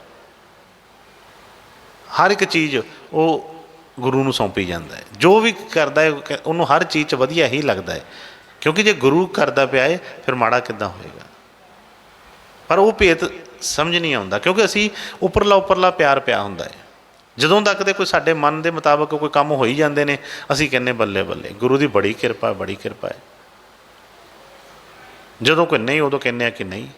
ਹਰ ਇੱਕ ਚੀਜ਼ ਉਹ ਗੁਰੂ ਨੂੰ ਸੌਂਪੀ ਜਾਂਦਾ ਹੈ। ਜੋ ਵੀ ਕਰਦਾ ਹੈ ਉਹਨੂੰ ਹਰ ਚੀਜ਼ 'ਚ ਵਧੀਆ ਹੀ ਲੱਗਦਾ ਹੈ, ਕਿਉਂਕਿ ਜੇ ਗੁਰੂ ਕਰਦਾ ਪਿਆ ਹੈ ਫਿਰ ਮਾੜਾ ਕਿੱਦਾਂ ਹੋਏਗਾ। ਪਰ ਉਹ ਭੇਤ ਸਮਝ ਨਹੀਂ ਆਉਂਦਾ, ਕਿਉਂਕਿ ਅਸੀਂ ਉੱਪਰਲਾ ਪਿਆਰ ਪਿਆ ਹੁੰਦਾ ਹੈ। ਜਦੋਂ ਤੱਕ ਦੇ ਕੋਈ ਸਾਡੇ ਮਨ ਦੇ ਮੁਤਾਬਕ ਕੋਈ ਕੰਮ ਹੋ ਹੀ ਜਾਂਦੇ ਨੇ, ਅਸੀਂ ਕਹਿੰਦੇ ਬੱਲੇ ਬੱਲੇ ਗੁਰੂ ਦੀ ਬੜੀ ਕਿਰਪਾ, ਬੜੀ ਕਿਰਪਾ ਹੈ। ਜਦੋਂ ਕੋਈ ਨਹੀਂ, ਉਦੋਂ ਕਹਿੰਦੇ ਆ ਕਿ ਨਹੀਂ।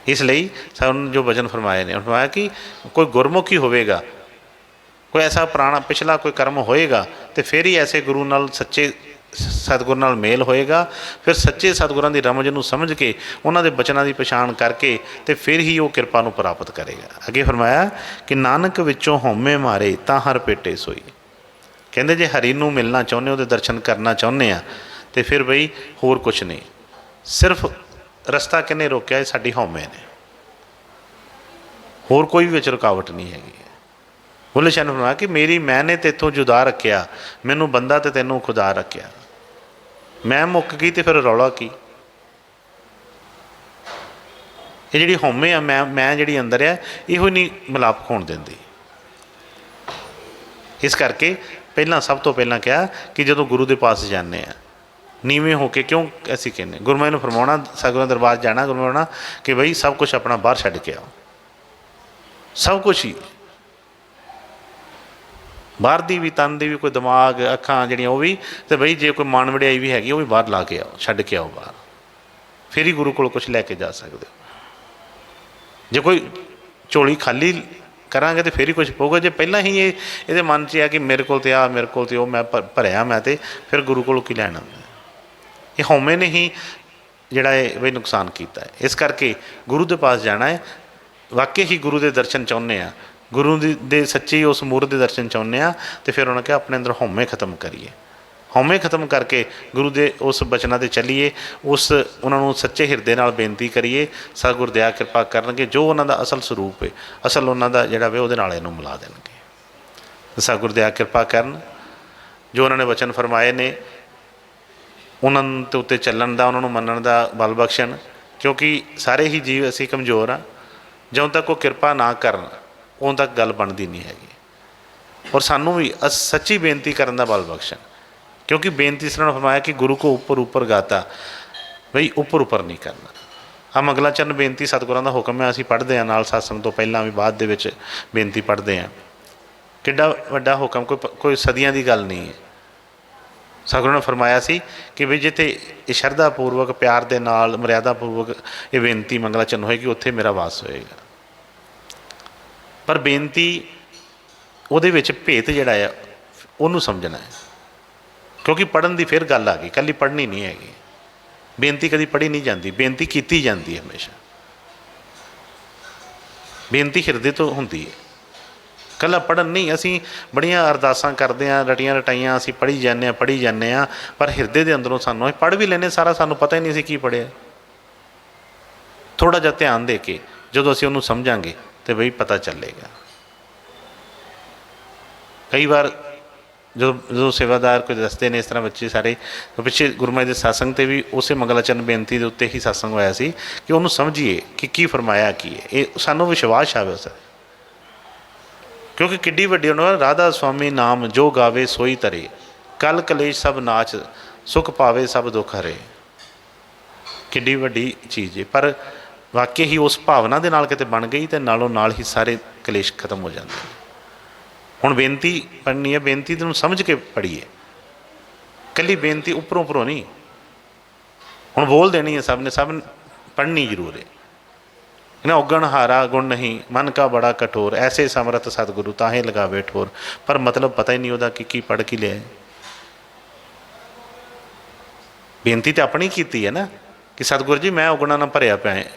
ਇਸ ਲਈ ਸਾਨੂੰ ਜੋ ਵਚਨ ਫਰਮਾਏ ਨੇ, ਫਰਮਾਇਆ ਕਿ ਕੋਈ ਗੁਰਮੁਖ ਹੀ ਹੋਵੇਗਾ, ਕੋਈ ਐਸਾ ਪੁਰਾਣਾ ਪਿਛਲਾ ਕੋਈ ਕਰਮ ਹੋਏਗਾ, ਅਤੇ ਫਿਰ ਹੀ ਐਸੇ ਗੁਰੂ ਨਾਲ, ਸੱਚੇ ਸਤਿਗੁਰ ਨਾਲ ਮੇਲ ਹੋਏਗਾ। ਫਿਰ ਸੱਚੇ ਸਤਿਗੁਰਾਂ ਦੀ ਰਮਜ਼ ਨੂੰ ਸਮਝ ਕੇ, ਉਹਨਾਂ ਦੇ ਬਚਨਾਂ ਦੀ ਪਛਾਣ ਕਰਕੇ, ਅਤੇ ਫਿਰ ਹੀ ਉਹ ਕਿਰਪਾ ਨੂੰ ਪ੍ਰਾਪਤ ਕਰੇਗਾ। ਅੱਗੇ ਫਰਮਾਇਆ ਕਿ ਨਾਨਕ ਵਿੱਚੋਂ ਹਉਮੈ ਮਾਰੇ ਤਾਂ ਹਰ ਭੇਟੇ ਸੋਈ। ਕਹਿੰਦੇ ਜੇ ਹਰੀ ਨੂੰ ਮਿਲਣਾ ਚਾਹੁੰਦੇ, ਉਹਦੇ ਦਰਸ਼ਨ ਕਰਨਾ ਚਾਹੁੰਦੇ ਆ, ਅਤੇ ਫਿਰ ਬਈ ਹੋਰ ਕੁਛ ਨਹੀਂ, ਸਿਰਫ ਰਸਤਾ ਕਿਹਨੇ ਰੋਕਿਆ ਹੈ? ਸਾਡੀ ਹਉਮੈ ਨੇ, ਹੋਰ ਕੋਈ ਵੀ ਵਿੱਚ ਰੁਕਾਵਟ ਨਹੀਂ ਹੈਗੀ। ਬੁੱਲ੍ਹੇ ਸ਼ਾਹ ਨੇ ਫਰਮਾਇਆ ਕਿ ਮੇਰੀ ਮੈਂ ਨੇ ਤੇਥੋਂ ਜੁਦਾ ਰੱਖਿਆ, ਮੈਨੂੰ ਬੰਦਾ ਤੇ ਤੈਨੂੰ ਖੁਦਾ ਰੱਖਿਆ। ਮੈਂ ਮੁੱਕ ਗਈ ਅਤੇ ਫਿਰ ਰੌਲਾ ਕੀ? ਇਹ ਜਿਹੜੀ ਹਉਮੈ ਆ, ਮੈਂ ਜਿਹੜੀ ਅੰਦਰ ਆ, ਇਹੋ ਨਹੀਂ ਮਿਲਾਪ ਹੋਣ ਦਿੰਦੀ। ਇਸ ਕਰਕੇ ਪਹਿਲਾਂ, ਸਭ ਤੋਂ ਪਹਿਲਾਂ ਕਿਹਾ ਕਿ ਜਦੋਂ ਗੁਰੂ ਦੇ ਪਾਸ ਜਾਂਦੇ ਆ ਨੀਵੇਂ ਹੋ ਕੇ, ਕਿਉਂ ਅਸੀਂ ਕਹਿੰਦੇ ਗੁਰਮੁਖਾਂ ਨੂੰ ਫਰਮਾਉਣਾ, ਸਤਿਗੁਰਾਂ ਦੇ ਦਰਬਾਰ ਜਾਣਾ, ਗੁਰਮੁਖਾਂ ਨੂੰ ਕਿ ਬਈ ਸਭ ਕੁਛ ਆਪਣਾ ਬਾਹਰ ਛੱਡ ਕੇ ਆਓ, ਸਭ ਕੁਛ ਹੀ ਬਾਹਰ ਦੀ ਵੀ, ਤਨ ਦੀ ਵੀ, ਕੋਈ ਦਿਮਾਗ, ਅੱਖਾਂ ਜਿਹੜੀਆਂ ਉਹ ਵੀ, ਅਤੇ ਬਈ ਜੇ ਕੋਈ ਮਨ ਵਡਿਆਈ ਵੀ ਹੈਗੀ ਉਹ ਵੀ ਬਾਹਰ ਲਾ ਕੇ ਆਓ, ਛੱਡ ਕੇ ਆਓ ਬਾਹਰ, ਫਿਰ ਹੀ ਗੁਰੂ ਕੋਲ ਕੁਛ ਲੈ ਕੇ ਜਾ ਸਕਦੇ ਹੋ। ਜੇ ਕੋਈ ਝੋਲੀ ਖਾਲੀ ਕਰਾਂਗੇ ਤਾਂ ਫਿਰ ਹੀ ਕੁਛ ਪਊਗਾ। ਜੇ ਪਹਿਲਾਂ ਹੀ ਇਹਦੇ ਮਨ 'ਚ ਆ ਕਿ ਮੇਰੇ ਕੋਲ ਤੇ ਆ, ਮੇਰੇ ਕੋਲ ਤੇ ਉਹ, ਮੈਂ ਭਰਿਆ ਮੈਂ, ਤੇ ਫਿਰ ਗੁਰੂ ਕੋਲੋਂ ਕੀ ਲੈਣਾ? ਇਹ ਹਉਮੈ ਨੇ ਹੀ ਜਿਹੜਾ ਇਹ ਬਈ ਨੁਕਸਾਨ ਕੀਤਾ ਹੈ। ਇਸ ਕਰਕੇ ਗੁਰੂ ਦੇ ਪਾਸ ਜਾਣਾ ਹੈ, ਵਾਕਈ ਹੀ ਗੁਰੂ ਦੇ ਦਰਸ਼ਨ ਚਾਹੁੰਦੇ ਆ, ਗੁਰੂ ਦੇ ਸੱਚੀ ਉਸ ਮੂਰਤ ਦੇ ਦਰਸ਼ਨ ਚਾਹੁੰਦੇ ਆ, ਅਤੇ ਫਿਰ ਉਹਨਾਂ ਕਿਹਾ ਆਪਣੇ ਅੰਦਰ ਹਉਮੈ ਖਤਮ ਕਰੀਏ। ਹਉਮੈ ਖਤਮ ਕਰਕੇ ਗੁਰੂ ਦੇ ਉਸ ਬਚਨਾਂ 'ਤੇ ਚੱਲੀਏ, ਉਹਨਾਂ ਨੂੰ ਸੱਚੇ ਹਿਰਦੇ ਨਾਲ ਬੇਨਤੀ ਕਰੀਏ, ਸਤਿਗੁਰ ਦਇਆ ਕਿਰਪਾ ਕਰਨਗੇ। ਜੋ ਉਹਨਾਂ ਦਾ ਅਸਲ ਸਰੂਪ ਹੈ, ਅਸਲ ਉਹਨਾਂ ਦਾ ਜਿਹੜਾ ਵੇ, ਉਹਦੇ ਨਾਲ ਇਹਨੂੰ ਮਿਲਾ ਦੇਣਗੇ। ਸਤਿਗੁਰ ਦਇਆ ਕਿਰਪਾ ਕਰਨ। ਜੋ ਉਹਨਾਂ ਨੇ ਵਚਨ ਫਰਮਾਏ ਨੇ, ਉਹਨਾਂ ਦੇ ਉੱਤੇ ਚੱਲਣ ਦਾ, ਉਹਨਾਂ ਨੂੰ ਮੰਨਣ ਦਾ ਬਲ ਬਖਸ਼ਣ, ਕਿਉਂਕਿ ਸਾਰੇ ਹੀ ਜੀਵ ਅਸੀਂ ਕਮਜ਼ੋਰ ਹਾਂ। ਜਦੋਂ ਤੱਕ ਉਹ ਕਿਰਪਾ ਨਾ ਕਰਨ, ਉਦੋਂ ਤੱਕ ਗੱਲ ਬਣਦੀ ਨਹੀਂ ਹੈਗੀ। ਔਰ ਸਾਨੂੰ ਵੀ ਸੱਚੀ ਬੇਨਤੀ ਕਰਨ ਦਾ ਬਲ ਬਖਸ਼ਣ, ਕਿਉਂਕਿ ਬੇਨਤੀ ਇਸ ਤਰ੍ਹਾਂ ਫਰਮਾਇਆ ਕਿ ਗੁਰੂ ਕੋ ਉੱਪਰ ਗਾਤਾ, ਬਈ ਉੱਪਰ ਨਹੀਂ ਕਰਨਾ। ਆਹ ਮੰਗਲਾਚਰਨ ਬੇਨਤੀ ਸਤਿਗੁਰਾਂ ਦਾ ਹੁਕਮ ਹੈ, ਅਸੀਂ ਪੜ੍ਹਦੇ ਹਾਂ ਨਾਲ ਸਤਸੰਗ ਤੋਂ ਪਹਿਲਾਂ ਵੀ, ਬਾਅਦ ਦੇ ਵਿੱਚ ਬੇਨਤੀ ਪੜ੍ਹਦੇ ਹਾਂ। ਕਿੱਡਾ ਵੱਡਾ ਹੁਕਮ, ਕੋਈ ਸਦੀਆਂ ਦੀ ਗੱਲ ਨਹੀਂ ਹੈ। ਸਤਿਗੁਰਾਂ ਨੇ ਫਰਮਾਇਆ ਸੀ ਕਿ ਵੀ ਜਿੱਥੇ ਇਹ ਸ਼ਰਧਾ ਪੂਰਵਕ, ਪਿਆਰ ਦੇ ਨਾਲ, ਮਰਿਆਦਾ ਪੂਰਵਕ ਇਹ ਬੇਨਤੀ ਮੰਗਲਾਚਰਨ ਹੋਏਗੀ, ਉੱਥੇ ਮੇਰਾ ਵਾਸ ਹੋਏਗਾ। ਪਰ ਬੇਨਤੀ ਉਹਦੇ ਵਿੱਚ ਭੇਤ ਜਿਹੜਾ ਆ ਉਹਨੂੰ ਸਮਝਣਾ ਹੈ। ਕਿਉਂਕਿ ਪੜ੍ਹਨ ਦੀ ਫਿਰ ਗੱਲ ਆ ਗਈ, ਇਕੱਲੀ ਪੜ੍ਹਨੀ ਨਹੀਂ ਹੈਗੀ। ਬੇਨਤੀ ਕਦੀ ਪੜ੍ਹੀ ਨਹੀਂ ਜਾਂਦੀ, ਬੇਨਤੀ ਕੀਤੀ ਜਾਂਦੀ ਹੈ ਹਮੇਸ਼ਾ। ਬੇਨਤੀ ਹਿਰਦੇ ਤੋਂ ਹੁੰਦੀ ਹੈ, ਇਕੱਲਾ ਪੜ੍ਹਨ ਨਹੀਂ। ਅਸੀਂ ਬੜੀਆਂ ਅਰਦਾਸਾਂ ਕਰਦੇ ਹਾਂ, ਰਟੀਆਂ ਰਟਾਈਆਂ ਅਸੀਂ ਪੜ੍ਹੀ ਜਾਂਦੇ ਹਾਂ, ਪਰ ਹਿਰਦੇ ਦੇ ਅੰਦਰੋਂ ਸਾਨੂੰ ਅਸੀਂ ਪੜ੍ਹ ਵੀ ਲੈਂਦੇ ਸਾਰਾ, ਸਾਨੂੰ ਪਤਾ ਹੀ ਨਹੀਂ ਸੀ ਕੀ ਪੜ੍ਹਿਆ। ਥੋੜ੍ਹਾ ਜਿਹਾ ਧਿਆਨ ਦੇ ਕੇ ਜਦੋਂ ਅਸੀਂ ਉਹਨੂੰ ਸਮਝਾਂਗੇ ਤਾਂ ਬਈ ਪਤਾ ਚੱਲੇਗਾ। ਕਈ ਵਾਰ ਜਦੋਂ ਸੇਵਾਦਾਰ ਕੋਈ ਦੱਸਦੇ ਨੇ ਇਸ ਤਰ੍ਹਾਂ ਬੱਚੇ ਸਾਰੇ, ਪਿੱਛੇ ਗੁਰੂ ਮਹਾਰਾਜ ਦੇ ਸਤਸੰਗ 'ਤੇ ਵੀ ਉਸੇ ਮੰਗਲਾਚਰਨ ਬੇਨਤੀ ਦੇ ਉੱਤੇ ਹੀ ਸਤਸੰਗ ਹੋਇਆ ਸੀ ਕਿ ਉਹਨੂੰ ਸਮਝੀਏ ਕਿ ਕੀ ਫਰਮਾਇਆ ਕੀ ਹੈ, ਇਹ ਸਾਨੂੰ ਵਿਸ਼ਵਾਸ ਆਵੇ ਉਸ। ਕਿਉਂਕਿ ਕਿੱਡੀ ਵੱਡੀ ਉਹਨਾਂ ਰਾਧਾ ਸੁਆਮੀ ਨਾਮ ਜੋ ਗਾਵੇ ਸੋਈ ਤਰੇ, ਕਲ ਕਲੇਸ਼ ਸਭ ਨਾਚ, ਸੁਖ ਪਾਵੇ ਸਭ ਦੁੱਖ ਹਰੇ। ਕਿੱਡੀ ਵੱਡੀ ਚੀਜ਼ ਹੈ, ਪਰ ਵਾਕਈ ਹੀ ਉਸ ਭਾਵਨਾ ਦੇ ਨਾਲ ਕਿਤੇ ਬਣ ਗਈ ਅਤੇ ਨਾਲੋਂ ਨਾਲ ਹੀ ਸਾਰੇ ਕਲੇਸ਼ ਖਤਮ ਹੋ ਜਾਂਦੇ ਨੇ। ਹੁਣ ਬੇਨਤੀ ਪੜ੍ਹਨੀ ਹੈ, ਬੇਨਤੀ ਨੂੰ ਸਮਝ ਕੇ ਪੜ੍ਹੀਏ, ਇਕੱਲੀ ਬੇਨਤੀ ਉੱਪਰੋਂ ਉੱਪਰੋਂ ਨਹੀਂ। ਹੁਣ ਬੋਲ ਦੇਣੀ ਹੈ ਸਭ ਨੇ, ਸਭ ਪੜ੍ਹਨੀ ਜ਼ਰੂਰ ਹੈ ਨਾ। ਔਗਣ ਹਾਰਾ ਗੁਣ ਨਹੀਂ, ਮਨ ਕਾ ਬੜਾ ਕਠੋਰ, ਐਸੇ ਸਮਰਥ ਸਤਿਗੁਰੂ ਤਾਹੇ ਲਗਾਵੇ ਠੋਰ। ਪਰ ਮਤਲਬ ਪਤਾ ਹੀ ਨਹੀਂ ਉਹਦਾ ਕਿ ਕੀ ਪੜ੍ਹ ਕੀ ਲਿਆ। ਬੇਨਤੀ ਤਾਂ ਆਪਣੀ ਕੀਤੀ ਹੈ ਨਾ ਕਿ ਸਤਿਗੁਰੂ ਜੀ ਮੈਂ ਔਗਣਾਂ ਨਾਲ ਭਰਿਆ ਪਿਆ ਹੈ,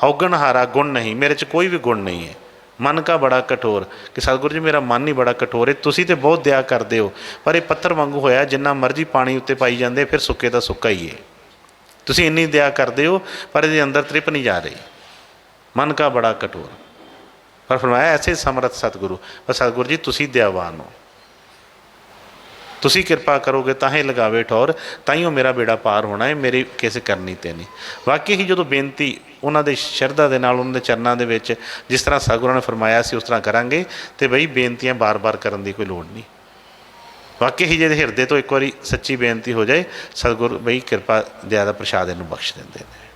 ਔਗਣ ਹਾਰਾ ਗੁਣ ਨਹੀਂ, ਮੇਰੇ 'ਚ ਕੋਈ ਵੀ ਗੁਣ ਨਹੀਂ ਹੈ। ਮਨ ਕਾ ਬੜਾ ਕਠੋਰ, ਕਿ ਸਤਿਗੁਰੂ ਜੀ ਮੇਰਾ ਮਨ ਹੀ ਬੜਾ ਕਠੋਰ ਹੈ। ਤੁਸੀਂ ਤਾਂ ਬਹੁਤ ਦਇਆ ਕਰਦੇ ਹੋ, ਪਰ ਇਹ ਪੱਥਰ ਵਾਂਗੂ ਹੋਇਆ, ਜਿੰਨਾ ਮਰਜ਼ੀ ਪਾਣੀ ਉੱਤੇ ਪਾਈ ਜਾਂਦੇ ਫਿਰ ਸੁੱਕੇ ਦਾ ਸੁੱਕਾ ਹੀ ਹੈ। ਤੁਸੀਂ ਇੰਨੀ ਦਇਆ ਕਰਦੇ ਹੋ ਪਰ ਇਹਦੇ ਅੰਦਰ ਤ੍ਰਿਪ ਨਹੀਂ ਜਾ ਰਹੀ। ਮਨ ਕਾ ਬੜਾ ਕਠੋਰ, ਪਰ ਫਰਮਾਇਆ ਐਸੇ ਸਮਰਥ ਸਤਿਗੁਰੂ। ਪਰ ਸਤਿਗੁਰੂ ਜੀ ਤੁਸੀਂ ਦਇਆਵਾਨ ਹੋ, ਤੁਸੀਂ ਕਿਰਪਾ ਕਰੋਗੇ ਤਾਂ ਹੀ ਲਗਾਵੇ ਠੌਰ, ਤਾਂ ਹੀ ਉਹ ਮੇਰਾ ਬੇੜਾ ਪਾਰ ਹੋਣਾ ਹੈ, ਮੇਰੀ ਕਿਸੇ ਕਰਨੀ 'ਤੇ ਨਹੀਂ। ਵਾਕਈ ਹੀ ਜਦੋਂ ਬੇਨਤੀ ਉਹਨਾਂ ਦੇ ਸ਼ਰਧਾ ਦੇ ਨਾਲ, ਉਹਨਾਂ ਦੇ ਚਰਨਾਂ ਦੇ ਵਿੱਚ ਜਿਸ ਤਰ੍ਹਾਂ ਸਤਿਗੁਰਾਂ ਨੇ ਫਰਮਾਇਆ ਸੀ ਉਸ ਤਰ੍ਹਾਂ ਕਰਾਂਗੇ ਅਤੇ ਬਈ ਬੇਨਤੀਆਂ ਬਾਰ-ਬਾਰ ਕਰਨ ਦੀ ਕੋਈ ਲੋੜ ਨਹੀਂ। ਵਾਕਈ ਹੀ ਜੇ ਹਿਰਦੇ ਤੋਂ ਇੱਕ ਵਾਰੀ ਸੱਚੀ ਬੇਨਤੀ ਹੋ ਜਾਏ, ਸਤਿਗੁਰ ਬਈ ਕਿਰਪਾ ਦਇਆ ਦਾ ਪ੍ਰਸ਼ਾਦ ਇਹਨੂੰ ਬਖਸ਼ ਦਿੰਦੇ ਨੇ।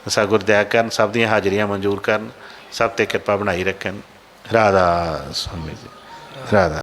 ਸਤਿਗੁਰ ਦਇਆ ਕਰਨ, ਸਭ ਦੀਆਂ ਹਾਜ਼ਰੀਆਂ ਮਨਜ਼ੂਰ ਕਰਨ, ਸਭ 'ਤੇ ਕਿਰਪਾ ਬਣਾਈ ਰੱਖਣ। ਰਾਧਾ ਸੁਆਮੀ ਜੀ, ਰਾਧਾ।